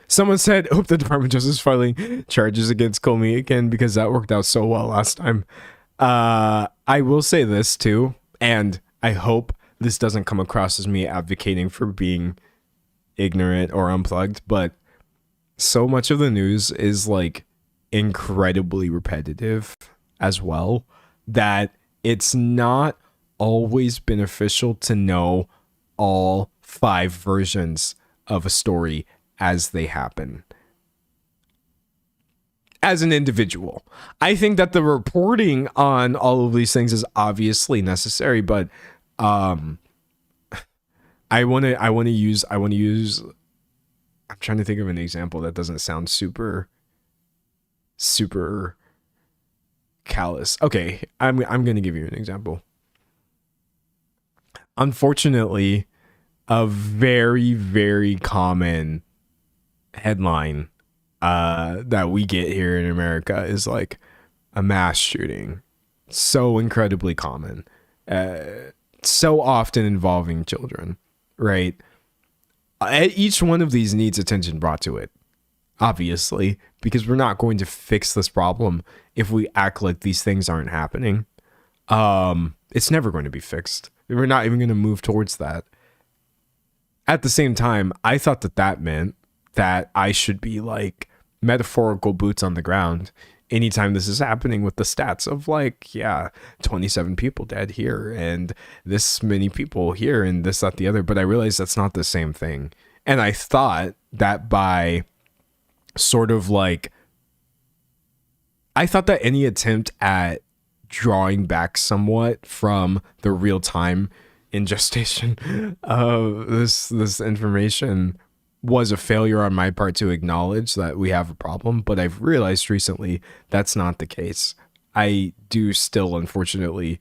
Someone said, hope the Department of Justice filing charges against Comey again because that worked out so well last time. I will say this too, and I hope this doesn't come across as me advocating for being ignorant or unplugged, but so much of the news is like incredibly repetitive as well that it's not always beneficial to know all 5 versions of a story as they happen. As an individual, I think that the reporting on all of these things is obviously necessary, but I want to use I'm trying to think of an example that doesn't sound super callous. Okay, I'm going to give you an example. Unfortunately, a very, very common headline that we get here in America is like a mass shooting. So incredibly common. So often involving children, right? Each one of these needs attention brought to it, obviously, because we're not going to fix this problem if we act like these things aren't happening. It's never going to be fixed. We're not even going to move towards that. At the same time, I thought that meant that I should be like metaphorical boots on the ground anytime this is happening with the stats of like, 27 people dead here and this many people here and this, that, the other. But I realized that's not the same thing. And I thought that by sort of like, I thought that any attempt at drawing back somewhat from the real time ingestion of this information was a failure on my part to acknowledge that we have a problem, but I've realized recently that's not the case. I do still, unfortunately,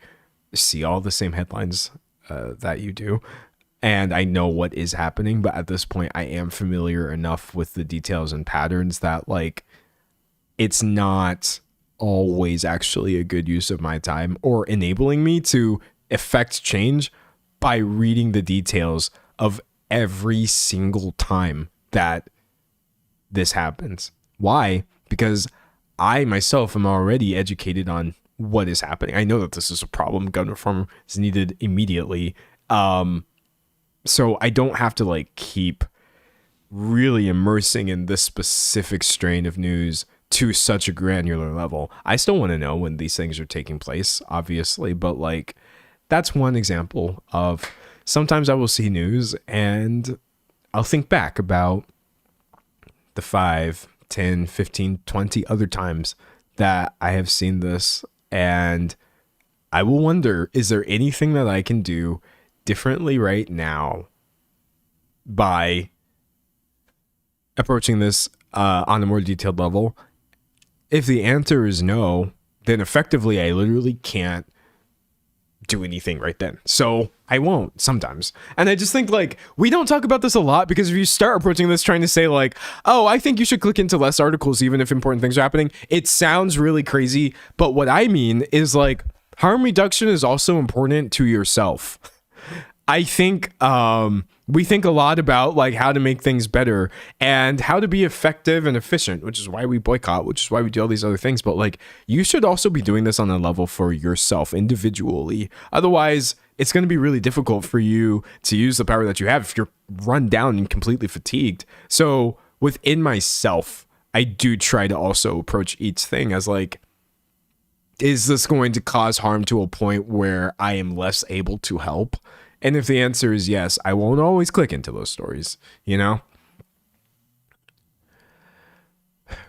see all the same headlines that you do, and I know what is happening, but at this point, I am familiar enough with the details and patterns that, like, it's not always actually a good use of my time or enabling me to effect change by reading the details of every single time that this happens. Why? Because I myself am already educated on what is happening. I know that this is a problem. Gun reform is needed immediately. So I don't have to like keep really immersing in this specific strain of news to such a granular level. I still want to know when these things are taking place, obviously, but like that's one example of sometimes I will see news and I'll think back about the 5, 10, 15, 20 other times that I have seen this, and I will wonder, is there anything that I can do differently right now by approaching this on a more detailed level? If the answer is no, then effectively I literally can't do anything right then. So I won't sometimes. And I just think like we don't talk about this a lot, because if you start approaching this trying to say like, oh, I think you should click into less articles even if important things are happening, it sounds really crazy. But what I mean is like harm reduction is also important to yourself. I think we think a lot about like how to make things better and how to be effective and efficient, which is why we boycott, which is why we do all these other things. But like, you should also be doing this on a level for yourself individually. Otherwise, it's going to be really difficult for you to use the power that you have if you're run down and completely fatigued. So within myself, I do try to also approach each thing as like, is this going to cause harm to a point where I am less able to help? And if the answer is yes, I won't always click into those stories, you know?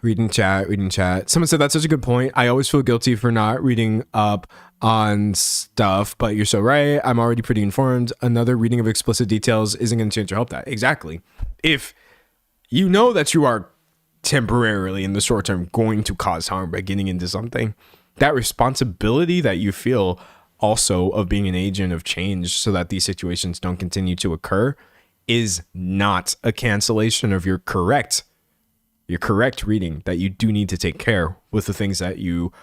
Reading chat. Someone said that's such a good point. I always feel guilty for not reading up on stuff, but you're so right. I'm already pretty informed. Another reading of explicit details isn't going to change or help that. Exactly. If you know that you are temporarily in the short term going to cause harm by getting into something, that responsibility that you feel also of being an agent of change so that these situations don't continue to occur is not a cancellation of your correct reading, that you do need to take care with the things that you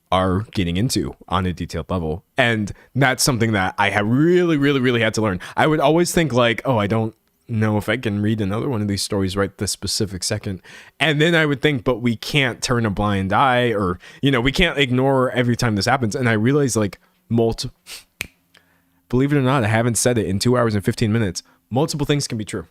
are getting into on a detailed level. And that's something that I have really had to learn. I would always think like, oh, I don't know if I can read another one of these stories right this specific second. And then I would think, but we can't turn a blind eye, or, you know, we can't ignore every time this happens. And I realized like believe it or not, I haven't said it in 2 hours and 15 minutes. Multiple things can be true.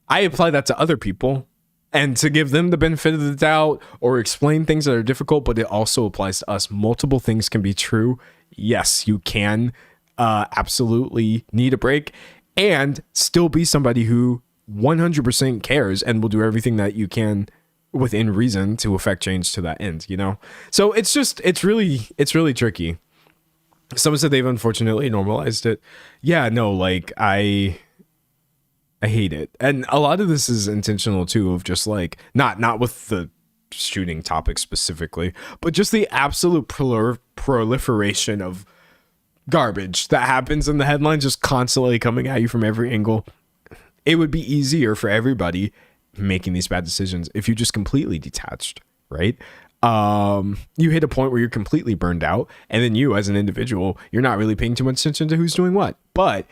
I apply that to other people and to give them the benefit of the doubt or explain things that are difficult, but it also applies to us. Multiple things can be true. Yes, you can absolutely need a break and still be somebody who 100% cares and will do everything that you can within reason to affect change to that end, you know? So it's really tricky. Someone said they've unfortunately normalized it. Yeah, no, like I hate it. And a lot of this is intentional too, of just like, not with the shooting topic specifically, but just the absolute proliferation of garbage that happens in the headlines, just constantly coming at you from every angle. It would be easier for everybody making these bad decisions if you just completely detached, right? You hit a point where you're completely burned out, and then you as an individual, you're not really paying too much attention to who's doing what. But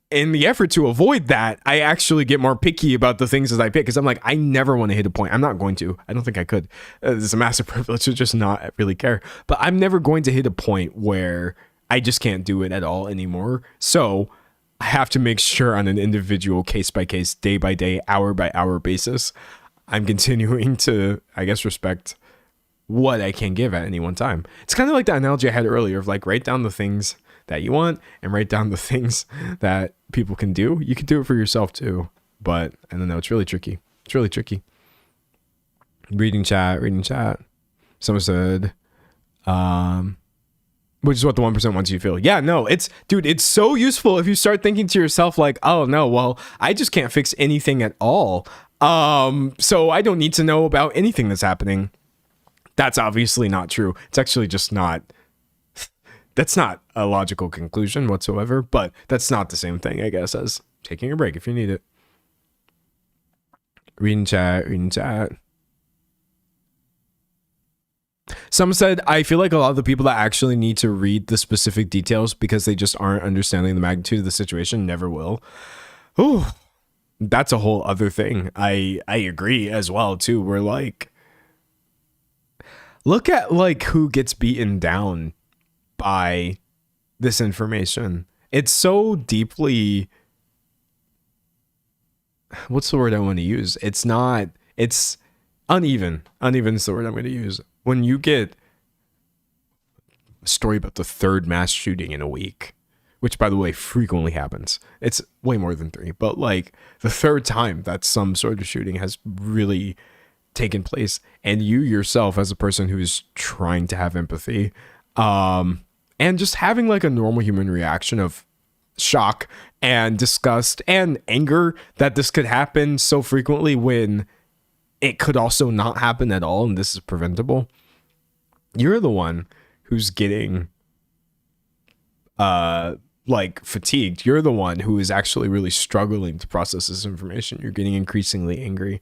in the effort to avoid that, I actually get more picky about the things that I pick, because I'm like, I never want to hit a point. I'm not going to. I don't think I could. It's a massive privilege to just not really care. But I'm never going to hit a point where I just can't do it at all anymore. So I have to make sure on an individual case by case, day by day, hour by hour basis, I'm continuing to, I guess, respect what I can give at any one time. It's kind of like the analogy I had earlier of like, write down the things that you want and write down the things that people can do. You can do it for yourself too, but I don't know. It's really tricky. Reading chat. Someone said, which is what the 1% wants you to feel. Yeah, no, it's so useful if you start thinking to yourself like, oh no, well, I just can't fix anything at all. So I don't need to know about anything that's happening. That's obviously not true. It's actually just not. That's not a logical conclusion whatsoever, but that's not the same thing, I guess, as taking a break if you need it. Reading chat. Some said, I feel like a lot of the people that actually need to read the specific details because they just aren't understanding the magnitude of the situation never will. Oh, that's a whole other thing. I agree as well, too. We're like, look at like who gets beaten down by this information. It's so deeply, what's the word I want to use? It's uneven. Uneven is the word I'm going to use. When you get a story about the third mass shooting in a week, which by the way frequently happens, it's way more than 3, but like the third time that some sort of shooting has really taken place, and you yourself as a person who's trying to have empathy, and just having like a normal human reaction of shock and disgust and anger that this could happen so frequently when it could also not happen at all, and this is preventable. You're the one who's getting like fatigued. You're the one who is actually really struggling to process this information. You're getting increasingly angry.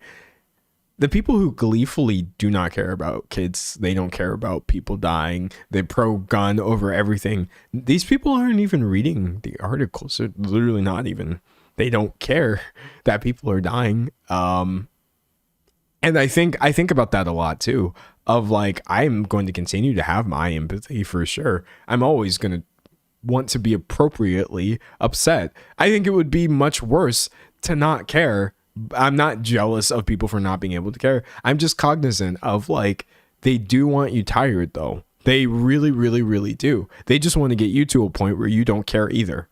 the people who gleefully do not care about kids, they don't care about people dying, they pro gun over everything. These people aren't even reading the articles. They're literally not even. They don't care that people are dying. And I think about that a lot too. Of like, I'm going to continue to have my empathy for sure. I'm always going to want to be appropriately upset. I think it would be much worse to not care. I'm not jealous of people for not being able to care. I'm just cognizant of like, they do want you tired though. They really, really, really do. They just want to get you to a point where you don't care either.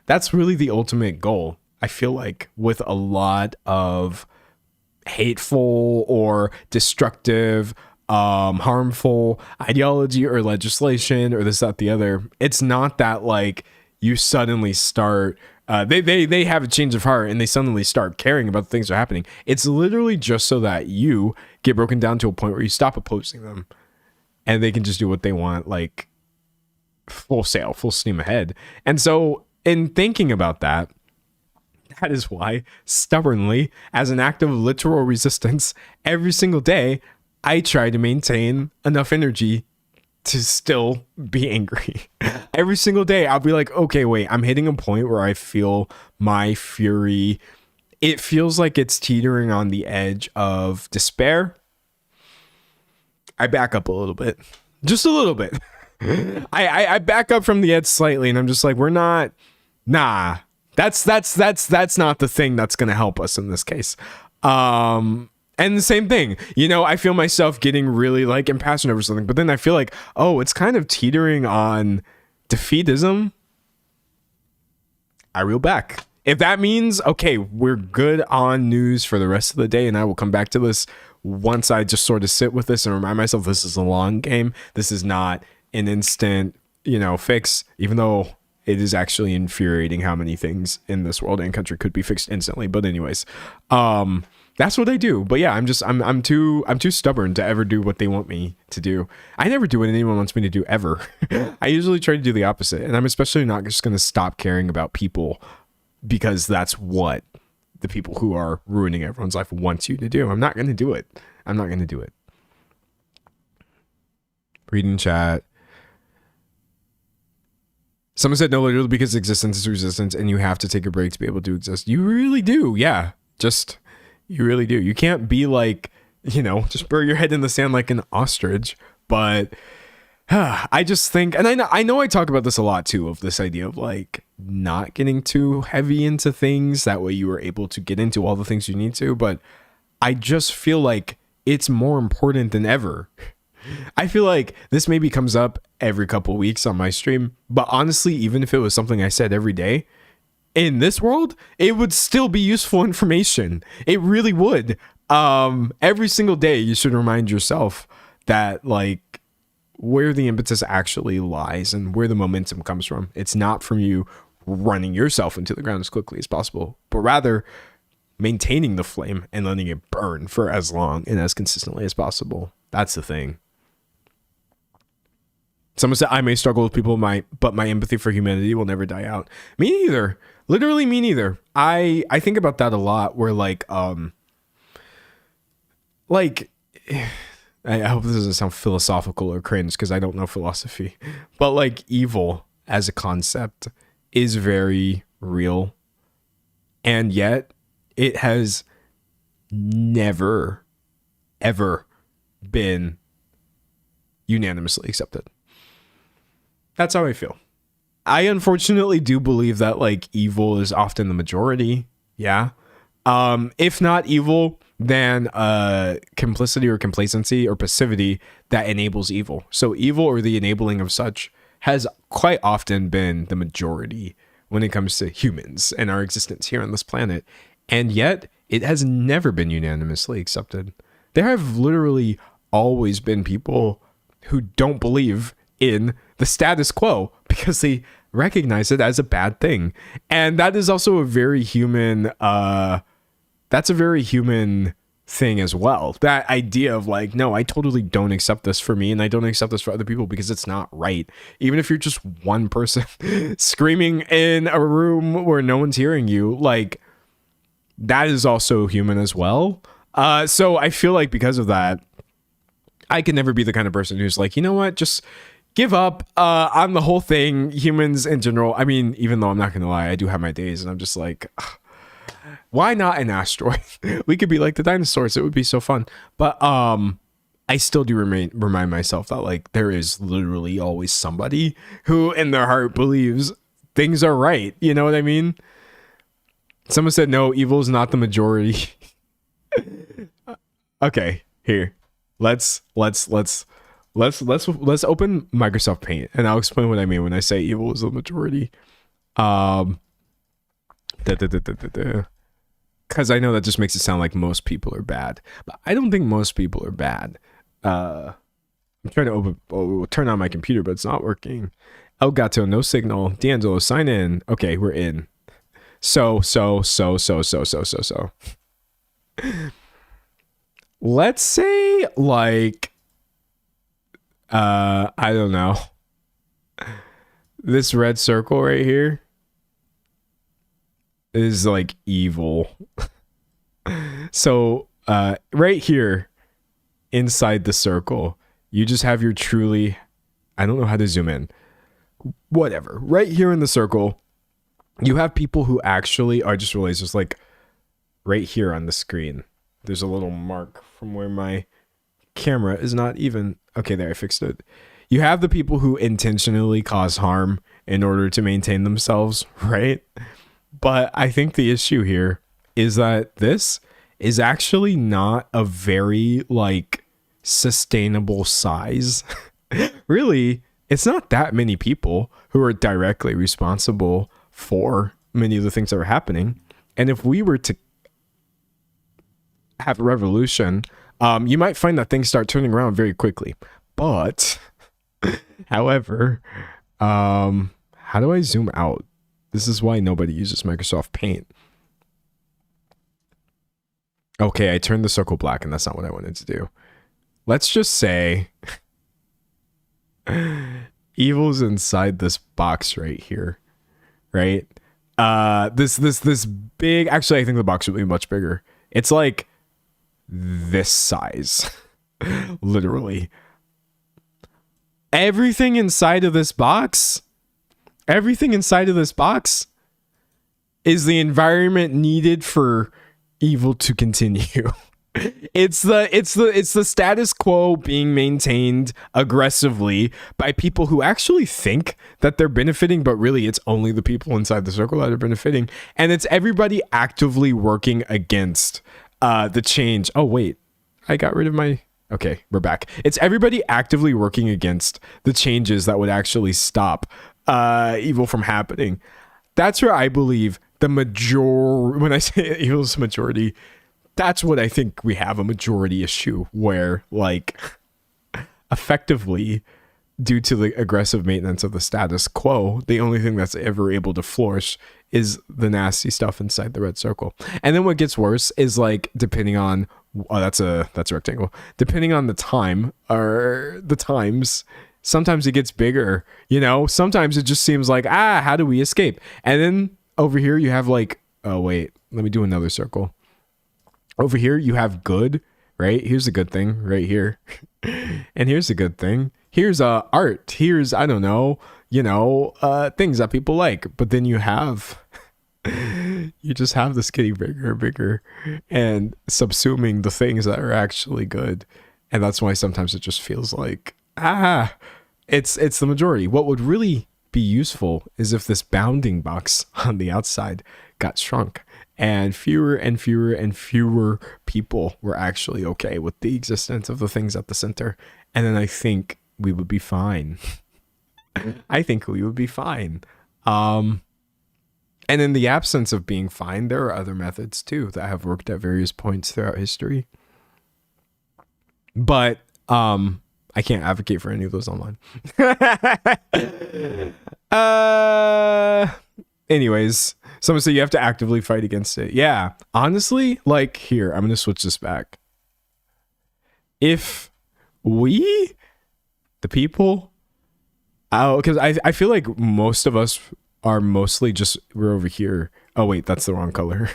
That's really the ultimate goal. I feel like with a lot of hateful or destructive, harmful ideology or legislation or this, that, the other, it's not that like you suddenly start they have a change of heart and they suddenly start caring about the things that are happening. It's literally just so that you get broken down to a point where you stop opposing them and they can just do what they want, like full sail, full steam ahead. And so in thinking about that, that is why stubbornly, as an act of literal resistance, every single day I try to maintain enough energy to still be angry. Every single day I'll be like, okay, wait, I'm hitting a point where I feel my fury. It feels like it's teetering on the edge of despair. I back up a little bit, just a little bit. I back up from the edge slightly and I'm just like, that's not the thing that's going to help us in this case. And the same thing, you know, I feel myself getting really like impassioned over something, but then I feel like, oh, it's kind of teetering on defeatism. I reel back. If that means, okay, we're good on news for the rest of the day, and I will come back to this once I just sort of sit with this and remind myself this is a long game. This is not an instant, you know, fix, even though it is actually infuriating how many things in this world and country could be fixed instantly. But anyways, that's what I do. But yeah, I'm too stubborn to ever do what they want me to do. I never do what anyone wants me to do ever. I usually try to do the opposite. And I'm especially not just going to stop caring about people because that's what the people who are ruining everyone's life wants you to do. I'm not going to do it. I'm not going to do it. Reading chat. Someone said, no, literally because existence is resistance and you have to take a break to be able to exist. You really do. Yeah. You really do. You can't be like, you know, just bury your head in the sand like an ostrich. But I just think, and I know I talk about this a lot too, of this idea of like not getting too heavy into things. That way you are able to get into all the things you need to. But I just feel like it's more important than ever. I feel like this maybe comes up every couple of weeks on my stream. But honestly, even if it was something I said every day, in this world, it would still be useful information. It really would. Every single day, you should remind yourself that like where the impetus actually lies and where the momentum comes from. It's not from you running yourself into the ground as quickly as possible, but rather maintaining the flame and letting it burn for as long and as consistently as possible. That's the thing. Someone said, I may struggle with people, but my empathy for humanity will never die out. Me neither. Literally me neither. I think about that a lot where like I hope this doesn't sound philosophical or cringe because I don't know philosophy, but like evil as a concept is very real. And yet it has never, ever been unanimously accepted. That's how I feel. I unfortunately do believe that like evil is often the majority. Yeah. If not evil, then complicity or complacency or passivity that enables evil. So evil or the enabling of such has quite often been the majority when it comes to humans and our existence here on this planet. And yet it has never been unanimously accepted. There have literally always been people who don't believe in the status quo because they recognize it as a bad thing. And that is also a very human, that's a very human thing as well. That idea of like, no, I totally don't accept this for me and I don't accept this for other people because it's not right. Even if you're just one person screaming in a room where no one's hearing you, like that is also human as well. So I feel like because of that, I can never be the kind of person who's like, you know what, just give up on the whole thing. Humans in general. I mean, even though I'm not gonna lie, I do have my days, and I'm just like, ugh, why not an asteroid? We could be like the dinosaurs. It would be so fun. But I still do remind myself that like there is literally always somebody who in their heart believes things are right. You know what I mean? Someone said no, evil is not the majority. Okay, here. Let's open Microsoft Paint and I'll explain what I mean when I say evil is the majority. Because I know that just makes it sound like most people are bad, but I don't think most people are bad. I'm trying to turn on my computer, but it's not working. Elgato, no signal. D'Angelo, sign in. Okay, we're in. So. Let's say like, I don't know. This red circle right here is like evil. So, right here inside the circle, you just have your truly, I don't know how to zoom in. Whatever. Right here in the circle, you have people who actually are just realized just like right here on the screen. There's a little mark from where my camera is not even. Okay, there, I fixed it. You have the people who intentionally cause harm in order to maintain themselves, right? But I think the issue here is that this is actually not a very like sustainable size. Really, it's not that many people who are directly responsible for many of the things that are happening. And if we were to have a revolution, you might find that things start turning around very quickly. But however, how do I zoom out? This is why nobody uses Microsoft Paint. Okay, I turned the circle black and that's not what I wanted to do. Let's just say evil's inside this box right here, right? This big, actually I think the box would be much bigger. It's like this size. Literally. Everything inside of this box is the environment needed for evil to continue. It's the status quo being maintained aggressively by people who actually think that they're benefiting, but really it's only the people inside the circle that are benefiting. And it's everybody actively working against the change. Oh, wait, I got rid of my... Okay, we're back. It's everybody actively working against the changes that would actually stop evil from happening. That's where I believe the when I say evil is a majority, that's what I think we have, a majority issue where, like, effectively, due to the aggressive maintenance of the status quo, the only thing that's ever able to flourish is the nasty stuff inside the red circle. And then what gets worse is, like, depending on... Oh, that's a rectangle. Depending on the time or the times, sometimes it gets bigger, you know? Sometimes it just seems like, how do we escape? And then over here you have like, oh wait, let me do another circle. Over here you have good, right? Here's a good thing right here. And here's a good thing. Here's art. Here's, I don't know, things that people like. But then you have... you just have this getting bigger and bigger and subsuming the things that are actually good. And that's why sometimes it just feels like it's the majority. What would really be useful is if this bounding box on the outside got shrunk and fewer people were actually okay with the existence of the things at the center. And then I think we would be fine. I think we would be fine. And in the absence of being fine, there are other methods too that have worked at various points throughout history. But I can't advocate for any of those online. Anyways, someone said you have to actively fight against it. Yeah, honestly, like here, I'm going to switch this back. If we, the people, because I feel like most of us are mostly just, we're over here. Oh wait, that's the wrong color.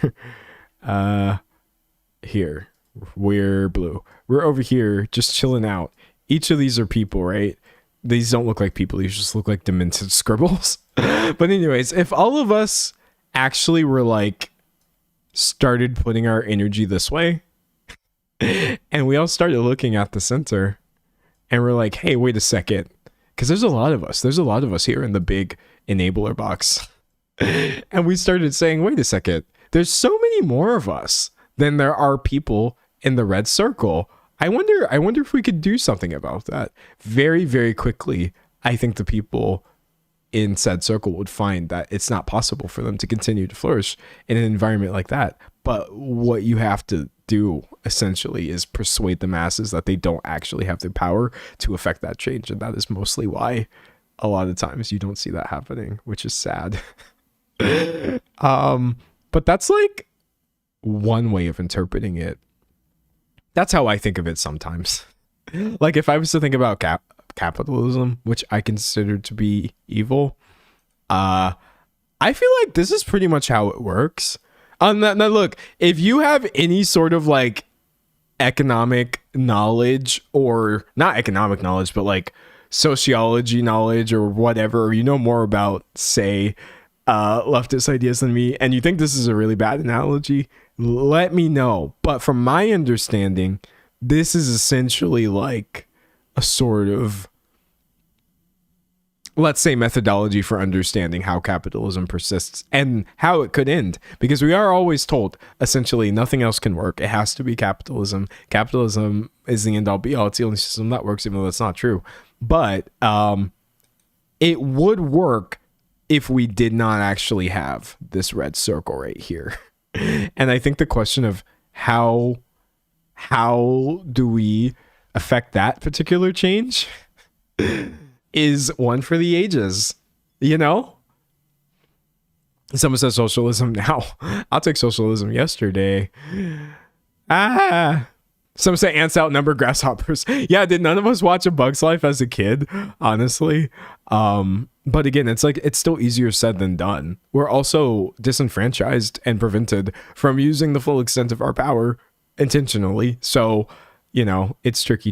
Here, We're blue. We're over here just chilling out. Each of these are people, right? These don't look like people. These just look like demented scribbles. But anyways, if all of us actually were like started putting our energy this way and we all started looking at the center and we're like, hey, wait a second. Because there's a lot of us. There's a lot of us here in the big enabler box. And we started saying, wait a second. There's so many more of us than there are people in the red circle. I wonder if we could do something about that. Very, very quickly, I think the people in said circle would find that it's not possible for them to continue to flourish in an environment like that. But what you have to do essentially is persuade the masses that they don't actually have the power to affect that change. And that is mostly why a lot of times you don't see that happening, which is sad. But that's like one way of interpreting it. That's how I think of it sometimes. Like if I was to think about capitalism, which I consider to be evil, I feel like this is pretty much how it works. Now look, if you have any sort of like economic knowledge, or not economic knowledge, but like sociology knowledge or whatever, or you know more about, say, leftist ideas than me, and you think this is a really bad analogy, let me know. But from my understanding, this is essentially like a sort of, let's say, methodology for understanding how capitalism persists and how it could end. Because we are always told, essentially, nothing else can work. It has to be capitalism. Capitalism is the end all be all. It's the only system that works, even though that's not true. But it would work if we did not actually have this red circle right here. And I think the question of how do we affect that particular change is one for the ages, you know? Someone says socialism now. I'll take socialism yesterday. Someone say ants outnumber grasshoppers. Yeah, did none of us watch A Bug's Life as a kid? Honestly. But again, it's like, it's still easier said than done. We're also disenfranchised and prevented from using the full extent of our power intentionally. So, you know, it's tricky.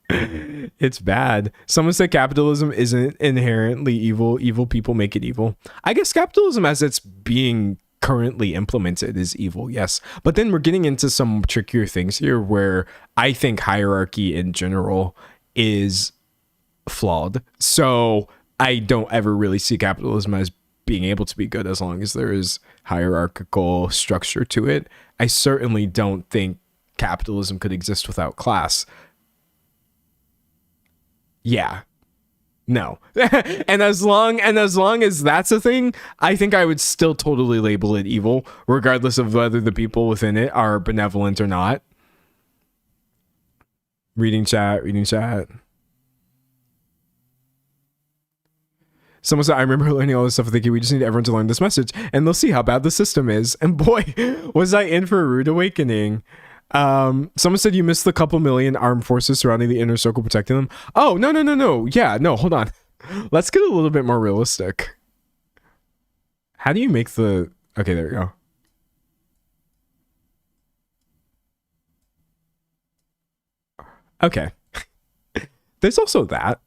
It's bad. Someone said capitalism isn't inherently evil. Evil people make it evil. I guess capitalism as it's being currently implemented is evil, yes. But then we're getting into some trickier things here where I think hierarchy in general is flawed. So I don't ever really see capitalism as being able to be good as long as there is hierarchical structure to it. I certainly don't think capitalism could exist without class. Yeah. No. and as long as that's a thing, I think I would still totally label it evil, regardless of whether the people within it are benevolent or not. Reading chat. Someone said, I remember learning all this stuff thinking we just need everyone to learn this message and they'll see how bad the system is. And boy, was I in for a rude awakening. Someone said you missed the couple million armed forces surrounding the inner circle protecting them. Oh, no. Yeah, no, hold on. Let's get a little bit more realistic. How do you make the... Okay, there we go. Okay. There's also that.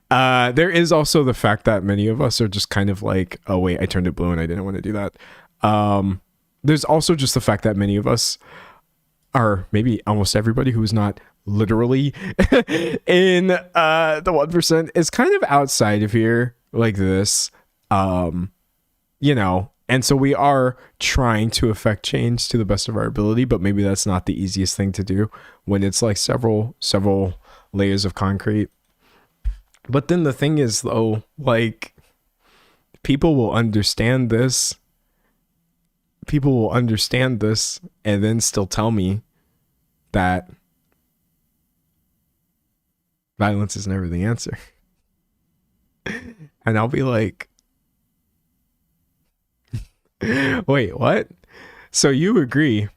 There is also the fact that many of us are just kind of like, oh wait, I turned it blue and I didn't want to do that. There's also just the fact that many of us are, maybe almost everybody who is not literally in the 1% is kind of outside of here like this, you know, and so we are trying to affect change to the best of our ability, but maybe that's not the easiest thing to do when it's like several layers of concrete. But then the thing is, though, like, people will understand this. People will understand this and then still tell me that violence is never the answer. And I'll be like, wait, what? So you agree?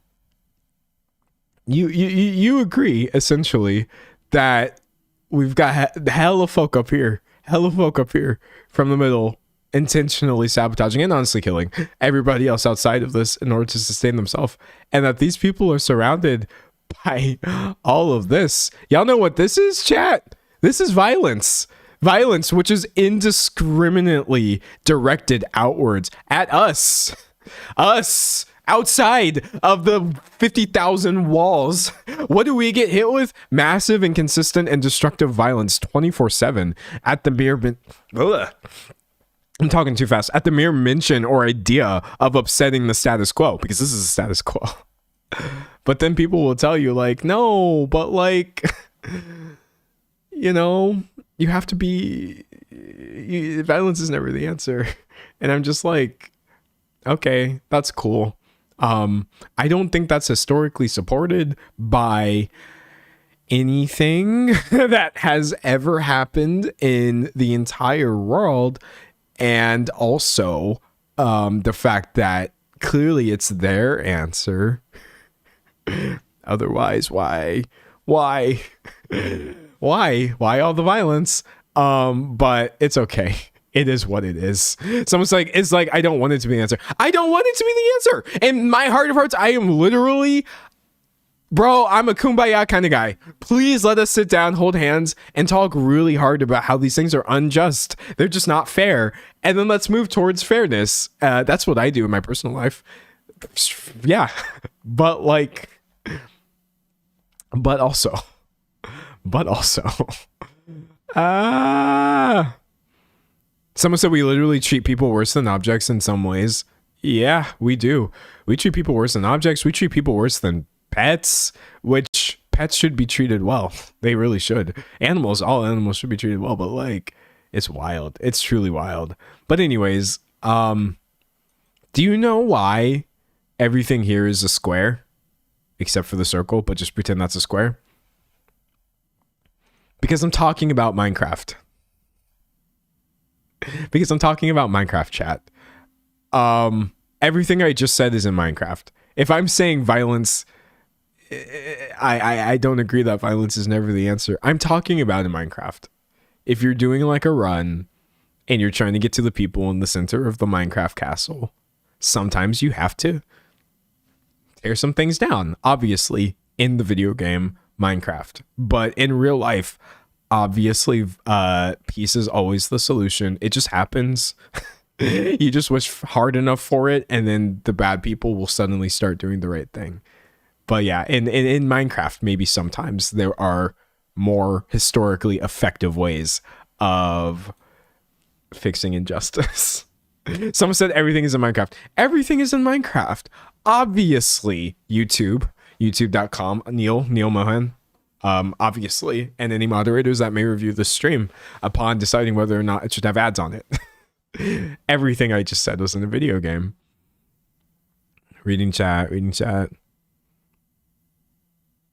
You agree, essentially, that we've got hella folk up here from the middle intentionally sabotaging and honestly killing everybody else outside of this in order to sustain themselves, and that these people are surrounded by all of this. Y'all know what this is, chat? This is violence. Violence which is indiscriminately directed outwards at us. Us outside of the 50,000 walls. What do we get hit with? Massive and consistent and destructive violence 24/7 at the mere I'm talking too fast. At the mere mention or idea of upsetting the status quo, because this is a status quo. But then people will tell you like, no, but like, you know, you have to be, violence is never the answer. And I'm just like, okay, that's cool. I don't think that's historically supported by anything that has ever happened in the entire world. And also, the fact that clearly it's their answer. Otherwise, why all the violence? But it's okay. It is what it is. Someone's like, it's like, I don't want it to be the answer. I don't want it to be the answer. In my heart of hearts, I am literally, bro, I'm a kumbaya kind of guy. Please let us sit down, hold hands, and talk really hard about how these things are unjust. They're just not fair. And then let's move towards fairness. That's what I do in my personal life. Yeah. But like, but also, someone said we literally treat people worse than objects in some ways. Yeah, we do. We treat people worse than objects. We treat people worse than pets, which pets should be treated well. They really should. Animals, all animals should be treated well, but like, it's wild. It's truly wild. But anyways, do you know why everything here is a square? Except for the circle, but just pretend that's a square. Because I'm talking about Minecraft. Chat. Everything I just said is in Minecraft. If I'm saying violence, I don't agree that violence is never the answer. I'm talking about in Minecraft. If you're doing like a run and you're trying to get to the people in the center of the Minecraft castle, sometimes you have to tear some things down, obviously, in the video game Minecraft. But in real life, obviously, peace is always the solution. It just happens. You just wish hard enough for it, and then the bad people will suddenly start doing the right thing. But yeah, in Minecraft, maybe sometimes there are more historically effective ways of fixing injustice. Someone said everything is in Minecraft. Everything is in Minecraft. Obviously, youtube.com, Neil Mohan, obviously, and any moderators that may review the stream upon deciding whether or not it should have ads on it. Everything I just said was in a video game. Reading chat.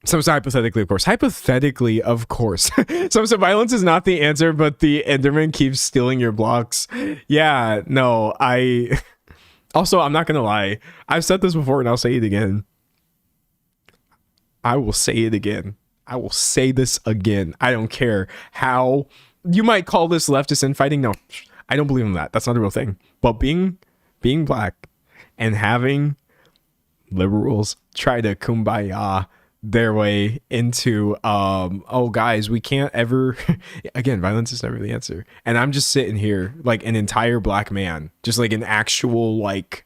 Someone said hypothetically, of course. Someone said violence is not the answer, but the Enderman keeps stealing your blocks. Yeah, no, Also, I'm not going to lie. I've said this before and I'll say it again. I will say it again. I will say this again. I don't care how you might call this leftist infighting. No, I don't believe in that. That's not a real thing. But being black and having liberals try to kumbaya their way into oh guys, we can't ever again, violence is never the answer. And I'm just sitting here like an entire black man, just like an actual like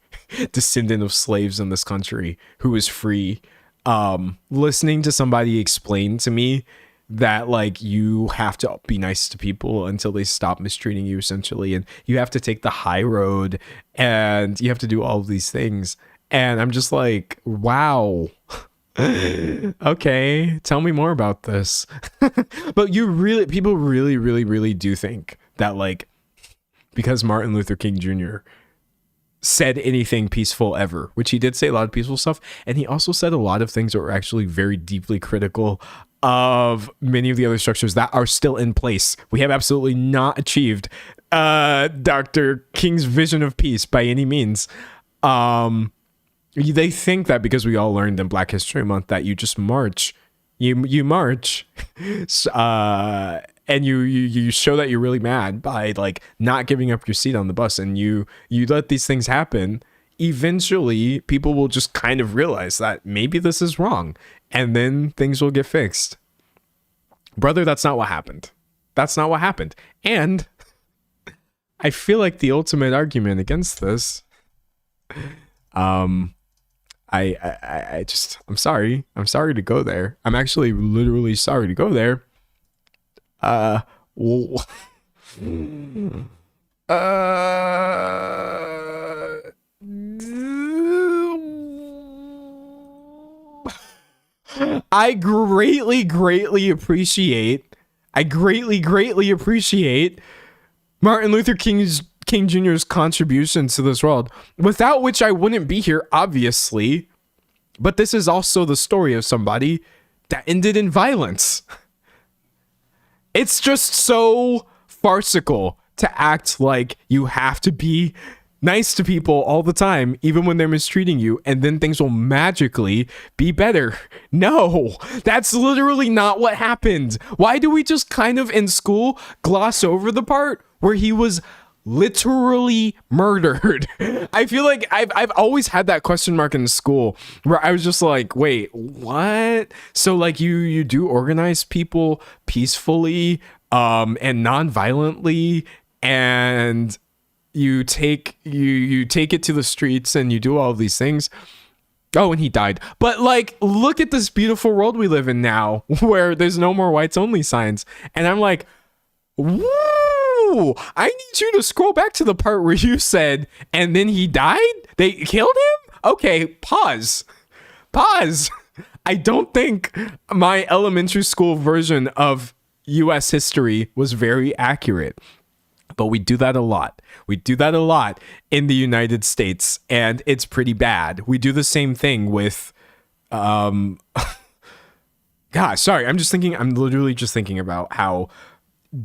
descendant of slaves in this country who is free, listening to somebody explain to me that like you have to be nice to people until they stop mistreating you, essentially, and you have to take the high road and you have to do all of these things. And I'm just like, wow. Okay, tell me more about this. But people really do think that like because Martin Luther King Jr. said anything peaceful ever, which he did say a lot of peaceful stuff, and he also said a lot of things that were actually very deeply critical of many of the other structures that are still in place. We have absolutely not achieved Dr. King's vision of peace by any means. They think that because we all learned in Black History Month that you just march, you march, and you show that you're really mad by like not giving up your seat on the bus, and you let these things happen, eventually people will just kind of realize that maybe this is wrong, and then things will get fixed. Brother, that's not what happened. That's not what happened. And I feel like the ultimate argument against this, I'm sorry. I'm sorry to go there. I'm actually literally sorry to go there. I greatly appreciate Martin Luther King Jr.'s contribution to this world, without which I wouldn't be here, obviously. But this is also the story of somebody that ended in violence. It's just so farcical to act like you have to be nice to people all the time, even when they're mistreating you, and then things will magically be better. No, that's literally not what happened. Why do we just kind of in school gloss over the part where he was literally murdered? I feel like I've always had that question mark in school where I was just like, wait, what? So like you do organize people peacefully and non-violently, and you take it to the streets and you do all of these things. Oh, and he died. But like, look at this beautiful world we live in now where there's no more whites only signs. And I'm like, woo, I need you to scroll back to the part where you said, and then he died? They killed him? Okay, pause. I don't think my elementary school version of US history was very accurate. But we do that a lot. We do that a lot in the United States, and it's pretty bad. We do the same thing with, gosh, sorry. I'm literally just thinking about how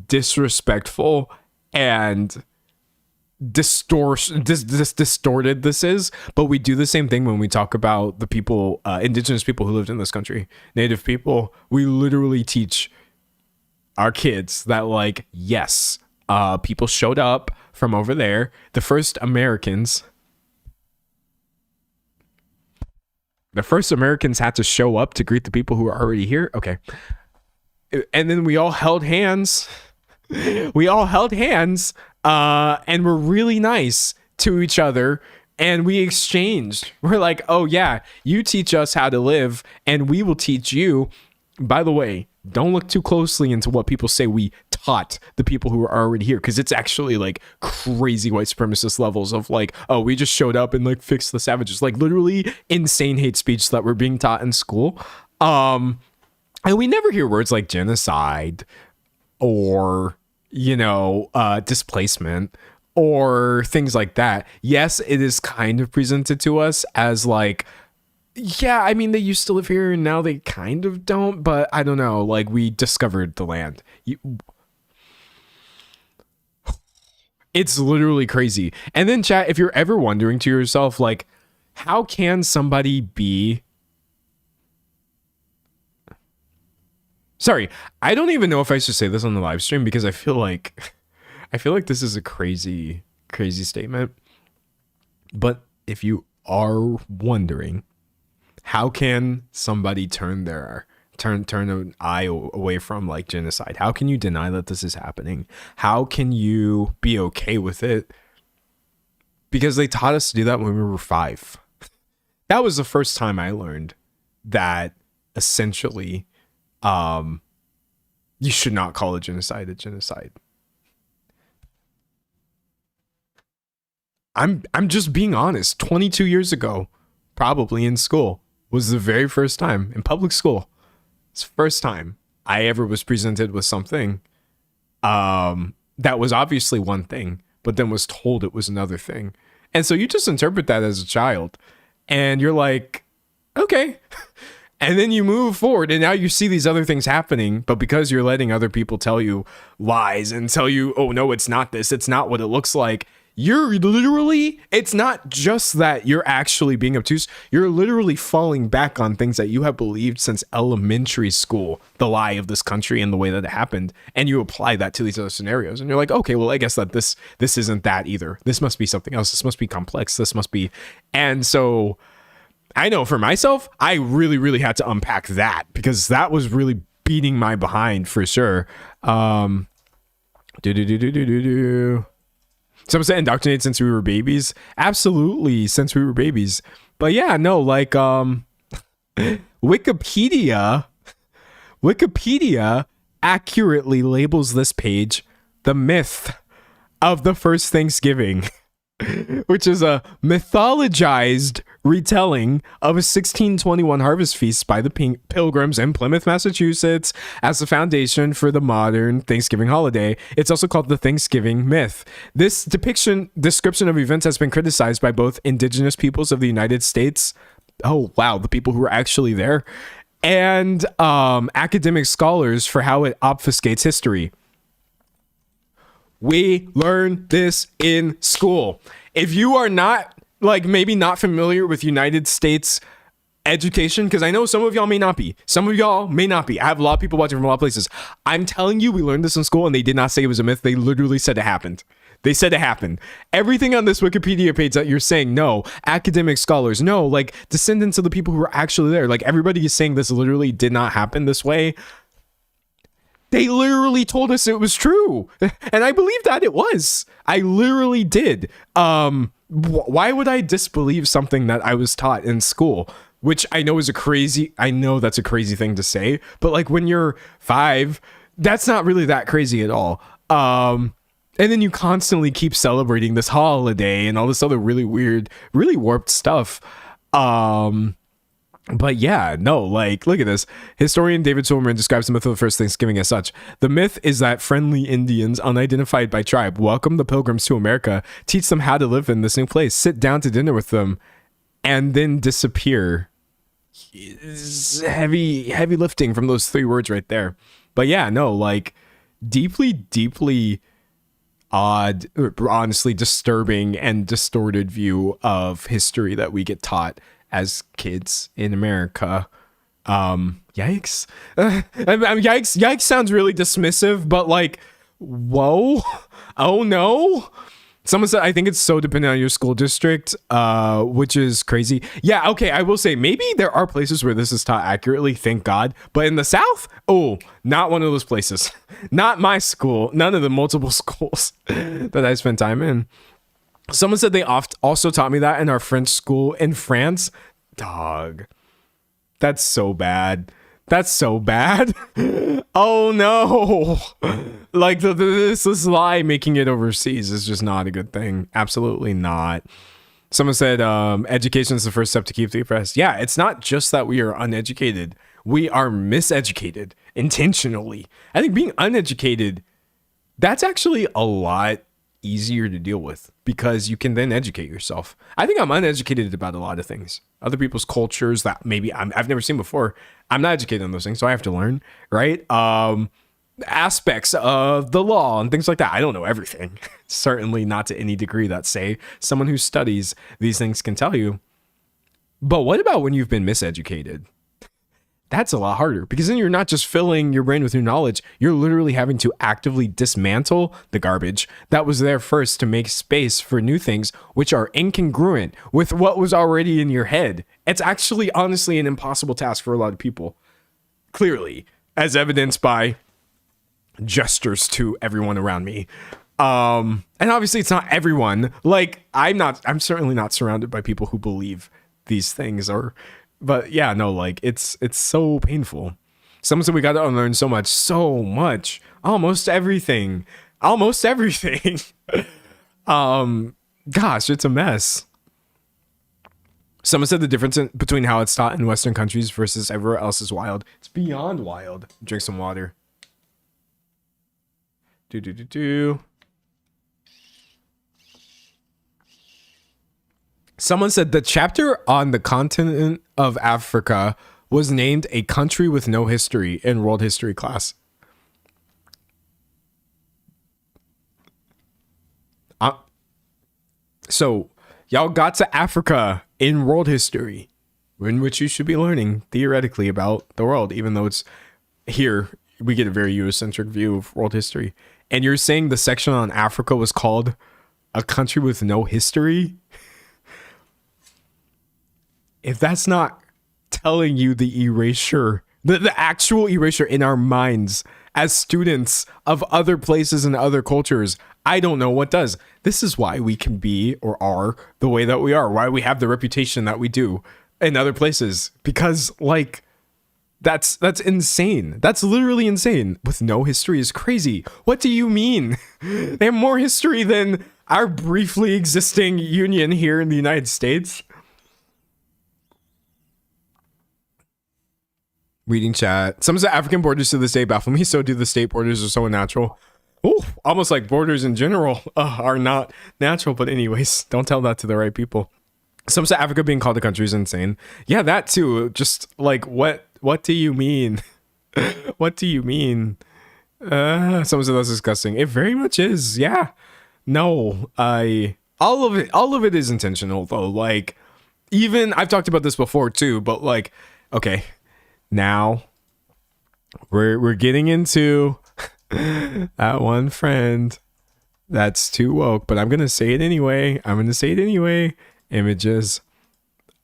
disrespectful and distorted this is. But we do the same thing when we talk about the people, indigenous people who lived in this country, Native people. We literally teach our kids that, like, yes, people showed up from over there. The first Americans had to show up to greet the people who are already here. Okay. And then we all held hands. And we're really nice to each other. And we exchanged. We're like, oh yeah, you teach us how to live and we will teach you. By the way, don't look too closely into what people say we taught the people who are already here, because it's actually like crazy white supremacist levels of like, oh, we just showed up and like fixed the savages, like literally insane hate speech that we're being taught in school. And we never hear words like genocide or, displacement or things like that. Yes, it is kind of presented to us as like, yeah, I mean, they used to live here and now they kind of don't, but I don't know, like we discovered the land. It's literally crazy. And then chat, if you're ever wondering to yourself, like, how can somebody be... Sorry, I don't even know if I should say this on the live stream because I feel like this is a crazy statement. But if you are wondering, how can somebody turn an eye away from like genocide? How can you deny that this is happening? How can you be okay with it? Because they taught us to do that when we were 5. That was the first time I learned that essentially you should not call a genocide a genocide. I'm just being honest. 22 years ago, probably in school, was the very first time in public school. It's the first time I ever was presented with something that was obviously one thing, but then was told it was another thing. And so you just interpret that as a child and you're like, okay. And then you move forward and now you see these other things happening, but because you're letting other people tell you lies and tell you, oh no, it's not this, it's not what it looks like, you're literally, it's not just that you're actually being obtuse, you're literally falling back on things that you have believed since elementary school, the lie of this country and the way that it happened, and you apply that to these other scenarios, and you're like, okay, well, I guess that this isn't that either. This must be something else. This must be complex. This must be. And so I know for myself, I really, really had to unpack that, because that was really beating my behind for sure. Someone said indoctrinated since we were babies. Absolutely, since we were babies. But yeah, no, like Wikipedia accurately labels this page the myth of the first Thanksgiving, which is a mythologized retelling of a 1621 harvest feast by the Pilgrims in Plymouth, Massachusetts, as the foundation for the modern Thanksgiving holiday. It's also called the Thanksgiving myth. This description of events has been criticized by both indigenous peoples of the United States, oh wow, the people who were actually there, and academic scholars for how it obfuscates history. We learn this in school. If you are not, like, maybe not familiar with United States education, because I know some of y'all may not be. Some of y'all may not be. I have a lot of people watching from a lot of places. I'm telling you, we learned this in school, and they did not say it was a myth. They literally said it happened. They said it happened. Everything on this Wikipedia page that you're saying, no, academic scholars, no, like descendants of the people who were actually there, like everybody is saying this literally did not happen this way. They literally told us it was true. And I believe that it was. I literally did. Why would I disbelieve something that I was taught in school? Which I know is I know that's a crazy thing to say, but like when you're 5, that's not really that crazy at all. And then you constantly keep celebrating this holiday and all this other really weird, really warped stuff. But yeah, no, like, look at this. Historian David Silverman describes the myth of the first Thanksgiving as such. The myth is that friendly Indians, unidentified by tribe, welcome the Pilgrims to America, teach them how to live in this new place, sit down to dinner with them, and then disappear. Heavy lifting from those 3 words right there. But yeah, no, like, deeply odd, honestly disturbing and distorted view of history that we get taught as kids in America. Yikes. Yikes sounds really dismissive, but like, whoa, oh no. Someone said, I think it's so dependent on your school district, which is crazy. Yeah, okay, I will say maybe there are places where this is taught accurately, thank God. But in the South, oh, not one of those places. Not my school, none of the multiple schools that I spent time in. Someone said they also taught me that in our French school in France. Dog. That's so bad. That's so bad. Oh no. Like this lie making it overseas is just not a good thing. Absolutely not. Someone said education is the first step to keep the oppressed. Yeah, it's not just that we are uneducated. We are miseducated intentionally. I think being uneducated, that's actually a lot easier to deal with because you can then educate yourself. I think I'm uneducated about a lot of things. Other people's cultures that maybe I've never seen before. I'm not educated on those things, so I have to learn, right? Aspects of the law and things like that. I don't know everything. Certainly not to any degree that, say, someone who studies these things can tell you. But what about when you've been miseducated? That's a lot harder because then you're not just filling your brain with new knowledge. You're literally having to actively dismantle the garbage that was there first to make space for new things, which are incongruent with what was already in your head. It's actually, honestly, an impossible task for a lot of people. Clearly, as evidenced by gestures to everyone around me. And obviously it's not everyone. Like, I'm certainly not surrounded by people who believe these things but yeah, no, like it's so painful. Someone said we got to unlearn so much, almost everything. Gosh, it's a mess. Someone said the difference between how it's taught in Western countries versus everywhere else is wild. It's beyond wild. Drink some water. Someone said the chapter on the continent of Africa was named A Country with No History in World History class. So y'all got to Africa in world history, in which you should be learning theoretically about the world, even though it's here we get a very Eurocentric view of world history. And you're saying the section on Africa was called a country with no history? If that's not telling you the erasure, the actual erasure in our minds as students of other places and other cultures, I don't know what does. This is why we can be or are the way that we are, why we have the reputation that we do in other places. Because, like, that's insane. That's literally insane. With no history is crazy. What do you mean? They have more history than our briefly existing union here in the United States. Reading chat. Some of the African borders to this day baffle me. So do the state borders are so unnatural. Oh, almost like borders in general are not natural. But anyways, don't tell that to the right people. Some of Africa being called a country is insane. Yeah, that too. Just like, what do you mean? What do you mean? Some of that's disgusting. It very much is. Yeah. No, all of it is intentional though. Like, even I've talked about this before too, but like, okay. Now we're getting into that one friend that's too woke, but I'm gonna say it anyway. Images.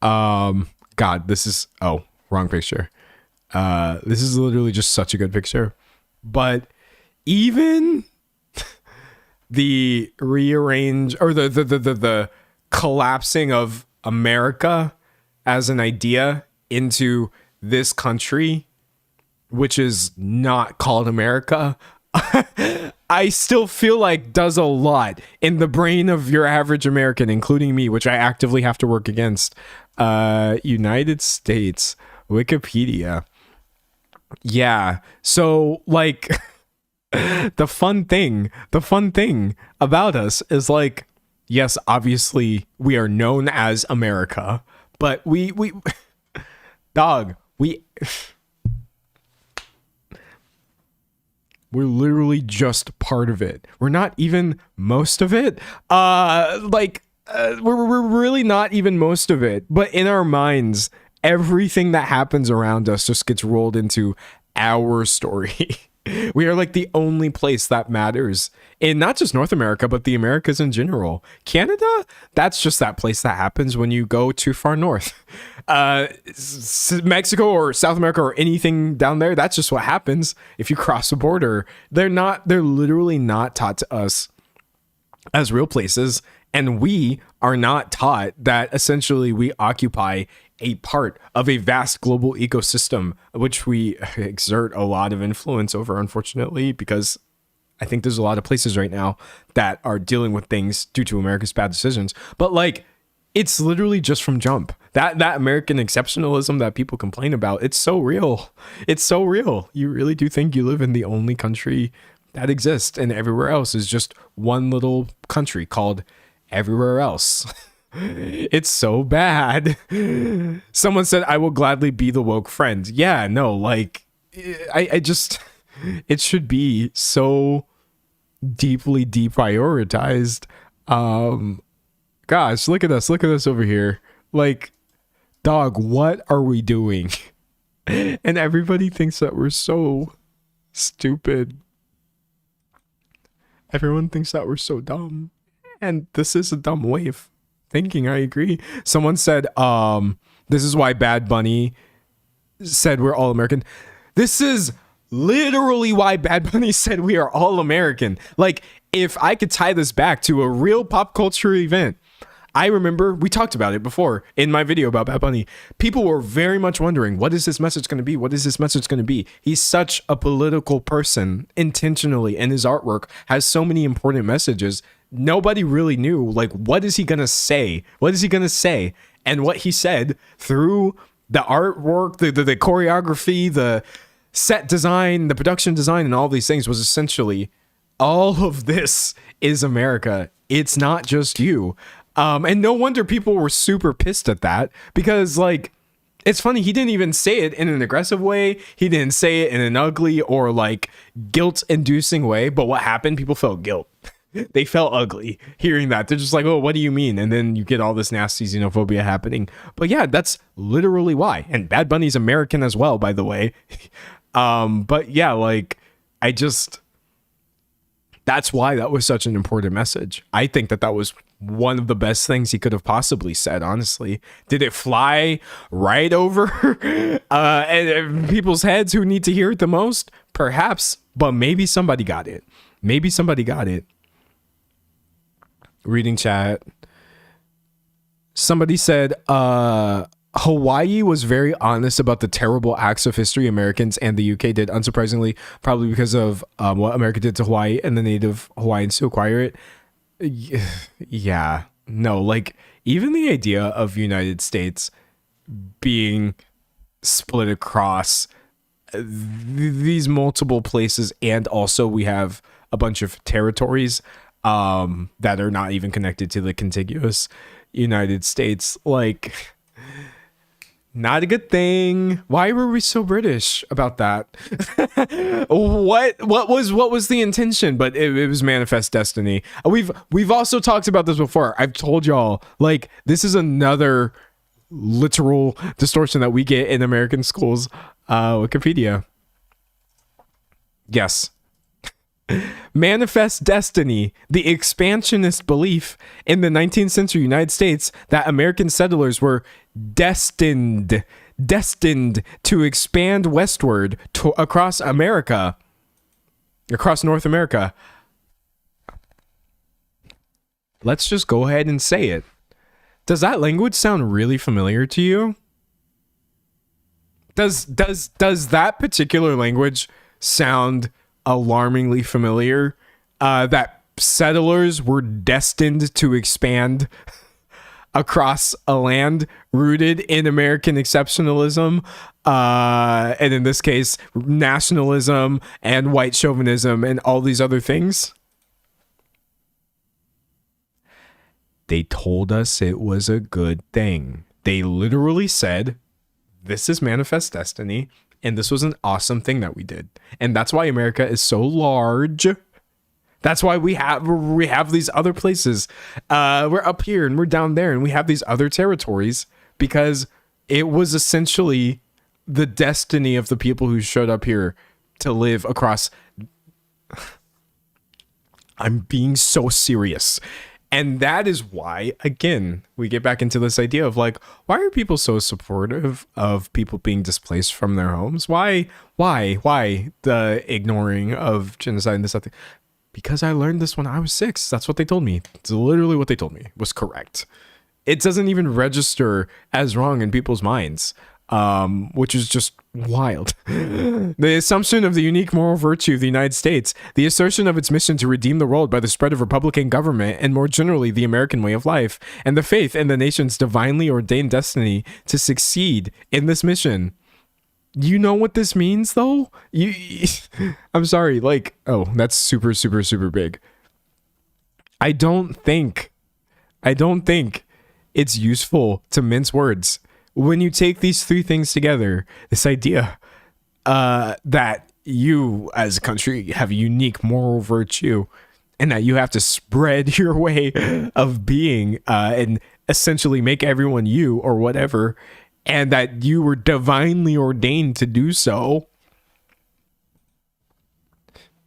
God, this is wrong picture. This is literally just such a good picture. But even the rearrange or the collapsing of America as an idea into this country, which is not called America, I still feel like does a lot in the brain of your average American, including me, which I actively have to work against. United States, Wikipedia. Yeah. So like the fun thing about us is like, yes, obviously we are known as America, but we we're literally just part of it. We're not even most of it. We're really not even most of it. But in our minds, everything that happens around us just gets rolled into our story. We are like the only place that matters in not just North America, but the Americas in general. Canada, that's just that place that happens when you go too far north. Mexico or South America or anything down there, that's just what happens if you cross the border. They're literally not taught to us as real places. And we are not taught that essentially we occupy a part of a vast global ecosystem, which we exert a lot of influence over, unfortunately, because I think there's a lot of places right now that are dealing with things due to America's bad decisions. But like, it's literally just from jump. That American exceptionalism that people complain about, it's so real. It's so real. You really do think you live in the only country that exists, and everywhere else is just one little country called everywhere else. It's so bad. Someone said, I will gladly be the woke friend. Yeah, no, like, I just, it should be so deeply deprioritized. Gosh, look at us over here. Like, dog, what are we doing? And everybody thinks that we're so stupid. Everyone thinks that we're so dumb. And this is a dumb way of thinking. I agree. Someone said, this is why Bad Bunny said we're all American. This is literally why Bad Bunny said we are all American. Like, if I could tie this back to a real pop culture event, I remember we talked about it before in my video about Bad Bunny. People were very much wondering, what is this message going to be? What is this message going to be? He's such a political person intentionally, and his artwork has so many important messages. Nobody really knew, like, what is he going to say? What is he going to say? And what he said through the artwork, the choreography, the set design, the production design, and all these things was essentially, all of this is America. It's not just you. And no wonder people were super pissed at that, because, like, it's funny, he didn't even say it in an aggressive way. He didn't say it in an ugly or like guilt-inducing way. But what happened? People felt guilt. They felt ugly hearing that. They're just like, oh, what do you mean? And then you get all this nasty xenophobia happening. But yeah, that's literally why. And Bad Bunny's American as well, by the way. But yeah, like, that's why that was such an important message. I think that was one of the best things he could have possibly said, honestly. Did it fly right over and people's heads who need to hear it the most? Perhaps, but maybe somebody got it. Maybe somebody got it. Reading chat. Somebody said, Hawaii was very honest about the terrible acts of history Americans and the UK did, unsurprisingly, probably because of what America did to Hawaii and the native Hawaiians to acquire it. Yeah, no, like, even the idea of United States being split across these multiple places, and also we have a bunch of territories that are not even connected to the contiguous United States, like, not a good thing. Why were we so British about that? What was the intention? But it was manifest destiny. We've also talked about this before. I've told y'all, like, this is another literal distortion that we get in American schools. Wikipedia. Yes. Manifest destiny, the expansionist belief in the 19th century United States that American settlers were destined to expand westward across America, across North America. Let's just go ahead and say it. Does that language sound really familiar to you? Does that particular language sound alarmingly familiar? That settlers were destined to expand across a land rooted in American exceptionalism, and in this case, nationalism and white chauvinism and all these other things. They told us it was a good thing. They literally said, this is manifest destiny, and this was an awesome thing that we did. And that's why America is so large. That's why we have these other places. We're up here and we're down there, and we have these other territories because it was essentially the destiny of the people who showed up here to live across. I'm being so serious. And that is why, again, we get back into this idea of, like, why are people so supportive of people being displaced from their homes? Why the ignoring of genocide and this stuff? Because I learned this when I was 6. That's what they told me. It's literally what they told me was correct. It doesn't even register as wrong in people's minds, which is just wild. The assumption of the unique moral virtue of the United States, the assertion of its mission to redeem the world by the spread of Republican government, and more generally the American way of life, and the faith in the nation's divinely ordained destiny to succeed in this mission. You know what this means, though? I'm sorry, like, oh, that's super, super, super big. I don't think it's useful to mince words when you take these three things together. This idea that you as a country have a unique moral virtue, and that you have to spread your way of being and essentially make everyone you or whatever, and that you were divinely ordained to do so.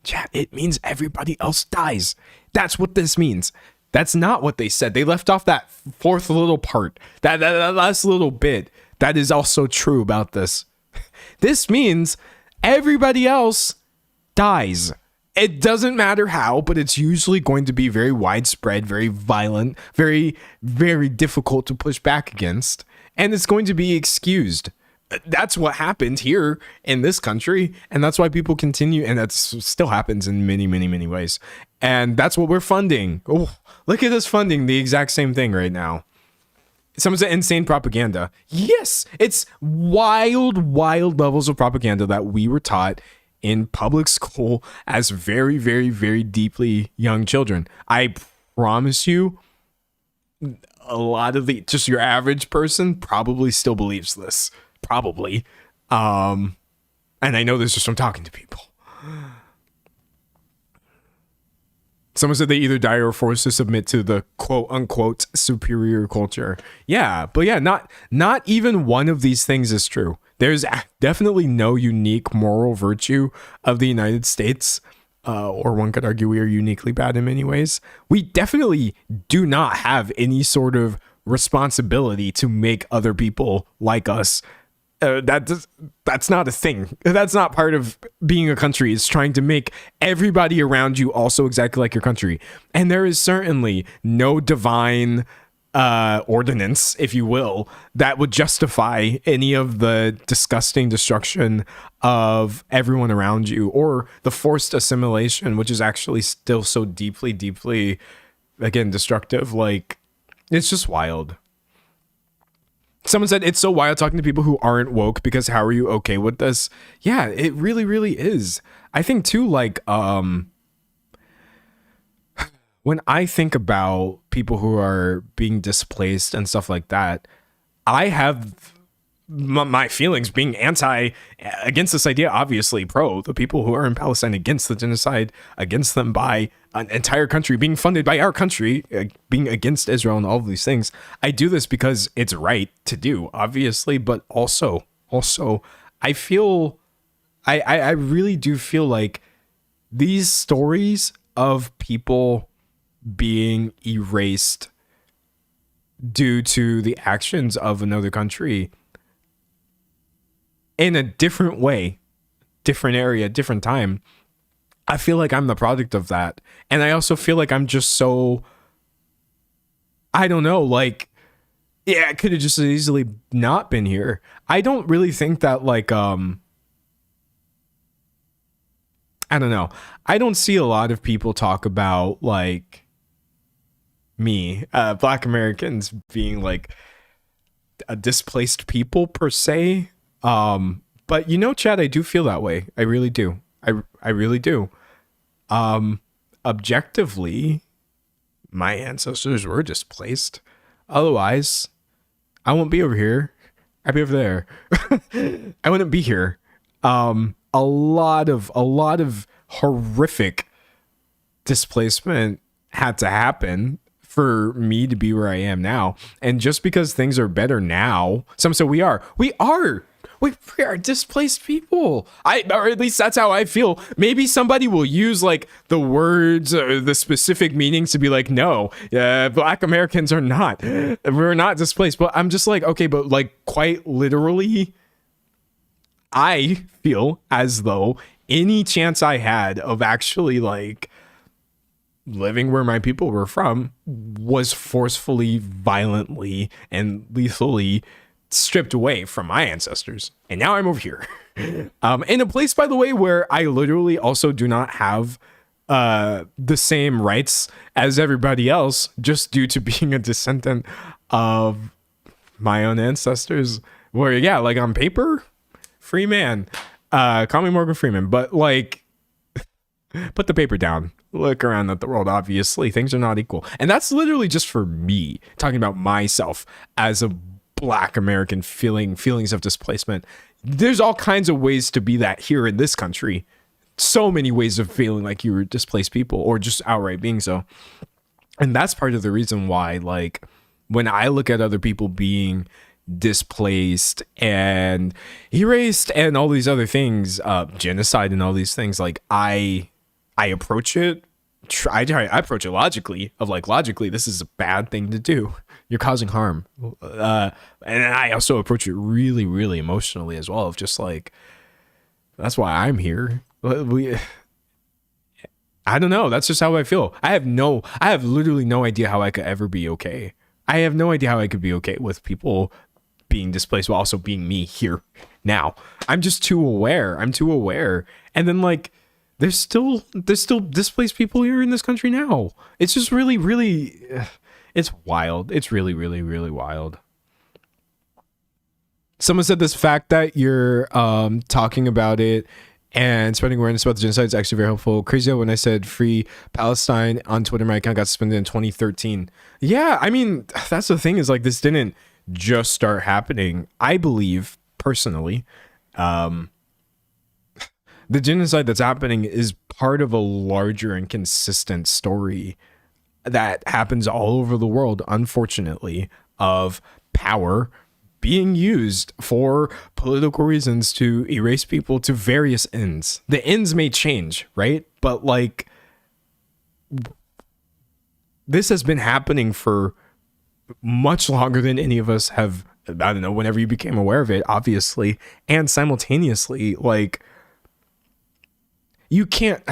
Chat, it means everybody else dies. That's what this means. That's not what they said. They left off that fourth little part, that last little bit. That is also true about this. This means everybody else dies. It doesn't matter how, but it's usually going to be very widespread, very violent, very, very difficult to push back against. And it's going to be excused. That's what happened here in this country. And that's why people continue. And that still happens in many, many, many ways. And that's what we're funding. Oh, look at us funding the exact same thing right now. Someone said insane propaganda. Yes, it's wild, wild levels of propaganda that we were taught in public school as very, very, very deeply young children. I promise you, a lot of just your average person probably still believes this. Probably. And I know this just from talking to people. Someone said they either die or are forced to submit to the quote unquote superior culture. Yeah, but yeah, not even one of these things is true. There's definitely no unique moral virtue of the United States, or one could argue we are uniquely bad in many ways. We definitely do not have any sort of responsibility to make other people like us. That's not a thing. That's not part of being a country, is trying to make everybody around you also exactly like your country. And there is certainly no divine ordinance, if you will, that would justify any of the disgusting destruction of everyone around you, or the forced assimilation, which is actually still so deeply, again, destructive. Like, it's just wild. Someone said it's so wild talking to people who aren't woke, because how are you okay with this? Yeah, it really is. I think too, like, when I think about people who are being displaced and stuff like that, I have my feelings being anti against this idea, obviously pro the people who are in Palestine, against the genocide, against them by an entire country being funded by our country, being against Israel and all of these things. I do this because it's right to do, obviously, but also I feel I really do feel like these stories of people being erased due to the actions of another country in a different way, different area, different time, I feel like I'm the product of that. And I also feel like I'm just so, I don't know, like, yeah, I could have just as easily not been here. I don't really think that, like, I don't know. I don't see a lot of people talk about, like, me, Black Americans being, like, a displaced people per se. But you know, Chad, I do feel that way. I really do. I really do. Objectively, my ancestors were displaced. Otherwise, I won't be over here. I'd be over there. I wouldn't be here. A lot of horrific displacement had to happen for me to be where I am now. And just because things are better now, some say we are displaced people. Or at least that's how I feel. Maybe somebody will use like the words or the specific meanings to be like, no, Black Americans are not. We're not displaced. But I'm just like, okay, but like quite literally, I feel as though any chance I had of actually like living where my people were from was forcefully, violently, and lethally stripped away from my ancestors. And now I'm over here in a place, by the way, where I literally also do not have the same rights as everybody else, just due to being a descendant of my own ancestors. Where, yeah, like on paper, free man, call me Morgan Freeman, but like, put the paper down, look around at the world. Obviously things are not equal, and that's literally just for me talking about myself as a Black American, feelings of displacement. There's all kinds of ways to be that here in this country. So many ways of feeling like you were displaced people, or just outright being so. And that's part of the reason why, like, when I look at other people being displaced and erased and all these other things, genocide and all these things, like I approach it, I approach it logically, of like, logically, this is a bad thing to do. You're causing harm. And I also approach it really, really emotionally as well, of just like, that's why I'm here. I don't know. That's just how I feel. I have literally no idea how I could ever be okay. I have no idea how I could be okay with people being displaced while also being me here now. I'm just too aware. And then like, there's still displaced people here in this country now. It's just really, really, it's wild. It's really, really, really wild. Someone said this fact that you're talking about it and spreading awareness about the genocide is actually very helpful. Crazy when I said free Palestine on Twitter, my account got suspended in 2013. Yeah, I mean, that's the thing, is like, this didn't just start happening. I believe personally, The genocide that's happening is part of a larger and consistent story that happens all over the world, unfortunately, of power being used for political reasons to erase people to various ends. The ends may change, right? But like, this has been happening for much longer than any of us have, I don't know, whenever you became aware of it, obviously. And simultaneously, like, you can't,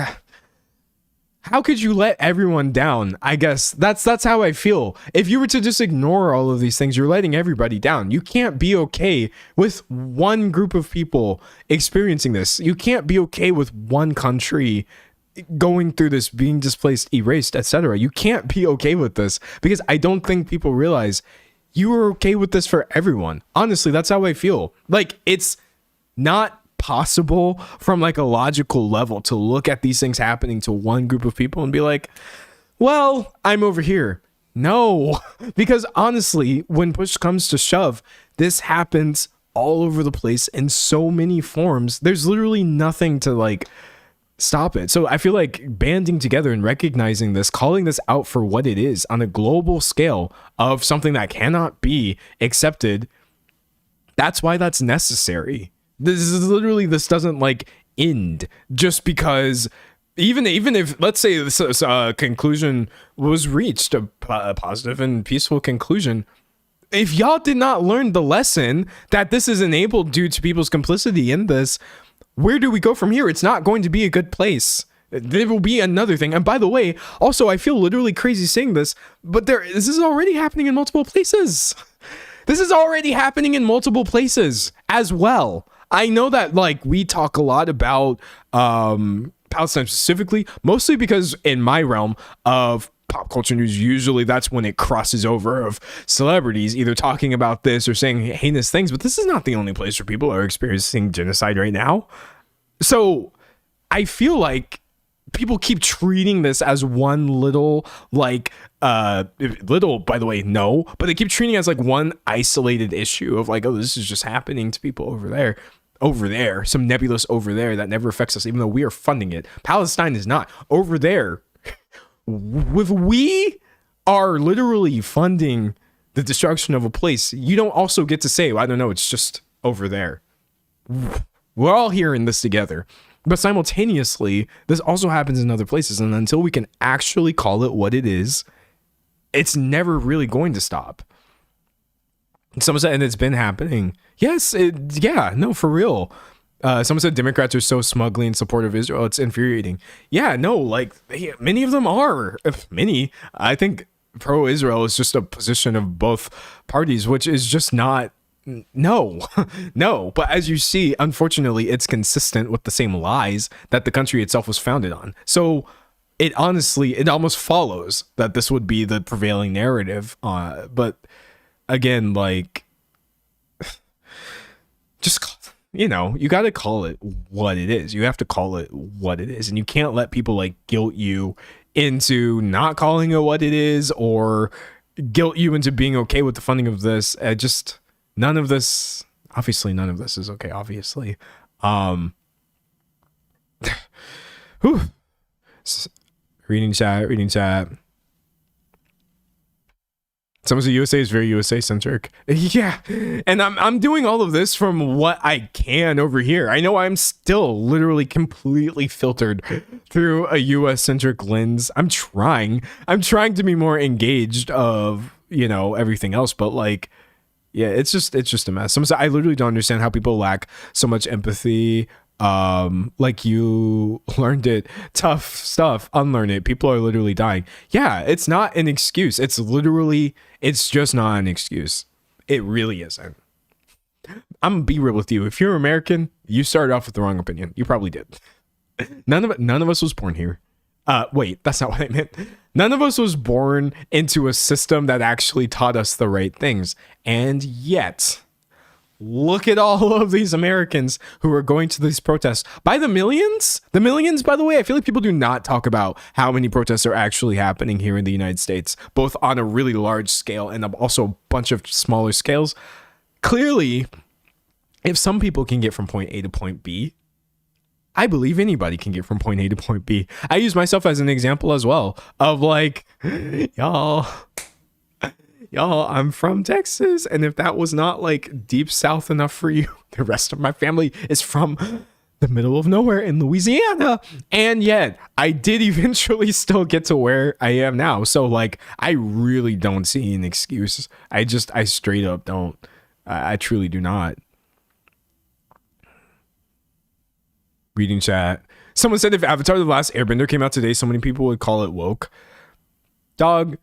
how could you let everyone down? I guess that's how I feel. If you were to just ignore all of these things, you're letting everybody down. You can't be okay with one group of people experiencing this. You can't be okay with one country going through this, being displaced, erased, etc. You can't be okay with this, because I don't think people realize you are okay with this for everyone. Honestly, that's how I feel. Like, it's not possible from like a logical level to look at these things happening to one group of people and be like, well, I'm over here. No, because honestly, when push comes to shove, this happens all over the place in so many forms. There's literally nothing to like stop it. So I feel like banding together and recognizing this, calling this out for what it is on a global scale of something that cannot be accepted, that's why that's necessary. This doesn't like end just because even if, let's say, this conclusion was reached, a positive and peaceful conclusion, if y'all did not learn the lesson that this is enabled due to people's complicity in this, where do we go from here? It's not going to be a good place. There will be another thing. And by the way, also, I feel literally crazy saying this, but this is already happening in multiple places. This is already happening in multiple places as well. I know that like we talk a lot about Palestine specifically, mostly because in my realm of pop culture news, usually that's when it crosses over of celebrities either talking about this or saying heinous things. But this is not the only place where people are experiencing genocide right now. So I feel like people keep treating this as one little, like, little, by the way, no, but they keep treating it as like one isolated issue of like, oh, this is just happening to people over there, some nebulous over there that never affects us, even though we are funding it. Palestine is not over there. If we are literally funding the destruction of a place, you don't also get to say, well, I don't know, it's just over there. We're all here in this together. But simultaneously, this also happens in other places. And until we can actually call it what it is, it's never really going to stop. Someone said, and it's been happening. Yes, for real. Someone said Democrats are so smugly in support of Israel. It's infuriating. Yeah, no, like many of them are. I think pro-Israel is just a position of both parties, which is just not. No. But as you see, unfortunately, it's consistent with the same lies that the country itself was founded on. So it almost follows that this would be the prevailing narrative. But again, like, just, you got to call it what it is. You have to call it what it is. And you can't let people like guilt you into not calling it what it is or guilt you into being okay with the funding of this. None of this is okay, obviously. Reading chat. Someone said USA is very USA centric. Yeah. And I'm doing all of this from what I can over here. I know I'm still literally completely filtered through a US centric lens. I'm trying to be more engaged of, everything else, but like, yeah, it's just a mess. I literally don't understand how people lack so much empathy. Like, you learned it, tough stuff, unlearn it. People are literally dying. Yeah, it's not an excuse. It's just not an excuse. It really isn't. I'm gonna be real with you. If you're American, you started off with the wrong opinion. You probably did. None of us was born here. Wait, that's not what I meant. None of us was born into a system that actually taught us the right things. And yet, look at all of these Americans who are going to these protests by the millions. The millions, by the way, I feel like people do not talk about how many protests are actually happening here in the United States, both on a really large scale and also a bunch of smaller scales. Clearly, if some people can get from point A to point B, I believe anybody can get from point A to point B. I use myself as an example as well of like, y'all, I'm from Texas. And if that was not like deep South enough for you, the rest of my family is from the middle of nowhere in Louisiana. And yet I did eventually still get to where I am now. So like, I really don't see an excuse. I straight up don't. I truly do not. Reading chat. Someone said if Avatar The Last Airbender came out today, so many people would call it woke. Dog,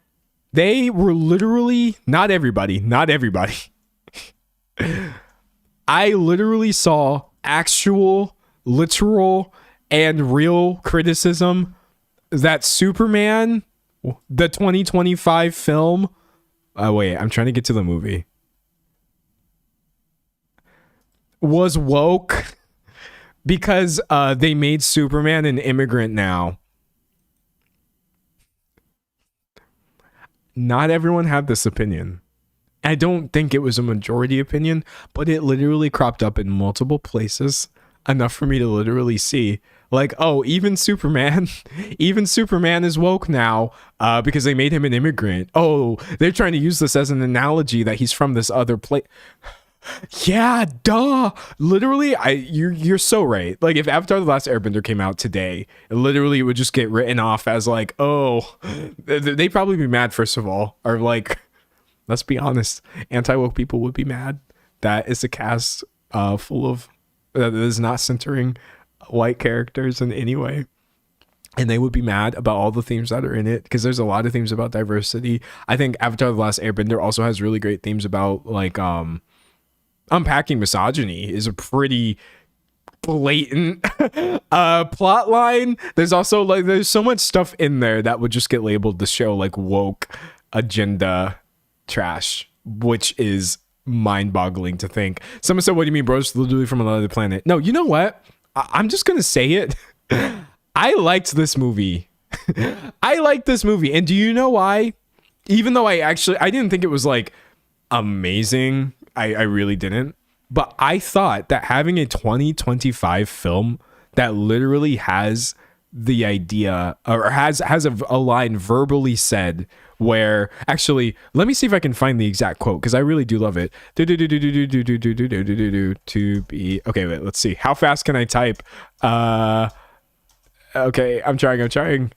they were literally, not everybody. I literally saw actual, literal, and real criticism that Superman, the 2025 film, wait, I'm trying to get to the movie, was woke. Because they made Superman an immigrant now. Not everyone had this opinion. I don't think it was a majority opinion, but it literally cropped up in multiple places, enough for me to literally see, like, oh, even Superman is woke now because they made him an immigrant. Oh, they're trying to use this as an analogy that he's from this other place. Yeah, duh. Literally, you're so right. Like if Avatar The Last Airbender came out today, it would just get written off as like, oh, they'd probably be mad first of all, or like, let's be honest, anti-woke people would be mad. That is a cast full of that is not centering white characters in any way. And they would be mad about all the themes that are in it because there's a lot of themes about diversity. I think Avatar The Last Airbender also has really great themes about like unpacking misogyny is a pretty blatant plot line. There's also like there's so much stuff in there that would just get labeled the show like woke agenda trash, which is mind-boggling to think. Someone said, what do you mean, bro? It's literally from another planet. No, you know what? I'm just gonna say it. I liked this movie. And do you know why? Even though I didn't think it was like amazing, I really didn't. But I thought that having a 2025 film that literally has the idea or has a line verbally said where actually, let me see if I can find the exact quote because I really do love it. To be okay, wait, let's see. How fast can I type? Okay, I'm trying.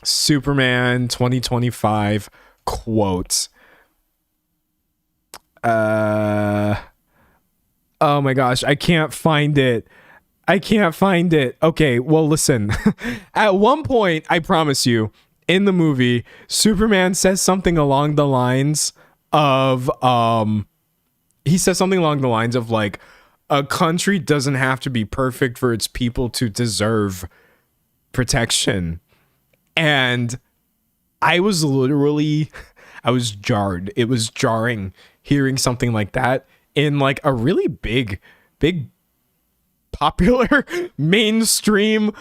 Superman 2025 quotes. Oh my gosh, I can't find it. Okay, well listen. At one point, I promise you, in the movie, Superman says something along the lines of like, a country doesn't have to be perfect for its people to deserve protection. And I was jarred. It was jarring hearing something like that in like a really big popular mainstream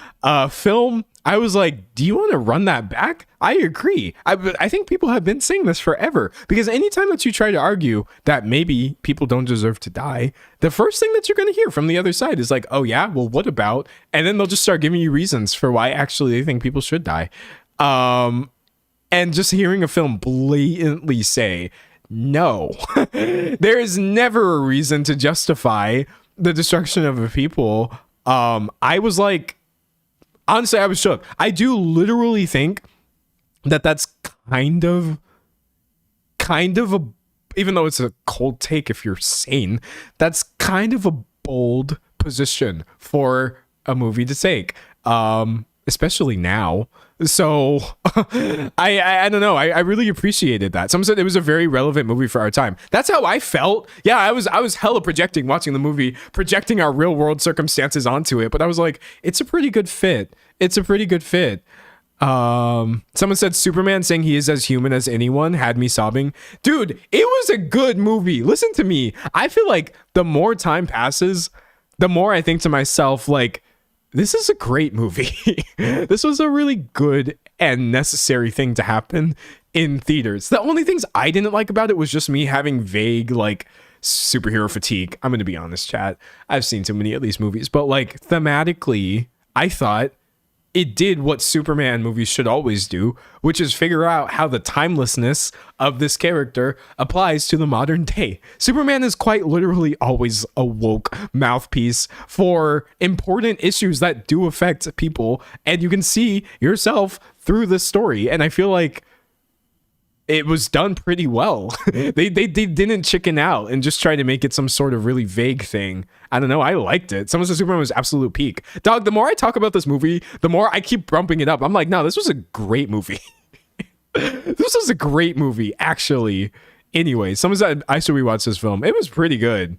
film. I was like, do you want to run that back? I agree. I think people have been saying this forever because anytime that you try to argue that maybe people don't deserve to die, the first thing that you're going to hear from the other side is like, oh yeah, well, what about? And then they'll just start giving you reasons for why actually they think people should die. And just hearing a film blatantly say, no, there is never a reason to justify the destruction of a people. I was like, honestly, I was shook. I do literally think that that's kind of a, even though it's a cold take if you're sane, that's kind of a bold position for a movie to take, especially now. So I don't know. I really appreciated that. Someone said it was a very relevant movie for our time. That's how I felt. Yeah, I was hella projecting watching the movie, projecting our real world circumstances onto it. But I was like, it's a pretty good fit. Someone said Superman saying he is as human as anyone had me sobbing. Dude, it was a good movie. Listen to me. I feel like the more time passes, the more I think to myself, like, this is a great movie. This was a really good and necessary thing to happen in theaters. The only things I didn't like about it was just me having vague, like, superhero fatigue. I'm going to be honest, chat. I've seen too many of these movies, but like thematically, I thought it did what Superman movies should always do, which is figure out how the timelessness of this character applies to the modern day. Superman is quite literally always a woke mouthpiece for important issues that do affect people, and you can see yourself through this story. And I feel like it was done pretty well. They didn't chicken out and just try to make it some sort of really vague thing. I don't know. I liked it. Someone said Superman was absolute peak. Dog, the more I talk about this movie, the more I keep bumping it up. I'm like, no, this was a great movie. This was a great movie, actually. Anyway, someone said I should rewatch this film. It was pretty good.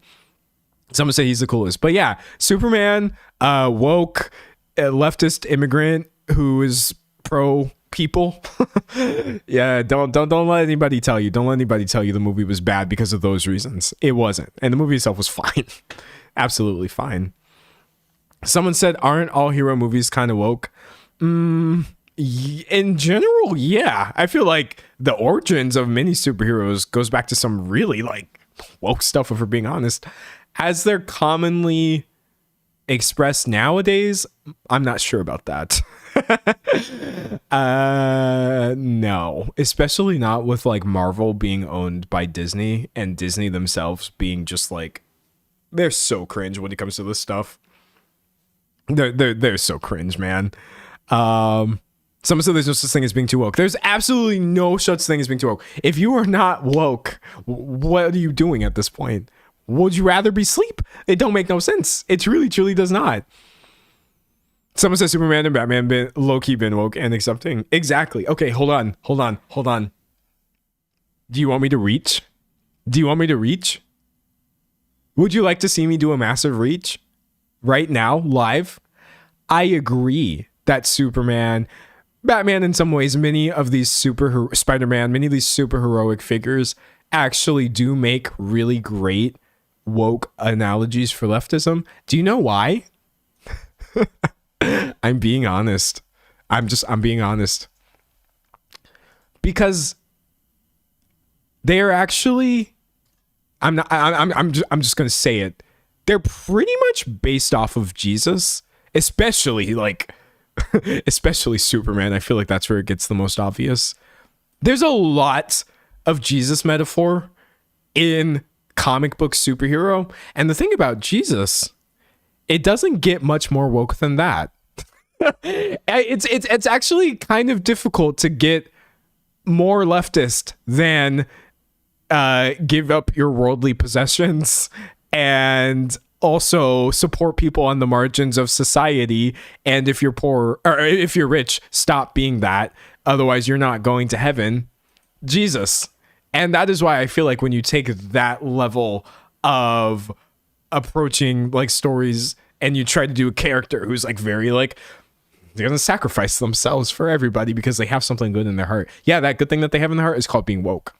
Someone said he's the coolest. But yeah, Superman, woke, leftist immigrant who is pro people. Yeah, don't let anybody tell you. Don't let anybody tell you the movie was bad because of those reasons. It wasn't. And the movie itself was fine. Absolutely fine. Someone said, aren't all hero movies kind of woke? In general, yeah. I feel like the origins of many superheroes goes back to some really like woke stuff, if we're being honest. As they're commonly expressed nowadays, I'm not sure about that. No, especially not with like Marvel being owned by Disney and Disney themselves being just like, they're so cringe when it comes to this stuff. They're so cringe, man. Someone said there's no such thing as being too woke. There's absolutely no such thing as being too woke. If you are not woke, what are you doing at this point? Would you rather be asleep? It don't make no sense. It truly does not. Someone says Superman and Batman been low-key been woke and accepting. Exactly. Okay, hold on. Do you want me to reach? Would you like to see me do a massive reach right now, live? I agree that Superman, Batman, in some ways, many of these Spider-Man, many of these super heroic figures actually do make really great woke analogies for leftism. Do you know why? I'm being honest. I'm being honest. Because they are actually, I'm just going to say it. They're pretty much based off of Jesus, especially Superman. I feel like that's where it gets the most obvious. There's a lot of Jesus metaphor in comic book superhero. And the thing about Jesus, it doesn't get much more woke than that. It's actually kind of difficult to get more leftist than give up your worldly possessions and also support people on the margins of society. And if you're poor or if you're rich, stop being that. Otherwise, you're not going to heaven. Jesus. And that is why I feel like when you take that level of approaching like stories and you try to do a character who's like very like, they're going to sacrifice themselves for everybody because they have something good in their heart. Yeah, that good thing that they have in their heart is called being woke.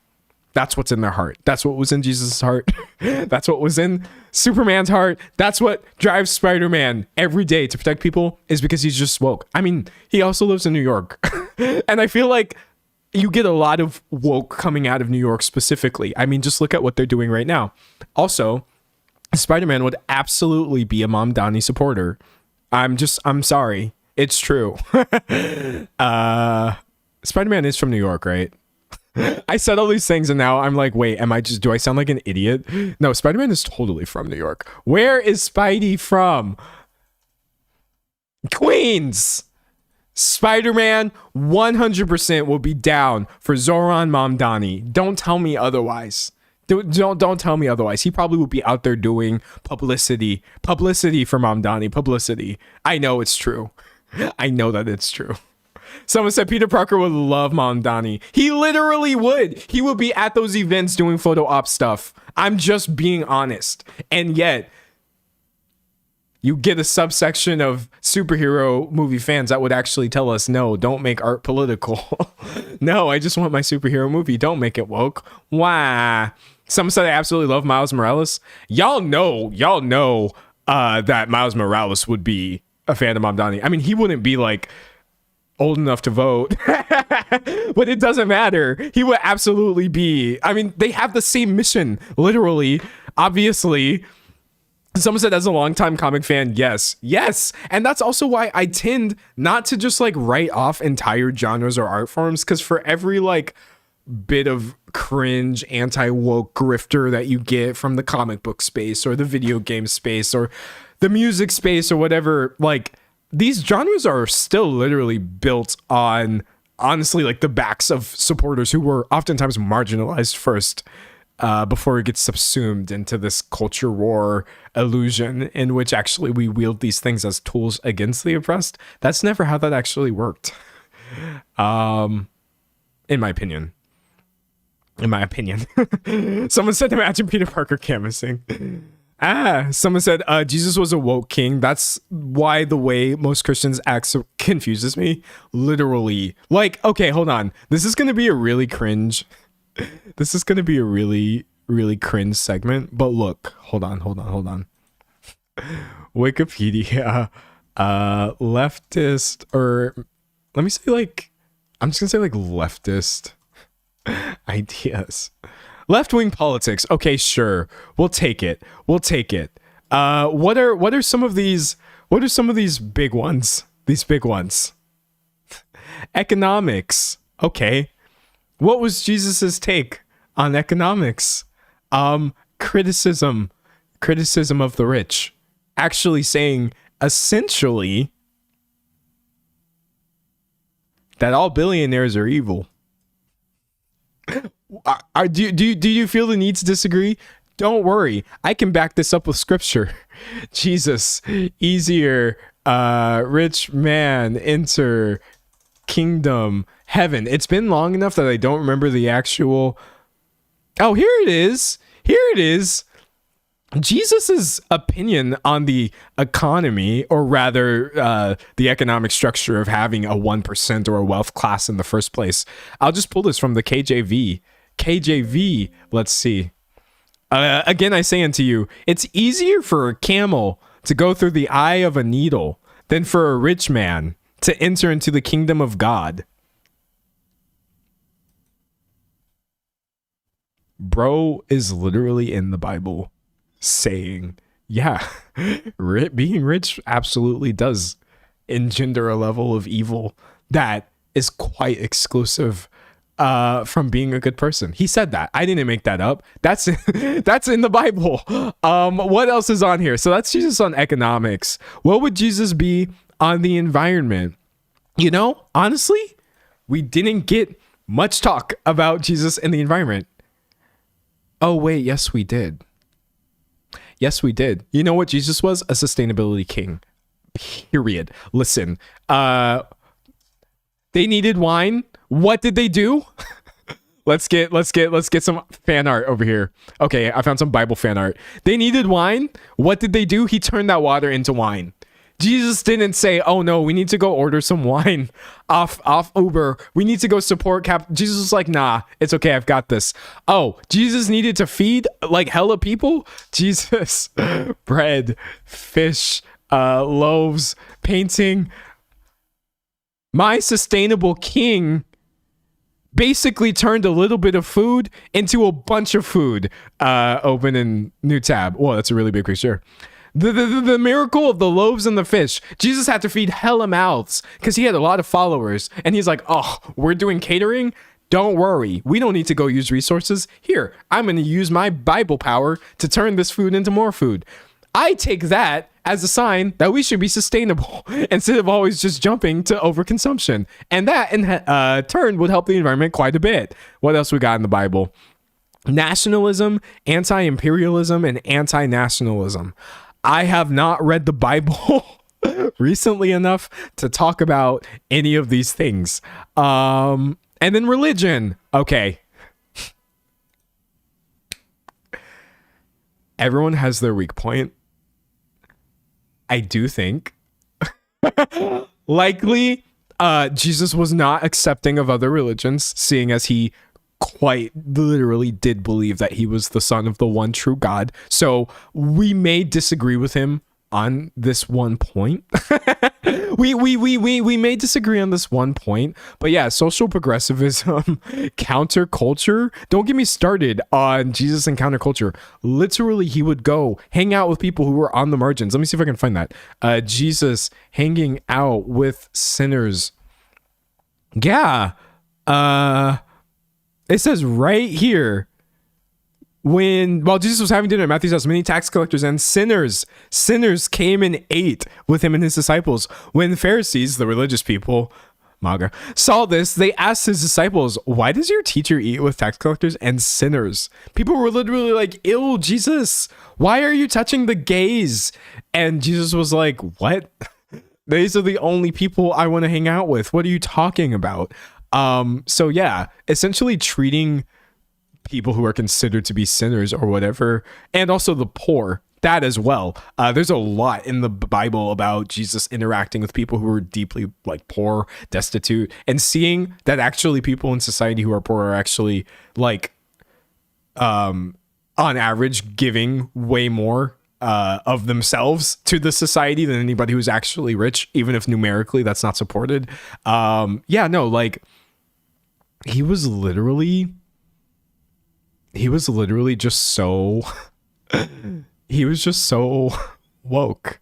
That's what's in their heart. That's what was in Jesus' heart. That's what was in Superman's heart. That's what drives Spider-Man every day to protect people, is because he's just woke. I mean, he also lives in New York. And I feel like you get a lot of woke coming out of New York specifically. I mean, just look at what they're doing right now. Also, Spider-Man would absolutely be a Mamdani supporter. I'm sorry. It's true. Spider-Man is from New York, right? I said all these things and now I'm like, wait, do I sound like an idiot? No, Spider-Man is totally from New York. Where is Spidey from? Queens. Spider-Man 100% will be down for Zoran Mamdani. Don't tell me otherwise. Don't tell me otherwise. He probably will be out there doing publicity for Mamdani. Publicity. I know it's true. I know that it's true. Someone said Peter Parker would love Mamdani. He literally would. He would be at those events doing photo op stuff. I'm just being honest. And yet, you get a subsection of superhero movie fans that would actually tell us, no, don't make art political. No, I just want my superhero movie. Don't make it woke. Why? Someone said I absolutely love Miles Morales. Y'all know that Miles Morales would be a fan of Mamdani. I mean, he wouldn't be like old enough to vote, but it doesn't matter. He would absolutely be. I mean, they have the same mission, literally. Obviously, someone said as a longtime comic fan, yes. And that's also why I tend not to just like write off entire genres or art forms, because for every like bit of cringe anti-woke grifter that you get from the comic book space or the video game space or the music space or whatever, like these genres are still literally built on, honestly, like the backs of supporters who were oftentimes marginalized first, before it gets subsumed into this culture war illusion in which actually we wield these things as tools against the oppressed. That's never how that actually worked. In my opinion. Someone said imagine Peter Parker canvassing. Someone said Jesus was a woke king. That's why the way most Christians act so confuses me. Literally. Like, okay, hold on. This is going to be a really cringe. This is going to be a really, really cringe segment. But look, hold on. Wikipedia, leftist, or let me say like, I'm just going to say like leftist ideas. Left-wing politics. Okay, sure. We'll take it. What are some of these big ones? These big ones. Economics. Okay. What was Jesus's take on economics? Criticism of the rich. Actually saying essentially that all billionaires are evil. Do you feel the need to disagree? Don't worry, I can back this up with scripture. Jesus, easier, rich man, enter kingdom, heaven. It's been long enough that I don't remember the actual. Oh, here it is. Jesus's opinion on the economy, or rather the economic structure of having a 1% or a wealth class in the first place. I'll just pull this from the KJV. Let's see. Again, I say unto you, it's easier for a camel to go through the eye of a needle than for a rich man to enter into the kingdom of God. Bro is literally in the Bible saying, yeah, being rich absolutely does engender a level of evil that is quite exclusive from being a good person. He said that. I didn't make that up. That's in the Bible. What else is on here? So that's Jesus on economics. What would Jesus be on the environment? You know, honestly, we didn't get much talk about Jesus and the environment. Oh, wait. Yes, we did. You know what Jesus was? A sustainability king. Period. Listen, they needed wine. What did they do? Let's get some fan art over here. Okay, I found some Bible fan art. They needed wine. What did they do? He turned that water into wine. Jesus didn't say, oh no, we need to go order some wine off Uber. We need to go support Jesus was like, nah, it's okay. I've got this. Oh, Jesus needed to feed like hella people. Jesus, bread, fish, loaves, painting. My sustainable king basically turned a little bit of food into a bunch of food. Open in new tab. Whoa, that's a really big picture. The miracle of the loaves and the fish. Jesus had to feed hella mouths because he had a lot of followers. And he's like, oh, we're doing catering? Don't worry. We don't need to go use resources. Here, I'm going to use my Bible power to turn this food into more food. I take that as a sign that we should be sustainable instead of always just jumping to overconsumption. And that in turn would help the environment quite a bit. What else we got in the Bible? Nationalism, anti-imperialism, and anti-nationalism. I have not read the Bible recently enough to talk about any of these things. And then religion. Okay. Everyone has their weak point. I do think likely Jesus was not accepting of other religions, seeing as he quite literally did believe that he was the son of the one true God. So we may disagree with him on this one point. we may disagree on this one point, but yeah, social progressivism, counterculture. Don't get me started on Jesus and counterculture. Literally, he would go hang out with people who were on the margins. Let me see if I can find that. Jesus hanging out with sinners. Yeah. It says right here, while Jesus was having dinner at Matthew's house, many tax collectors and sinners came and ate with him and his disciples. When the Pharisees, the religious people, MAGA, saw this, they asked his disciples, "Why does your teacher eat with tax collectors and sinners?" People were literally like, "Ew, Jesus, why are you touching the gays?" And Jesus was like, "What? These are the only people I want to hang out with. What are you talking about?" So yeah, essentially treating people who are considered to be sinners or whatever, and also the poor, that as well. There's a lot in the Bible about Jesus interacting with people who are deeply like poor, destitute, and seeing that actually people in society who are poor are actually like on average giving way more of themselves to the society than anybody who's actually rich, even if numerically that's not supported. Yeah, no, like he was literally just so he was just so woke.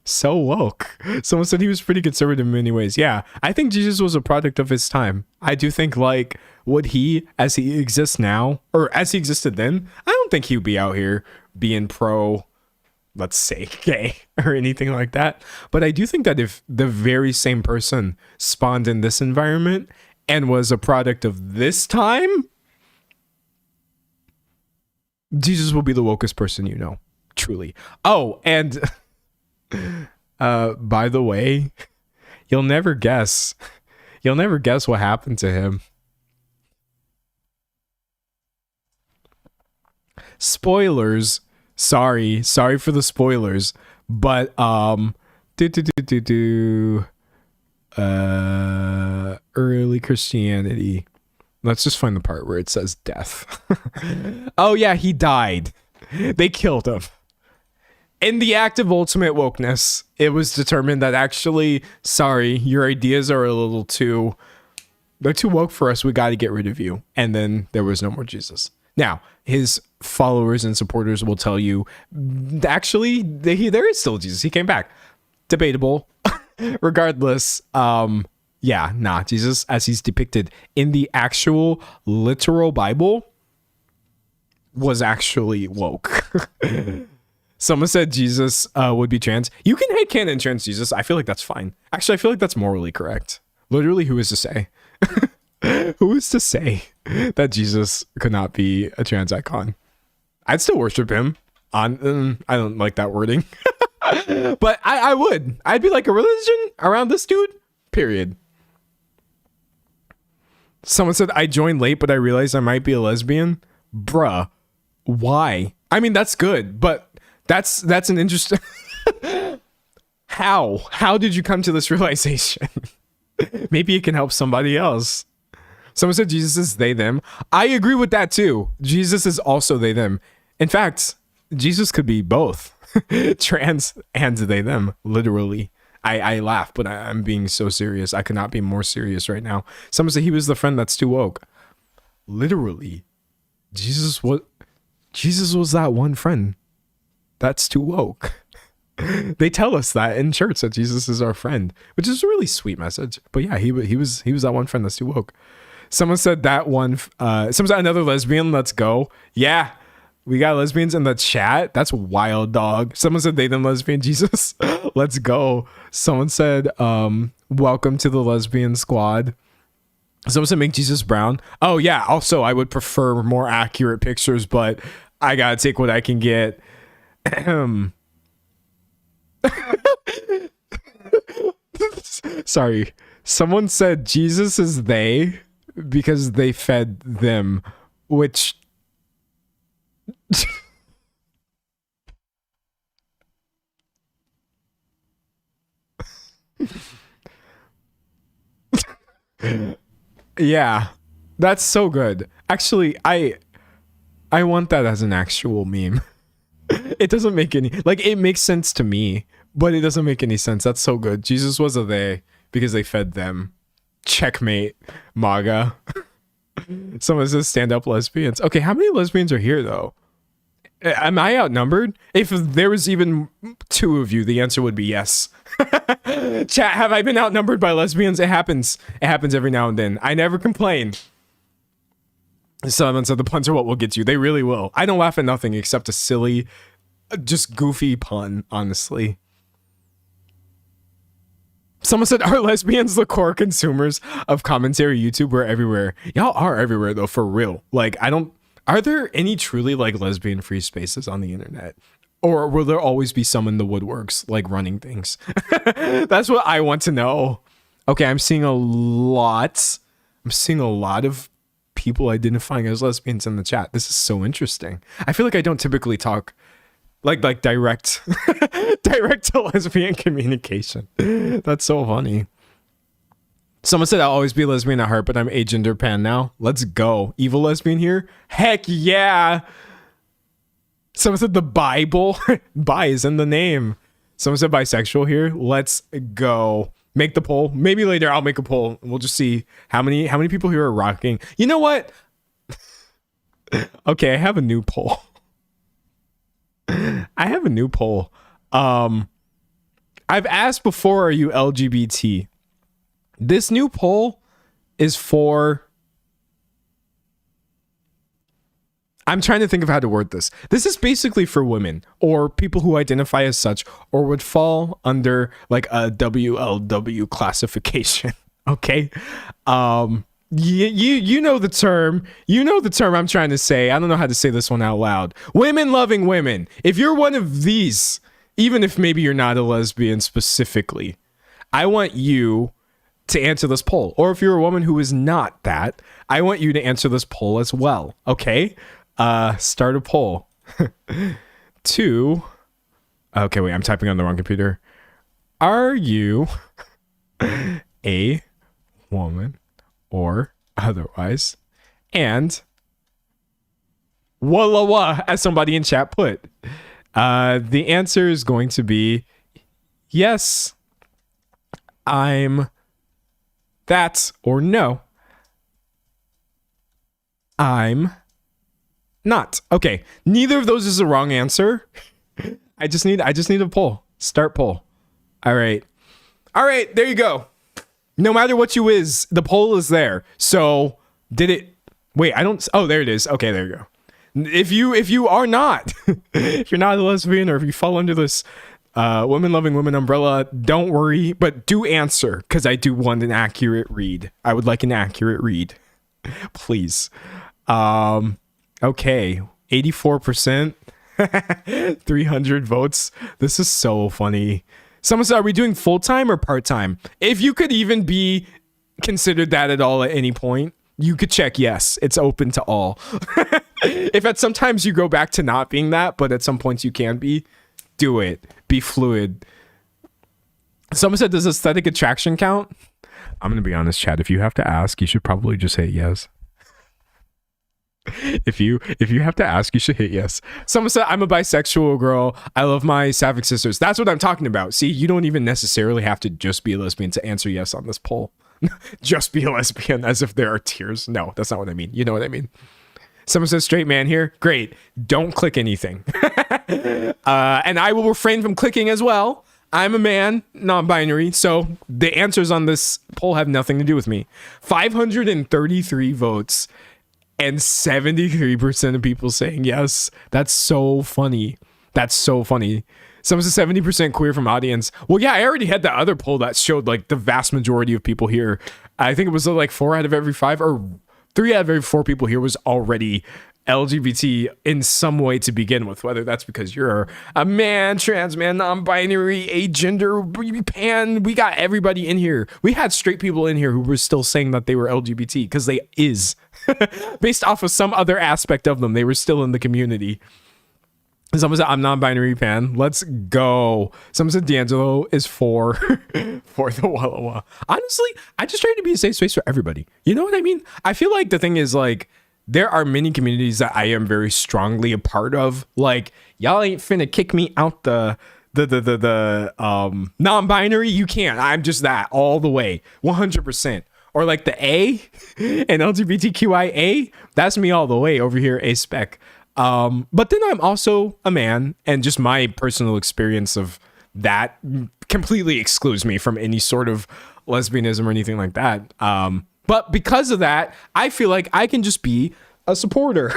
So woke. Someone said he was pretty conservative in many ways. Yeah, I think Jesus was a product of his time. I do think like would he, as he exists now, or as he existed then, I don't think he would be out here being pro, let's say, gay or anything like that. But I do think that if the very same person spawned in this environment and was a product of this time, Jesus will be the wokest person you know, truly. Oh, and by the way, you'll never guess what happened to him. Spoilers. Sorry for the spoilers, but early Christianity. Let's just find the part where it says death. Oh yeah, he died. They killed him. In the act of ultimate wokeness, it was determined that actually, sorry, your ideas are they're too woke for us. We got to get rid of you. And then there was no more Jesus. Now, his followers and supporters will tell you, actually, there is still Jesus. He came back. Debatable. Regardless, yeah, nah, Jesus, as he's depicted in the actual literal Bible, was actually woke. Someone said Jesus would be trans. You can hate canon trans Jesus. I feel like that's fine. Actually, I feel like that's morally correct. Literally, who is to say? Who is to say that Jesus could not be a trans icon? I'd still worship him. I don't like that wording. But I would. I'd be like, a religion around this dude? Period. Someone said, I joined late, but I realized I might be a lesbian. Bruh. Why? I mean, that's good, but that's an interesting... How did you come to this realization? Maybe it can help somebody else. Someone said Jesus is they, them. I agree with that too. Jesus is also they, them. In fact, Jesus could be both. Trans and they, them, literally. I laugh, but I'm being so serious. I could not be more serious right now. Someone said he was the friend that's too woke. Literally, Jesus was that one friend that's too woke. They tell us that in church, that Jesus is our friend, which is a really sweet message. But yeah, he was that one friend that's too woke. Someone said that one. Someone said another lesbian. Let's go. Yeah. We got lesbians in the chat. That's wild, dog. Someone said they, them, lesbian Jesus. Let's go. Someone said, welcome to the lesbian squad. Someone said make Jesus brown. Oh, yeah. Also, I would prefer more accurate pictures, but I got to take what I can get. Sorry. Someone said Jesus is they because they fed them, which... Yeah, that's so good. Actually, I want that as an actual meme. It doesn't make any, like, it makes sense to me, but it doesn't make any sense. That's so good. Jesus was a they because they fed them. Checkmate, MAGA. Someone says stand up lesbians. Okay, how many lesbians are here though? Am I outnumbered? If there was even 2 of you, the answer would be yes. Chat, have I been outnumbered by lesbians? It happens. It happens every now and then. I never complain. Someone said the puns are what will get you. They really will. I don't laugh at nothing except a silly, just goofy pun, honestly. Someone said, are lesbians the core consumers of commentary YouTube? We're everywhere. Y'all are everywhere though, for real. Like, are there any truly like lesbian free spaces on the internet? Or will there always be some in the woodworks, like running things? That's what I want to know. Okay, I'm seeing a lot of people identifying as lesbians in the chat. This is so interesting. I feel like I don't typically talk like direct to lesbian communication. That's so funny. Someone said I'll always be lesbian at heart, but I'm agender pan now. Let's go. Evil lesbian here? Heck yeah. Someone said the Bible. Bi is in the name. Someone said bisexual here. Let's go. Make the poll. Maybe later I'll make a poll. We'll just see how many people here are rocking. You know what? Okay, I have a new poll. I've asked before, are you LGBT? This new poll is for... I'm trying to think of how to word this. This is basically for women or people who identify as such or would fall under like a WLW classification. Okay. You know the term. You know the term I'm trying to say. I don't know how to say this one out loud. Women loving women. If you're one of these, even if maybe you're not a lesbian specifically, I want you to answer this poll. Or if you're a woman who is not that, I want you to answer this poll as well. Okay? Start a poll. Okay, wait, I'm typing on the wrong computer. Are you a woman or otherwise? And walla wah, as somebody in chat put. The answer is going to be yes, I'm that, or no, I'm not. Okay, neither of those is the wrong answer. I just need a poll. Start poll. All right, there you go. No matter what you is, the poll is there. So did it? Wait, I don't. Oh, there it is. Okay, there you go. If you are not, if you're not a lesbian, or if you fall under this women loving women umbrella, don't worry, but do answer, because I do want an accurate read. I would like an accurate read, please. Okay, 84%, 300 votes. This is so funny. Someone said, are we doing full-time or part-time? If you could even be considered that at all at any point, you could check yes. It's open to all. If at sometimes you go back to not being that, but at some points you can be, do it. Be fluid. Someone said, does aesthetic attraction count? I'm going to be honest, Chad. If you have to ask, you should probably just say yes. If you have to ask, you should hit yes. Someone said, I'm a bisexual girl. I love my sapphic sisters. That's what I'm talking about. See, you don't even necessarily have to just be a lesbian to answer yes on this poll. Just be a lesbian, as if there are tiers. No, that's not what I mean. You know what I mean. Someone says straight man here. Great. Don't click anything. And I will refrain from clicking as well. I'm a man, non-binary, so the answers on this poll have nothing to do with me. 533 votes. And 73% of people saying yes. That's so funny. That's so funny. Someone says 70% queer from audience. Well, yeah, I already had that other poll that showed like the vast majority of people here. I think it was like 4 out of every 5 or 3 out of every 4 people here was already LGBT in some way to begin with, whether that's because you're a man, trans man, non-binary, agender, pan. We got everybody in here. We had straight people in here who were still saying that they were LGBT because they is. Based off of some other aspect of them, they were still in the community. Someone said, I'm non-binary pan. Let's go. Someone said D'Angelo is for the Walla Walla. Honestly, I just try to be a safe space for everybody. You know what I mean? I feel like the thing is like, there are many communities that I am very strongly a part of. Like, Y'all ain't finna kick me out the non-binary. You can't. I'm just that all the way, 100%. Or like the A and LGBTQIA, that's me all the way over here, a spec. But then I'm also a man, and just my personal experience of that completely excludes me from any sort of lesbianism or anything like that. But because of that, I feel like I can just be a supporter.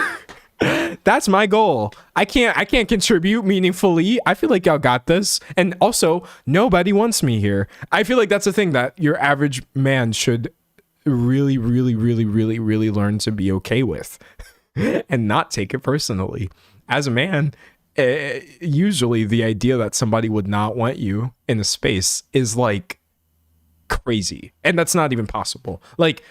That's my goal. I can't contribute meaningfully. I feel like y'all got this. And also, nobody wants me here. I feel like that's a thing that your average man should really, really, really, really, really learn to be okay with and not take it personally. As a man, usually the idea that somebody would not want you in a space is like crazy. And that's not even possible. Like,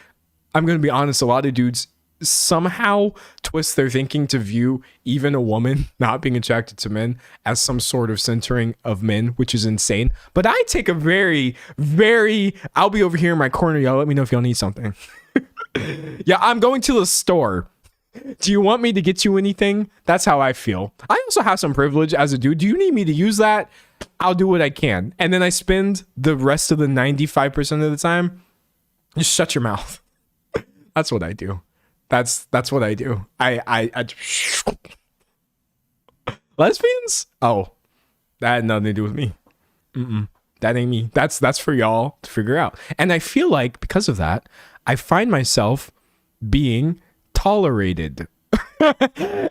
I'm going to be honest, a lot of dudes somehow twist their thinking to view even a woman not being attracted to men as some sort of centering of men, which is insane. But I take a very, very, I'll be over here in my corner. Y'all let me know if y'all need something. Yeah, I'm going to the store. Do you want me to get you anything? That's how I feel. I also have some privilege as a dude. Do you need me to use that? I'll do what I can. And then I spend the rest of the 95% of the time, just shut your mouth. That's what I do. That's what I do. I lesbians? Oh, that had nothing to do with me. That ain't me. That's for y'all to figure out. And I feel like because of that, I find myself being tolerated.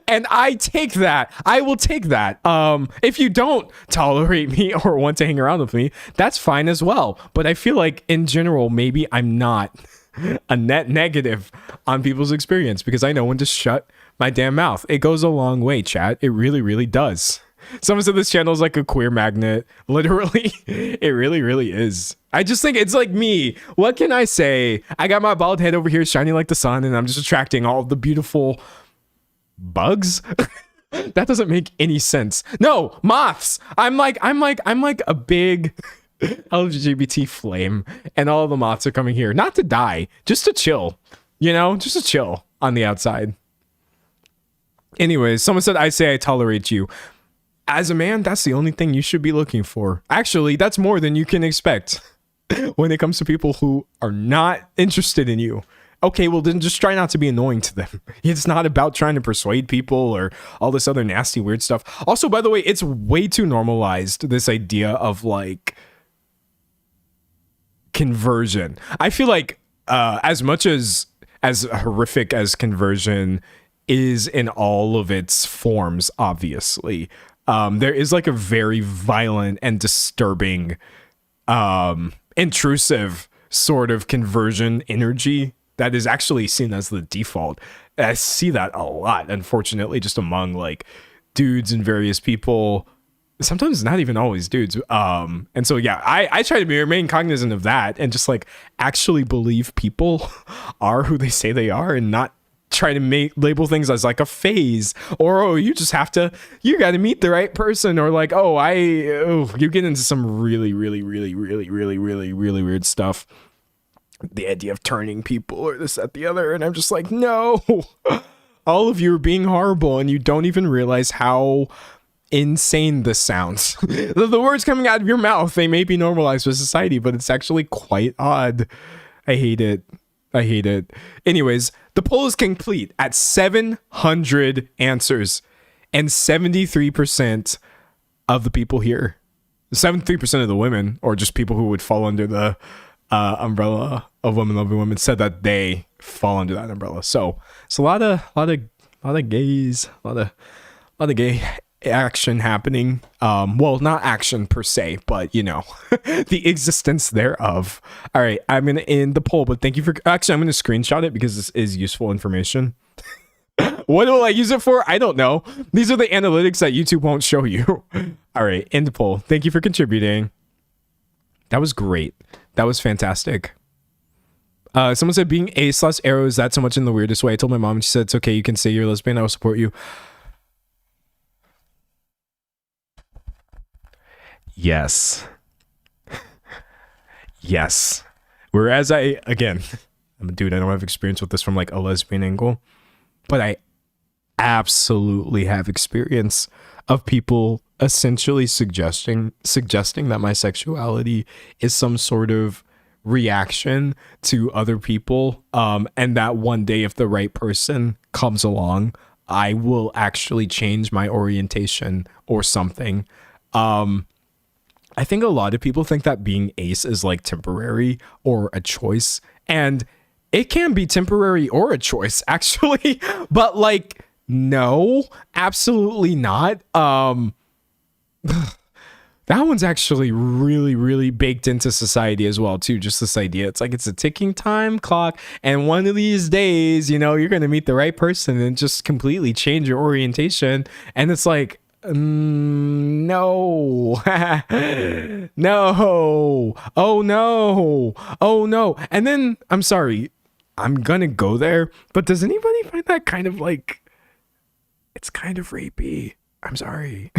And I take that. I will take that. If you don't tolerate me or want to hang around with me, that's fine as well. But I feel like in general, maybe I'm not a net negative on people's experience because I know when to shut my damn mouth. It goes a long way, chat. It really, really does. Someone said this channel is like a queer magnet. Literally, it really, really is. I just think it's like me. What can I say? I got my bald head over here shining like the sun, and I'm just attracting all the beautiful bugs. That doesn't make any sense. No, moths. I'm like a big LGBT flame, and all the moths are coming here not to die, just to chill, just to chill on the outside. Anyways, someone said I say I tolerate you. As a man, that's the only thing you should be looking for. Actually, that's more than you can expect when it comes to people who are not interested in you. Okay, well then just try not to be annoying to them. It's not about trying to persuade people or all this other nasty weird stuff. Also, by the way, it's way too normalized, this idea of like conversion. I feel like as much as horrific as conversion is in all of its forms, obviously, there is like a very violent and disturbing intrusive sort of conversion energy that is actually seen as the default. I see that a lot, unfortunately, just among like dudes and various people. Sometimes not even always dudes. And so, yeah, I try to remain cognizant of that and just like actually believe people are who they say they are and not try to label things as like a phase or, oh, you got to meet the right person, or like, you get into some really, really, really, really, really, really, really weird stuff. The idea of turning people or this, that, the other. And I'm just like, no, all of you are being horrible and you don't even realize how insane this sounds. The words coming out of your mouth, they may be normalized with society, but it's actually quite odd. I hate it. Anyways, the poll is complete at 700 answers, and 73% of the people here, 73% of the women, or just people who would fall under the umbrella of women loving women, said that they fall under that umbrella. So it's a lot of gays, a lot of gay action happening. Well, not action per se, but the existence thereof. All right, I'm gonna end the poll, but thank you for I'm gonna screenshot it because this is useful information. What will I use it for? I don't know. These are the analytics that YouTube won't show you. All right, end the poll. Thank you for contributing. That was great. That was fantastic. Someone said being A/arrow is that so much in the weirdest way. I told my mom and she said it's okay, you can say you're lesbian, I will support you. Yes. Whereas I'm a dude, I don't have experience with this from like a lesbian angle, but I absolutely have experience of people essentially suggesting that my sexuality is some sort of reaction to other people, and that one day if the right person comes along, I will actually change my orientation or something. I think a lot of people think that being ace is like temporary or a choice, and it can be temporary or a choice actually, but like, no, absolutely not. That one's actually really, really baked into society as well, too. Just this idea. It's like it's a ticking time clock. And one of these days, you know, you're going to meet the right person and just completely change your orientation. And it's like, no, no, oh no, oh no. And then, I'm sorry, I'm going to go there. But does anybody find that kind of like, it's kind of rapey? I'm sorry.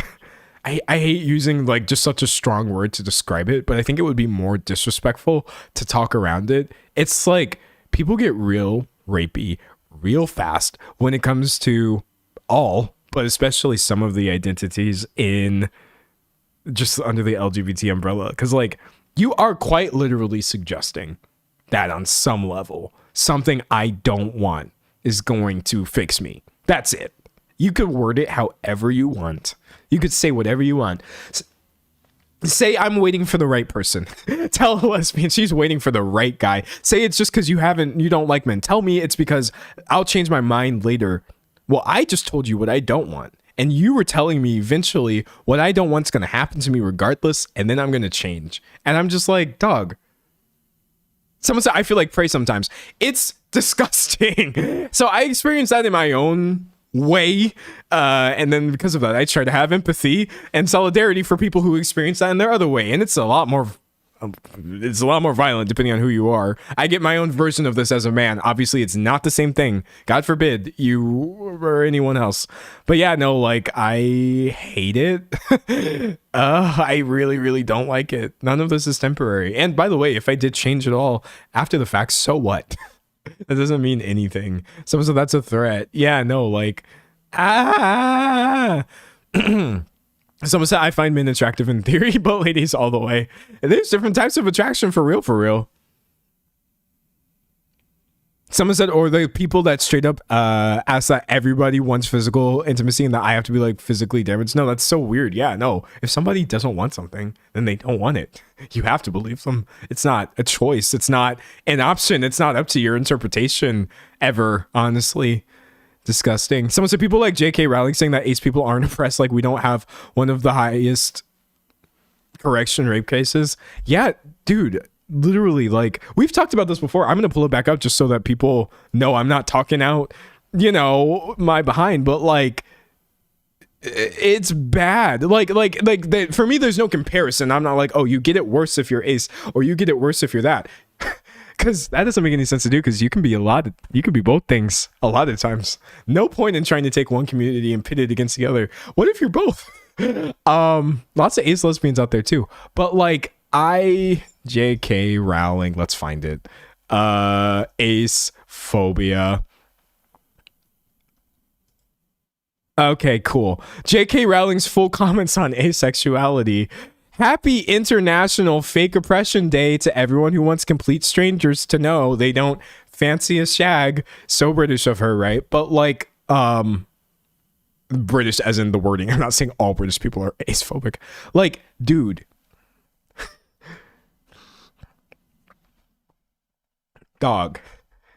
I hate using like just such a strong word to describe it, but I think it would be more disrespectful to talk around it. It's like people get real rapey real fast when it comes to all, but especially some of the identities in just under the LGBT umbrella. Because like you are quite literally suggesting that on some level, something I don't want is going to fix me. That's it. You could word it however you want. You could say whatever you want. Say I'm waiting for the right person. Tell a lesbian she's waiting for the right guy. Say it's just because you don't like men. Tell me it's because I'll change my mind later. Well, I just told you what I don't want. And you were telling me eventually what I don't want's going to happen to me regardless. And then I'm going to change. And I'm just like, dog. Someone said, I feel like prey sometimes. It's disgusting. So I experienced that in my own way, and then because of that I try to have empathy and solidarity for people who experience that in their other way, and it's a lot more violent depending on who you are. I get my own version of this as a man. Obviously it's not the same thing, God forbid you or anyone else, but yeah, no, like I hate it. I really, really don't like it. None of this is temporary, and by the way, if I did change it all after the fact, so what? That doesn't mean anything. Someone said that's a threat. Yeah, no, like, Someone said I find men attractive in theory, but ladies all the way. And there's different types of attraction for real, for real. Someone said, or the people that straight up ask that everybody wants physical intimacy and that I have to be like physically damaged. No, that's so weird. Yeah, no. If somebody doesn't want something, then they don't want it. You have to believe them. It's not a choice. It's not an option. It's not up to your interpretation ever, honestly. Disgusting. Someone said people like J.K. Rowling saying that ace people aren't oppressed, like we don't have one of the highest correction rape cases. Yeah, dude. Literally, like we've talked about this before. I'm gonna pull it back up just so that people know I'm not talking out, you know, my behind. But like, it's bad. Like for me, there's no comparison. I'm not like, oh, you get it worse if you're ace, or you get it worse if you're that, because that doesn't make any sense to do. Because you can be both things a lot of times. No point in trying to take one community and pit it against the other. What if you're both? Lots of ace lesbians out there too, but like J.K. Rowling, let's find it. Ace phobia. Okay, cool. J.K. Rowling's full comments on asexuality. Happy International Fake Oppression Day to everyone who wants complete strangers to know they don't fancy a shag. So British of her, right? But like, British as in the wording. I'm not saying all British people are ace phobic. Like, dude. Dog,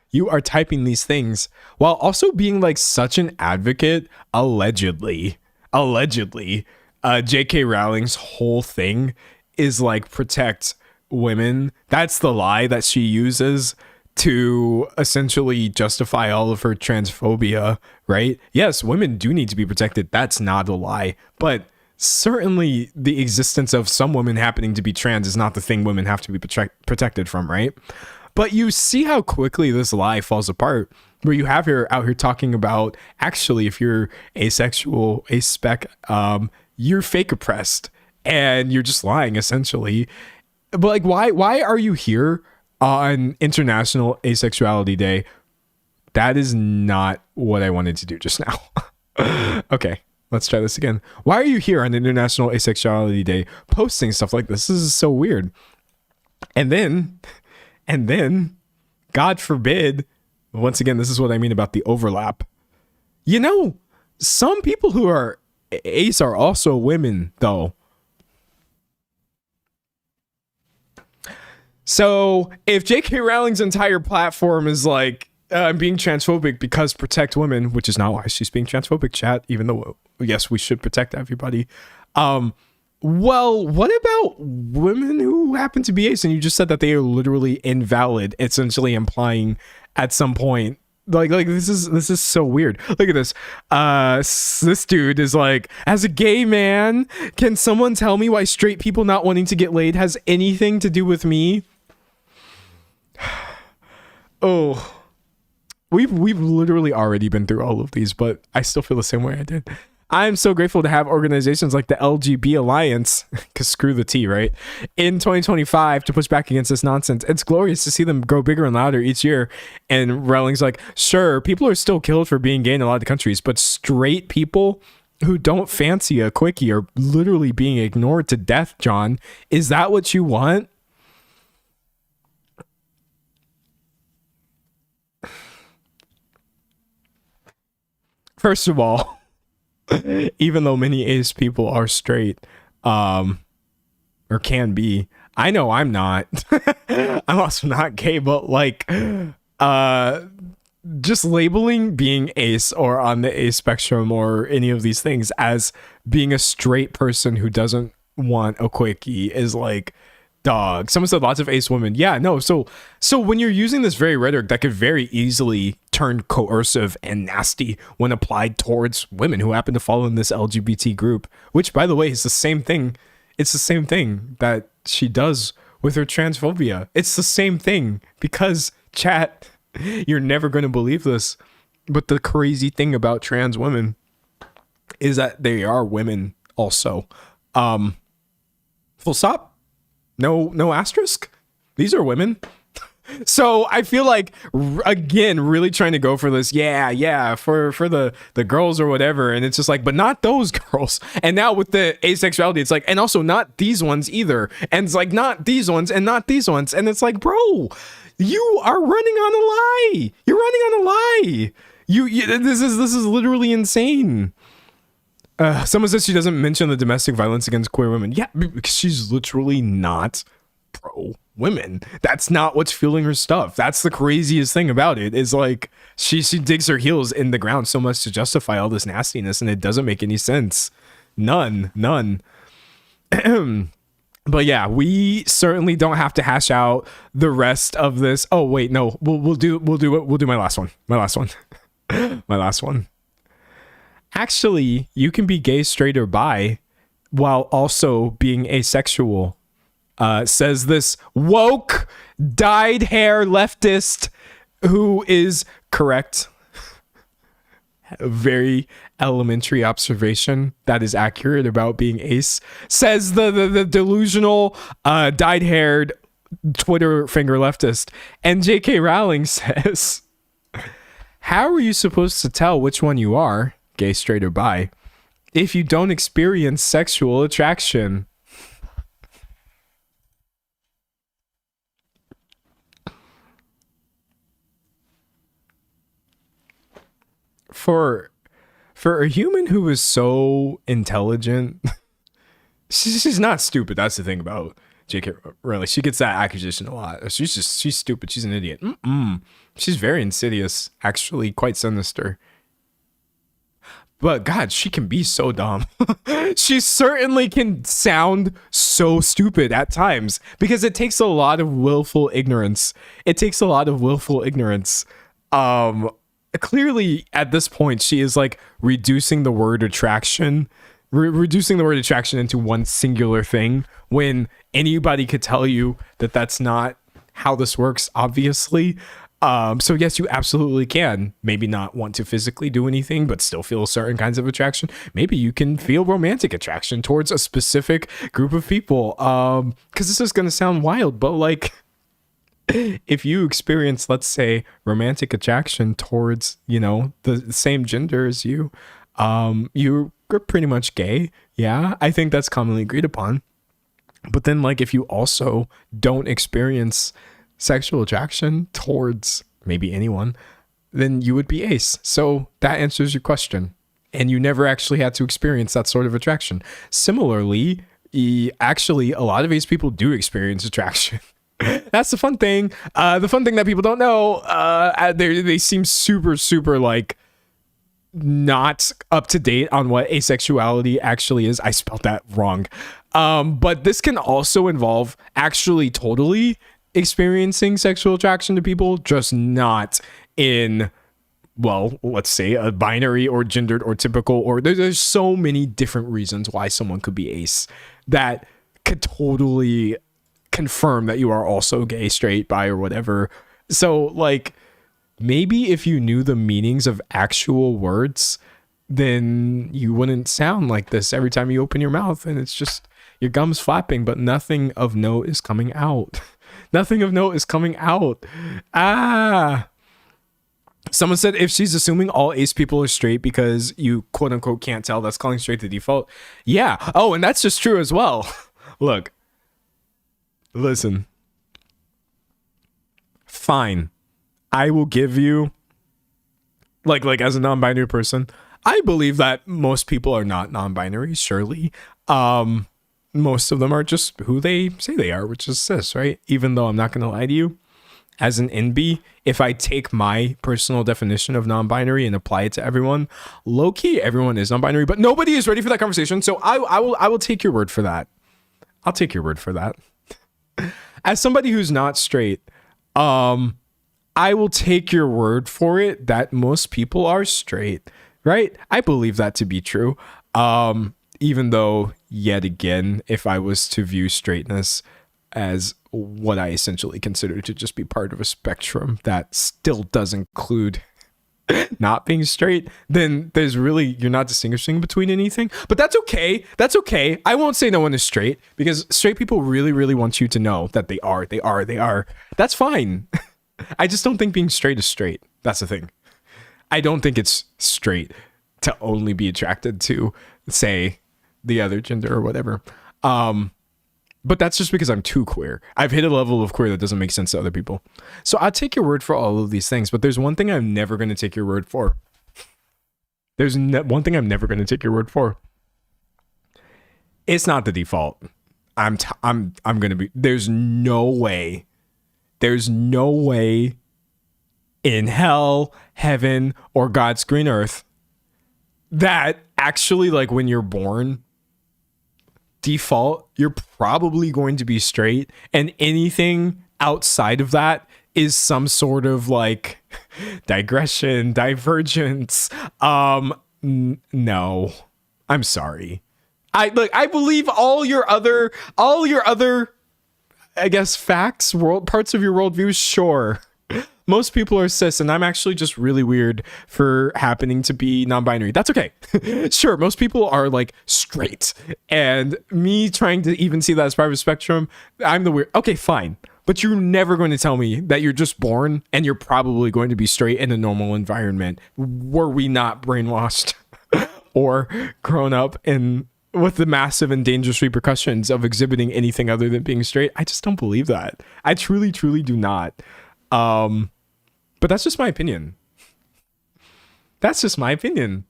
you are typing these things while also being like such an advocate. Allegedly, J.K. Rowling's whole thing is like protect women. That's the lie that she uses to essentially justify all of her transphobia, right? Yes, women do need to be protected. That's not a lie, but certainly the existence of some women happening to be trans is not the thing women have to be protected from, right? But you see how quickly this lie falls apart, where you have her out here talking about, actually, if you're asexual, aspec, you're fake oppressed and you're just lying, essentially. But like, why are you here on International Asexuality Day? That is not what I wanted to do just now. Okay, let's try this again. Why are you here on International Asexuality Day posting stuff like this? This is so weird. And then, God forbid, once again, this is what I mean about the overlap. You know, some people who are ace are also women, though. So if J.K. Rowling's entire platform is like being transphobic because protect women, which is not why she's being transphobic, chat, even though, yes, we should protect everybody. Well, what about women who happen to be ace? And you just said that they are literally invalid, essentially implying at some point, like this is so weird. Look at this. This dude is like, as a gay man, can someone tell me why straight people not wanting to get laid has anything to do with me? Oh, we've literally already been through all of these, but I still feel the same way I did. I'm so grateful to have organizations like the LGB Alliance, because screw the T, right? In 2025 to push back against this nonsense. It's glorious to see them grow bigger and louder each year. And Rowling's like, sure, people are still killed for being gay in a lot of countries, but straight people who don't fancy a quickie are literally being ignored to death, John. Is that what you want? First of all, even though many ace people are straight, or can be, I know I'm not. I'm also not gay, but like, just labeling being ace or on the ace spectrum or any of these things as being a straight person who doesn't want a quickie is like, dog. Someone said lots of ace women. Yeah, no. So when you're using this very rhetoric that could very easily turn coercive and nasty when applied towards women who happen to fall in this LGBT group, which by the way is the same thing. It's the same thing that she does with her transphobia. It's the same thing because chat, you're never going to believe this. But the crazy thing about trans women is that they are women also. Full stop. No asterisk. These are women. So I feel like, again, really trying to go for this. Yeah, for the girls or whatever. And it's just like, but not those girls. And now with the asexuality, it's like, and also not these ones either. And it's like, not these ones and not these ones. And it's like, bro, you are running on a lie. You're running on a lie. This is literally insane. Someone says she doesn't mention the domestic violence against queer women. Yeah, because she's literally not pro women. That's not what's fueling her stuff. That's the craziest thing about it, is like she digs her heels in the ground so much to justify all this nastiness, and it doesn't make any sense. None. But yeah, we certainly don't have to hash out the rest of this. Oh wait, no, we'll do my last one. My last one. Actually, you can be gay, straight, or bi while also being asexual, says this woke, dyed hair leftist who is correct. A very elementary observation that is accurate about being ace, says the delusional, dyed-haired Twitter finger leftist. And J.K. Rowling says, how are you supposed to tell which one you are, gay, straight, or bi, if you don't experience sexual attraction? For a human who is so intelligent, she's not stupid. That's the thing about J.K. Rowling. She gets that accusation a lot. She's stupid. She's an idiot. She's very insidious, actually quite sinister. But God, she can be so dumb. She certainly can sound so stupid at times because it takes a lot of willful ignorance. Clearly at this point she is like reducing the word attraction into one singular thing when anybody could tell you that that's not how this works, obviously. So yes, you absolutely can maybe not want to physically do anything, but still feel certain kinds of attraction. Maybe you can feel romantic attraction towards a specific group of people. Because this is going to sound wild, but like, if you experience, let's say, romantic attraction towards, the same gender as you, you're pretty much gay. Yeah, I think that's commonly agreed upon. But then, like, if you also don't experience sexual attraction towards maybe anyone, then you would be ace. So that answers your question. And you never actually had to experience that sort of attraction. Similarly, actually, a lot of ace people do experience attraction. That's the fun thing. The fun thing that people don't know, they seem super, super, like, not up to date on what asexuality actually is. I spelled that wrong. But this can also involve actually totally experiencing sexual attraction to people, just not in, well, let's say a binary or gendered or typical, or there's so many different reasons why someone could be ace that could totally confirm that you are also gay, straight, bi, or whatever. So, like, maybe if you knew the meanings of actual words, then you wouldn't sound like this every time you open your mouth and it's just your gums flapping, but nothing of note is coming out. Nothing of note is coming out. Someone said if she's assuming all ace people are straight because you quote unquote can't tell, that's calling straight the default. Yeah. Oh, and that's just true as well. Look, listen. Fine. I will give you, like as a non-binary person, I believe that most people are not non-binary, surely. Most of them are just who they say they are, which is cis, right? Even though I'm not going to lie to you, as an NB, if I take my personal definition of non-binary and apply it to everyone, low-key, everyone is non-binary, but nobody is ready for that conversation. So I will take your word for that. I'll take your word for that. As somebody who's not straight, I will take your word for it that most people are straight, right? I believe that to be true. Even though, yet again, if I was to view straightness as what I essentially consider to just be part of a spectrum that still does include not being straight, then there's really, you're not distinguishing between anything. But that's okay. That's okay. I won't say no one is straight because straight people really, really want you to know that they are. That's fine. I just don't think being straight is straight. That's the thing. I don't think it's straight to only be attracted to, say, the other gender or whatever. But that's just because I'm too queer. I've hit a level of queer that doesn't make sense to other people. So I'll take your word for all of these things, but there's one thing I'm never going to take your word for. One thing I'm never going to take your word for. It's not the default. I'm going to be, there's no way in hell, heaven, or God's green earth that actually, like, when you're born, default, you're probably going to be straight, and anything outside of that is some sort of like digression, divergence. No, I'm sorry. I believe all your other, I guess, facts, parts of your worldview, sure. Most people are cis, and I'm actually just really weird for happening to be non-binary. That's okay. Sure, most people are, like, straight, and me trying to even see that as part of a spectrum, I'm the weird. Okay, fine. But you're never going to tell me that you're just born and you're probably going to be straight in a normal environment. Were we not brainwashed or grown up in with the massive and dangerous repercussions of exhibiting anything other than being straight? I just don't believe that. I truly, truly do not. But that's just my opinion. That's just my opinion.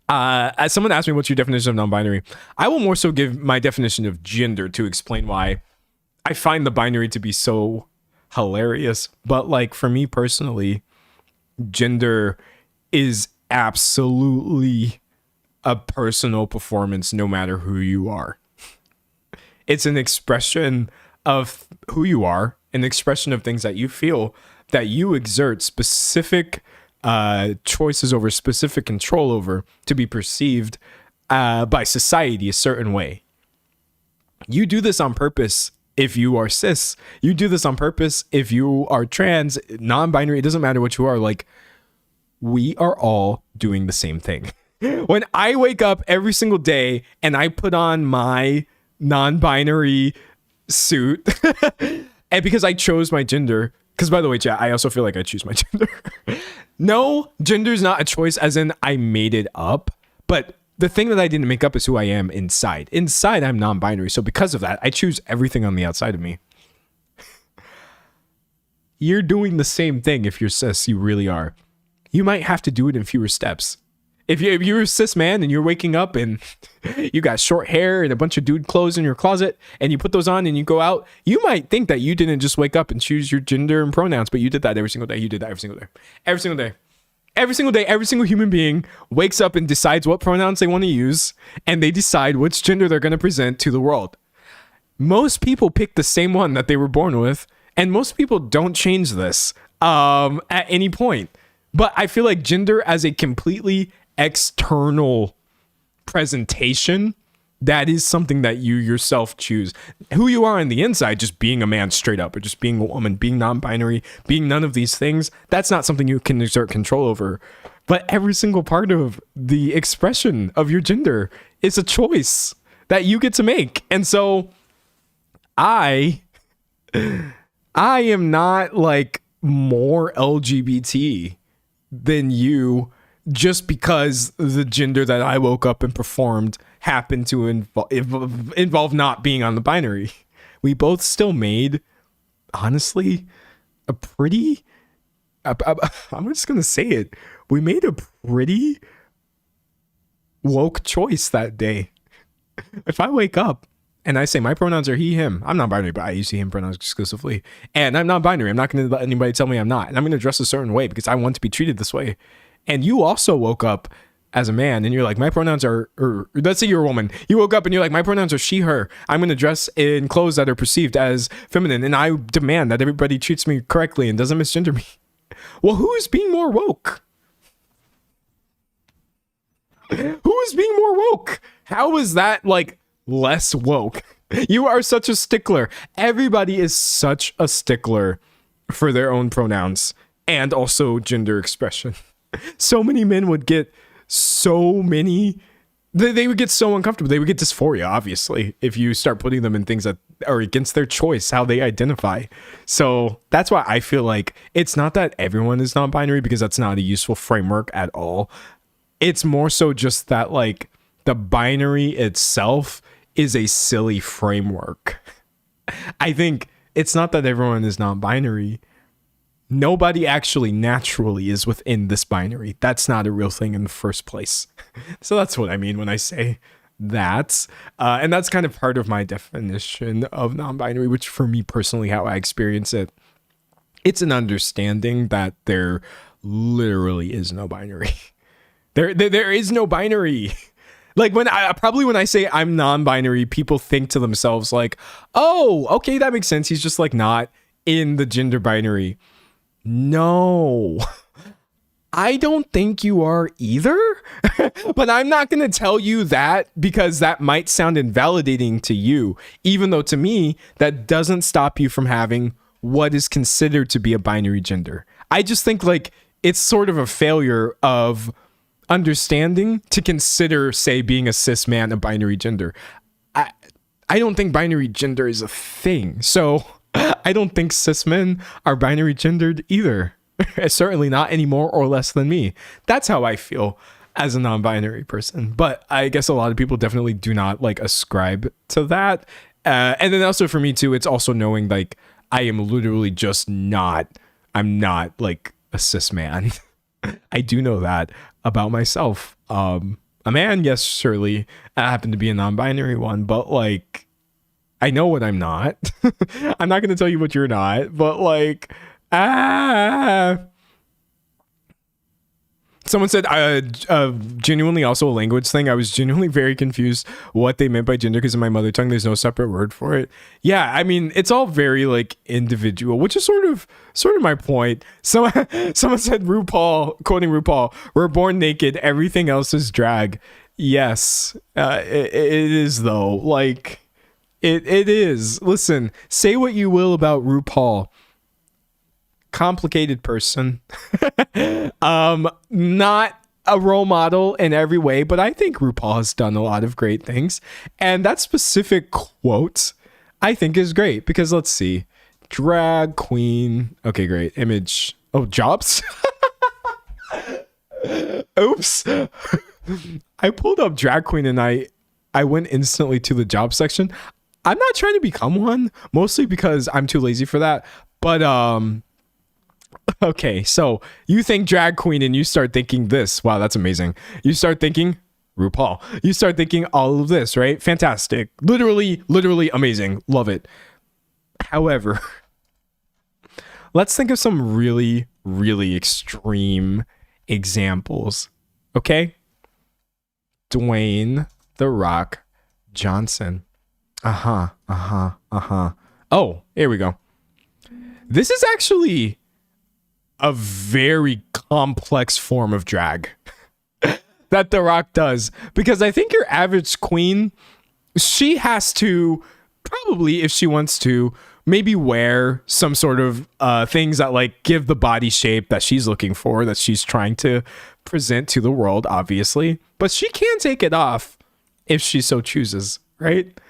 As someone asked me, what's your definition of non-binary? I will more so give my definition of gender to explain why I find the binary to be so hilarious. But, like, for me personally, gender is absolutely a personal performance no matter who you are. It's an expression of who you are, an expression of things that you feel, that you exert specific choices over, specific control over, to be perceived by society a certain way. You do this on purpose if you are cis. You do this on purpose if you are trans, non-binary. It doesn't matter what you are. Like, we are all doing the same thing. When I wake up every single day and I put on my non-binary suit, and because I chose my gender, Because by the way, chat, I also feel like I choose my gender. No, gender's not a choice as in I made it up. But the thing that I didn't make up is who I am inside. Inside, I'm non-binary. So because of that, I choose everything on the outside of me. You're doing the same thing if you're cis, you really are. You might have to do it in fewer steps. If you're a cis man and you're waking up and you got short hair and a bunch of dude clothes in your closet and you put those on and you go out, you might think that you didn't just wake up and choose your gender and pronouns, but you did that every single day. You did that every single day. Every single day. Every single day, every single human being wakes up and decides what pronouns they want to use, and they decide which gender they're going to present to the world. Most people pick the same one that they were born with, and most people don't change this at any point. But I feel like gender as a completely external presentation, that is something that you yourself choose. Who you are on the inside, just being a man straight up, or just being a woman, being non-binary, being none of these things, that's not something you can exert control over. But every single part of the expression of your gender is a choice that you get to make. And so I am not like more LGBT than you just because the gender that I woke up and performed happened to involve not being on the binary. We both still made, honestly, a pretty, I'm just going to say it. We made a pretty woke choice that day. If I wake up and I say my pronouns are he, him, I'm not binary, but I use he, him pronouns exclusively. And I'm not binary. I'm not going to let anybody tell me I'm not. And I'm going to dress a certain way because I want to be treated this way. And you also woke up as a man and you're like, my pronouns are, or let's say you're a woman. You woke up and you're like, my pronouns are she, her. I'm going to dress in clothes that are perceived as feminine. And I demand that everybody treats me correctly and doesn't misgender me. Well, who is being more woke? Who is being more woke? How is that like less woke? You are such a stickler. Everybody is such a stickler for their own pronouns and also gender expression. So many men would get they would get so uncomfortable. They would get dysphoria, obviously, if you start putting them in things that are against their choice, how they identify. So that's why I feel like it's not that everyone is non-binary, because that's not a useful framework at all. It's more so just that like the binary itself is a silly framework. I think it's not that everyone is non-binary. Nobody actually naturally is within this binary. That's not a real thing in the first place. So that's what I mean when I say that. And that's kind of part of my definition of non-binary, which for me personally, how I experience it, it's an understanding that there literally is no binary. There is no binary. Like when I say I'm non-binary, people think to themselves like, oh, okay, that makes sense. He's just like not in the gender binary. No, I don't think you are either, but I'm not going to tell you that because that might sound invalidating to you, even though to me, that doesn't stop you from having what is considered to be a binary gender. I just think like it's sort of a failure of understanding to consider, say, being a cis man a binary gender. I don't think binary gender is a thing. So I don't think cis men are binary gendered either. Certainly not any more or less than me. That's how I feel as a non-binary person. But I guess a lot of people definitely do not like ascribe to that. And then also for me too, it's also knowing like I am literally just I'm not like a cis man. I do know that about myself. A man, yes, surely. I happen to be a non-binary one, but like I know what I'm not. I'm not going to tell you what you're not, but like, Someone said, genuinely also a language thing. I was genuinely very confused what they meant by gender because in my mother tongue, there's no separate word for it. Yeah, I mean, it's all very like individual, which is sort of my point. Someone said RuPaul, quoting RuPaul, "We're born naked. Everything else is drag." Yes, it is though. Like, it is. Listen, say what you will about RuPaul. Complicated person. Not a role model in every way, but I think RuPaul has done a lot of great things. And that specific quote, I think, is great because let's see. Drag queen. Okay, great. Image. Oh, jobs? Oops. I pulled up drag queen and I went instantly to the job section. I'm not trying to become one, mostly because I'm too lazy for that. But okay, so you think drag queen and you start thinking this. Wow, that's amazing. You start thinking RuPaul. You start thinking all of this, right? Fantastic. Literally amazing. Love it. However, let's think of some really extreme examples. Okay? Dwayne The Rock Johnson. Oh, here we go. This is actually a very complex form of drag that The Rock does, because I think your average queen, she has to probably, if she wants to, maybe wear some sort of things that like give the body shape that she's looking for, that she's trying to present to the world, obviously, but she can take it off if she so chooses, right?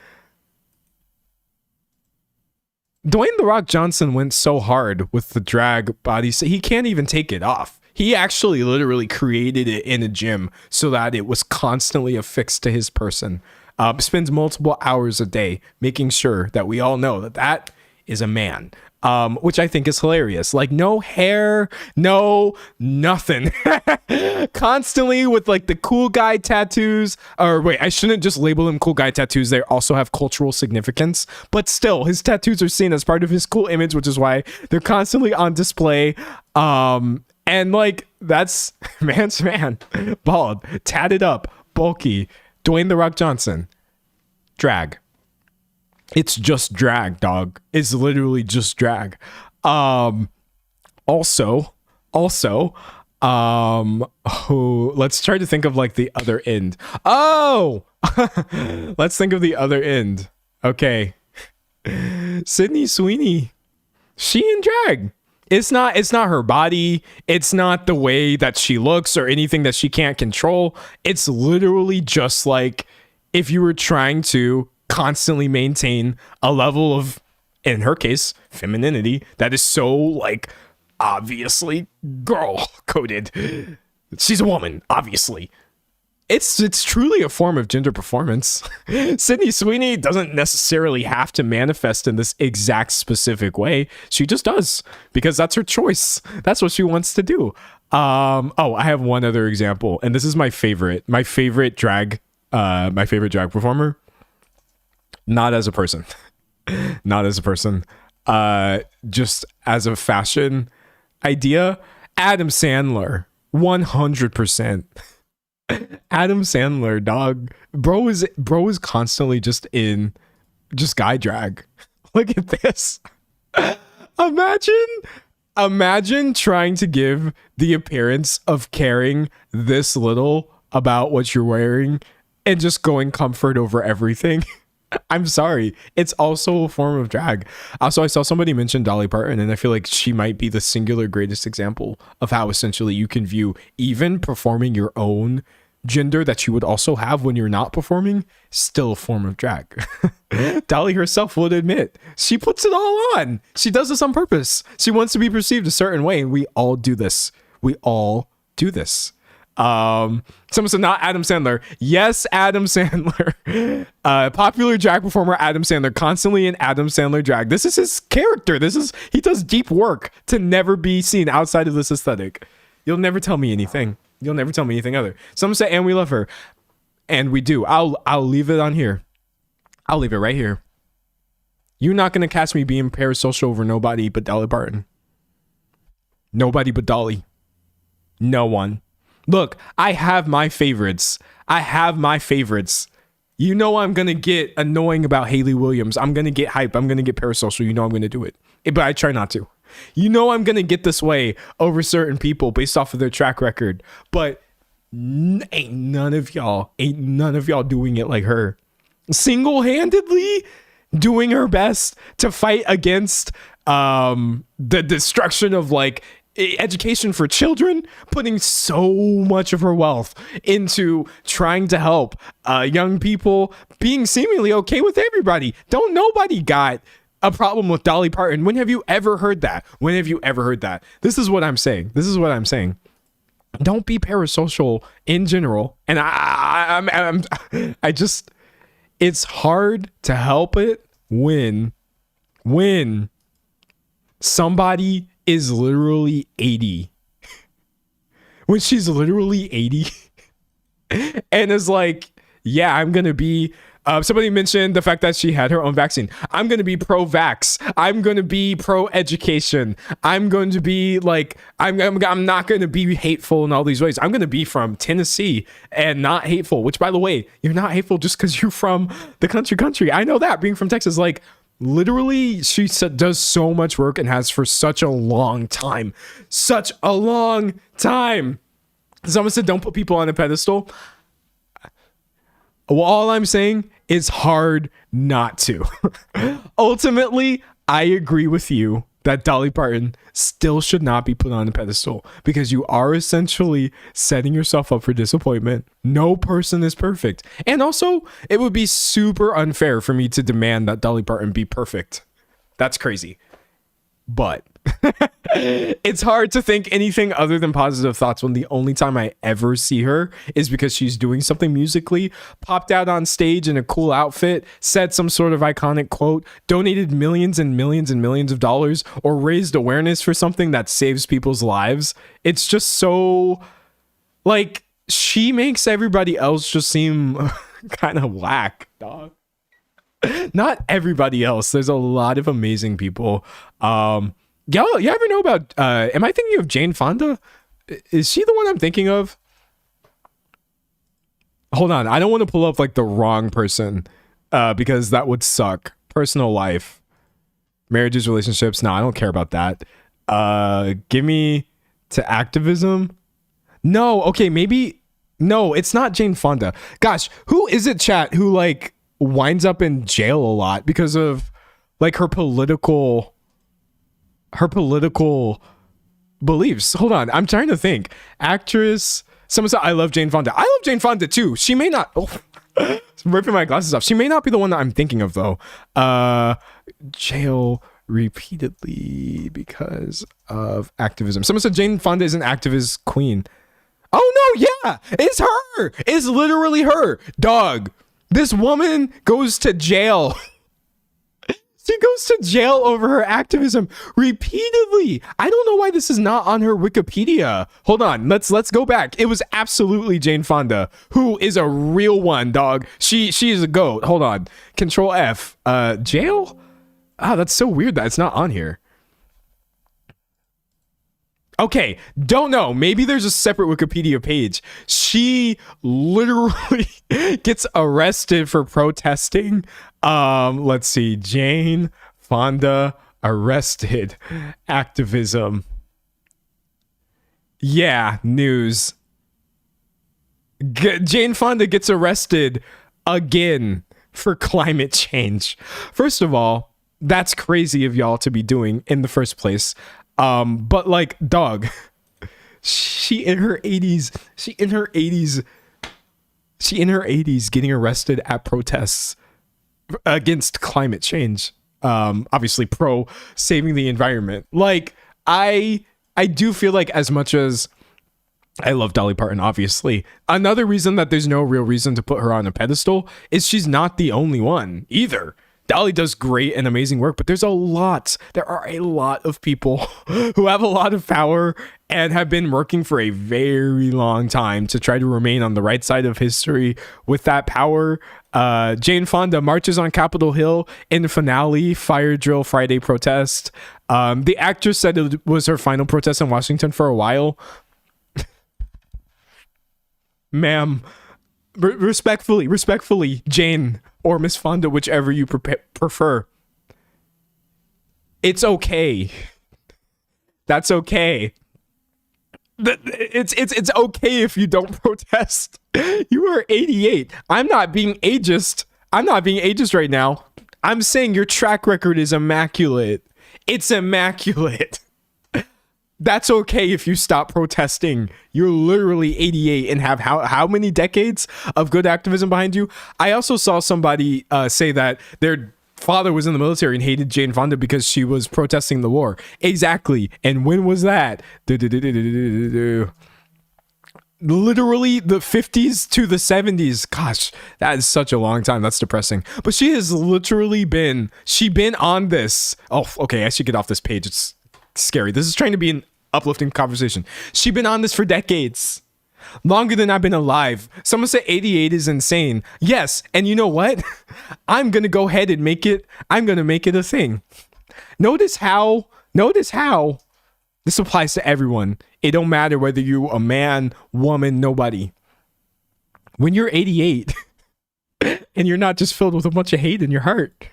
Dwayne The Rock Johnson went so hard with the drag body, so he can't even take it off. He actually literally created it in a gym so that it was constantly affixed to his person. Spends multiple hours a day making sure that we all know that that is a man, which I think is hilarious. Like, no hair, no nothing. Constantly with like the cool guy tattoos. Or wait, I shouldn't just label them cool guy tattoos. They also have cultural significance. But still, his tattoos are seen as part of his cool image, which is why they're constantly on display. And like, that's man's man. Bald, tatted up, bulky. Dwayne The Rock Johnson. Drag. It's just drag, dog. It's literally just drag. Also, let's try to think of like the other end. Oh, let's think of the other end. Okay. Sydney Sweeney. She in drag. It's not her body. It's not the way that she looks or anything that she can't control. It's literally just like if you were trying to constantly maintain a level of, in her case, femininity that is so like obviously girl coded. She's a woman, obviously. It's truly a form of gender performance. Sydney Sweeney doesn't necessarily have to manifest in this exact specific way. She just does, because that's her choice. That's what she wants to do. I have one other example, and this is my favorite drag performer. Not as a person. Not as a person. Just as a fashion idea. Adam Sandler. 100%. Adam Sandler, dog. Bro is constantly just in guy drag. Look at this. Imagine trying to give the appearance of caring this little about what you're wearing and just going comfort over everything. I'm sorry. It's also a form of drag. Also, I saw somebody mention Dolly Parton, and I feel like she might be the singular greatest example of how essentially you can view even performing your own gender that you would also have when you're not performing, still a form of drag. Dolly herself would admit she puts it all on. She does this on purpose. She wants to be perceived a certain way, and we all do this. Someone said not Adam Sandler. Yes, Adam Sandler. Popular drag performer Adam Sandler, constantly in Adam Sandler drag. This is his character. He does deep work to never be seen outside of this aesthetic. You'll never tell me anything. You'll never tell me anything other. Someone say, and we love her. And we do. I'll leave it on here. I'll leave it right here. You're not gonna catch me being parasocial over nobody but Dolly Parton. Nobody but Dolly. No one. Look, I have my favorites. You know I'm going to get annoying about Hayley Williams. I'm going to get hype. I'm going to get parasocial. You know I'm going to do it. But I try not to. You know I'm going to get this way over certain people based off of their track record. But ain't none of y'all doing it like her. Single-handedly doing her best to fight against the destruction of like education for children, putting so much of her wealth into trying to help young people, being seemingly okay with everybody. Nobody got a problem with Dolly Parton. When have you ever heard that? When have you ever heard that? This is what I'm saying. Don't be parasocial in general. And I just, it's hard to help it when somebody is literally 80. When she's literally 80 and is like, yeah, I'm going to be, somebody mentioned the fact that she had her own vaccine. I'm going to be pro-vax. I'm going to be pro-education. I'm going to be like, I'm not going to be hateful in all these ways. I'm going to be from Tennessee and not hateful, which by the way, you're not hateful just because you're from the country. I know that being from Texas, like literally she does so much work and has for such a long time. Someone said, don't put people on a pedestal. Well, all I'm saying is hard not to. Ultimately, I agree with you that Dolly Parton still should not be put on a pedestal because you are essentially setting yourself up for disappointment. No person is perfect. And also, it would be super unfair for me to demand that Dolly Parton be perfect. That's crazy. But it's hard to think anything other than positive thoughts when the only time I ever see her is because she's doing something musically, popped out on stage in a cool outfit, said some sort of iconic quote, donated millions and millions and millions of dollars, or raised awareness for something that saves people's lives. It's just so, like, she makes everybody else just seem kind of whack, dog. Not everybody else. There's a lot of amazing people. Y'all, you ever know about, am I thinking of Jane Fonda? Is she the one I'm thinking of? Hold on. I don't want to pull up like the wrong person, because that would suck. Personal life, marriages, relationships. No, I don't care about that. Give me to activism. No. Okay. Maybe. No, it's not Jane Fonda. Gosh, who is it, chat, who like winds up in jail a lot because of like her political beliefs? Hold on, I'm trying to think. Actress. Someone said, I love Jane Fonda. I love Jane Fonda too. She may not, ripping my glasses off. She may not be the one that I'm thinking of though. Jail repeatedly because of activism. Someone said Jane Fonda is an activist queen. Oh no, yeah, it's her. It's literally her. Dog, this woman goes to jail. She goes to jail over her activism repeatedly. I don't know why this is not on her Wikipedia. Hold on, let's go back. It was absolutely Jane Fonda, who is a real one, dog. She is a goat. Hold on, Control F. Jail? Ah, that's so weird that it's not on here. Okay, don't know. Maybe there's a separate Wikipedia page. She literally gets arrested for protesting. Let's see. Jane Fonda arrested. Activism. Yeah, news. Jane Fonda gets arrested again for climate change. First of all, that's crazy of y'all to be doing in the first place. But like, dog, she in her 80s getting arrested at protests against climate change. Obviously pro saving the environment. Like, I do feel like, as much as I love Dolly Parton, obviously, another reason that there's no real reason to put her on a pedestal is she's not the only one either. Dolly does great and amazing work, but there are a lot of people who have a lot of power and have been working for a very long time to try to remain on the right side of history with that power. Jane Fonda marches on Capitol Hill in the finale Fire Drill Friday protest. The actress said it was her final protest in Washington for a while. Ma'am, respectfully, Jane or Miss Fonda, whichever you prefer. It's okay. That's okay. It's okay if you don't protest. You are 88. I'm not being ageist right now. I'm saying your track record is immaculate. It's immaculate. That's okay if you stop protesting. You're literally 88 and have how many decades of good activism behind you? I also saw somebody say that they're father was in the military and hated Jane Fonda because she was protesting the war. Exactly. And when was that? Literally the 50s to the 70s. Gosh, that is such a long time. That's depressing. But she has literally been on this. Oh, okay, I should get off this page. It's scary. This is trying to be an uplifting conversation. She's been on this for decades. Longer than I've been alive. Someone said 88 is insane. Yes, and you know what? I'm gonna go ahead and make it a thing. Notice how this applies to everyone. It don't matter whether you a man, woman, nobody. When you're 88 and you're not just filled with a bunch of hate in your heart,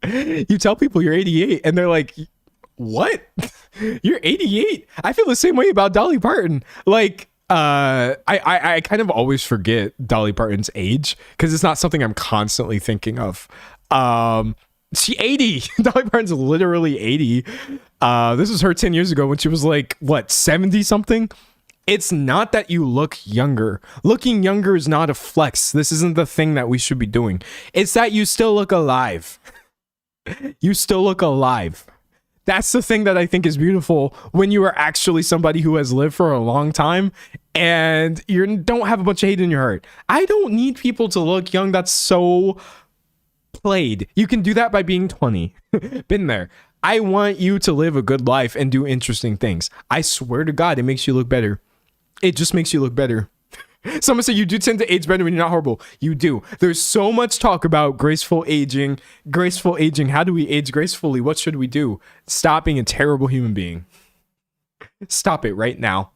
you tell people you're 88 and they're like, what? You're 88? I feel the same way about Dolly Parton. Like, I kind of always forget Dolly Parton's age because it's not something I'm constantly thinking of. She 80. Dolly Parton's literally 80. This was her 10 years ago when she was like, what, 70 something? It's not that you look younger. Looking younger is not a flex. This isn't the thing that we should be doing. It's that you still look alive. You still look alive. That's the thing that I think is beautiful when you are actually somebody who has lived for a long time and you don't have a bunch of hate in your heart. I don't need people to look young. That's so played. You can do that by being 20. Been there. I want you to live a good life and do interesting things. I swear to God, it makes you look better. It just makes you look better. Someone said you do tend to age better when you're not horrible. You do. There's so much talk about graceful aging. Graceful aging. How do we age gracefully? What should we do? Stop being a terrible human being. Stop it right now.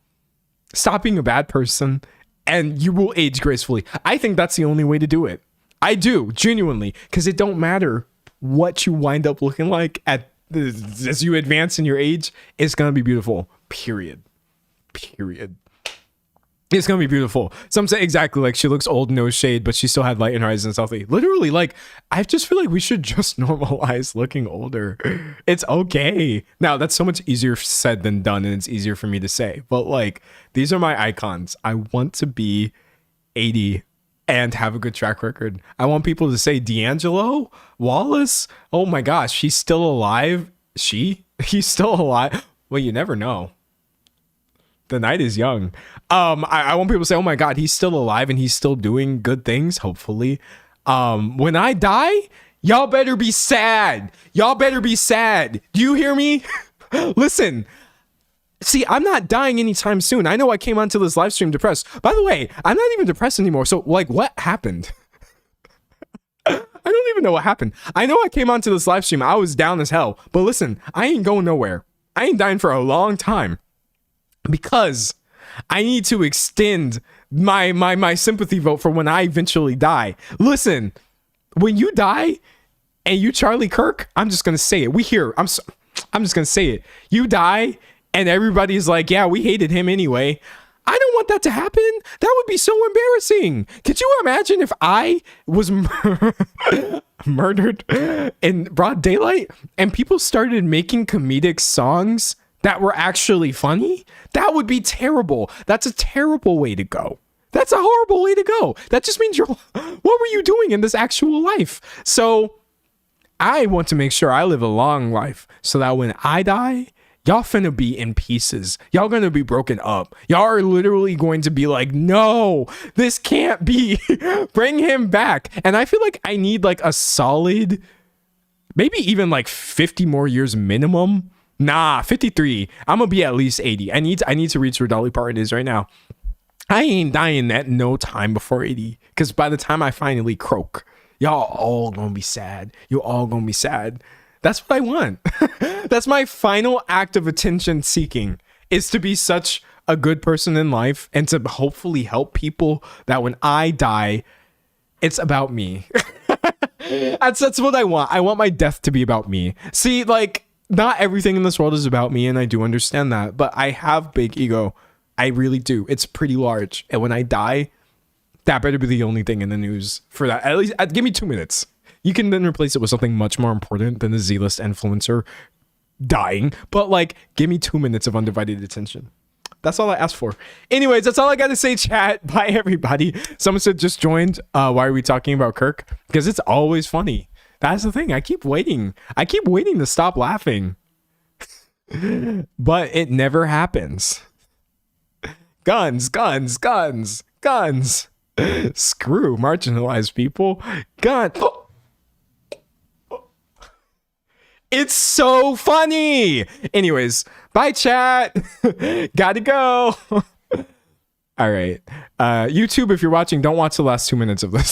Stop being a bad person and you will age gracefully. I think that's the only way to do it. I do, genuinely, because it don't matter what you wind up looking like as you advance in your age. It's going to be beautiful. Period. It's gonna be beautiful. Some say exactly like she looks old, no shade, but she still had light in her eyes and healthy. Literally, like, I just feel like we should just normalize looking older. It's okay. Now, that's so much easier said than done, and it's easier for me to say. But like, these are my icons. I want to be 80 and have a good track record. I want people to say D'Angelo Wallace. Oh my gosh, he's still alive. He's still alive. Well, you never know. The night is young. I want people to say, oh my God, he's still alive and he's still doing good things, hopefully. When I die, y'all better be sad. Y'all better be sad. Do you hear me? Listen, see, I'm not dying anytime soon. I know I came onto this live stream depressed. By the way, I'm not even depressed anymore. So like, what happened? I don't even know what happened. I know I came onto this live stream. I was down as hell. But listen, I ain't going nowhere. I ain't dying for a long time. Because I need to extend my sympathy vote for when I eventually die. Listen, when you die and you Charlie Kirk, I'm just gonna say it. I'm just gonna say it. You die and everybody's like, yeah, we hated him anyway. I don't want that to happen. That would be so embarrassing. Could you imagine if I was murdered in broad daylight and people started making comedic songs that were actually funny? That would be terrible. That's a terrible way to go. That's a horrible way to go. That just means what were you doing in this actual life? So I want to make sure I live a long life so that when I die, y'all finna be in pieces. Y'all gonna be broken up. Y'all are literally going to be like, no, this can't be. Bring him back. And I feel like I need like a solid, maybe even like 50 more years minimum. Nah, 53. I'm gonna be at least 80. I need to reach where Dolly Parton is right now. I ain't dying at no time before 80. Because by the time I finally croak, y'all all gonna be sad. You're all gonna be sad. That's what I want. That's my final act of attention seeking, is to be such a good person in life and to hopefully help people that when I die, it's about me. That's what I want. I want my death to be about me. See, like, not everything in this world is about me, and I do understand that, but I have big ego. I really do. It's pretty large. And when I die, that better be the only thing in the news for that. At least give me 2 minutes. You can then replace it with something much more important than the Z-list influencer dying. But like, give me 2 minutes of undivided attention. That's all I asked for. Anyways, that's all I got to say, chat. Bye, everybody. Someone said just joined. Why are we talking about Kirk? Because it's always funny. That's the thing. I keep waiting to stop laughing, but it never happens. Guns, guns, guns, guns. Screw marginalized people. Gun. It's so funny. Anyways, bye chat. Gotta go. All right. YouTube, if you're watching, don't watch the last 2 minutes of this.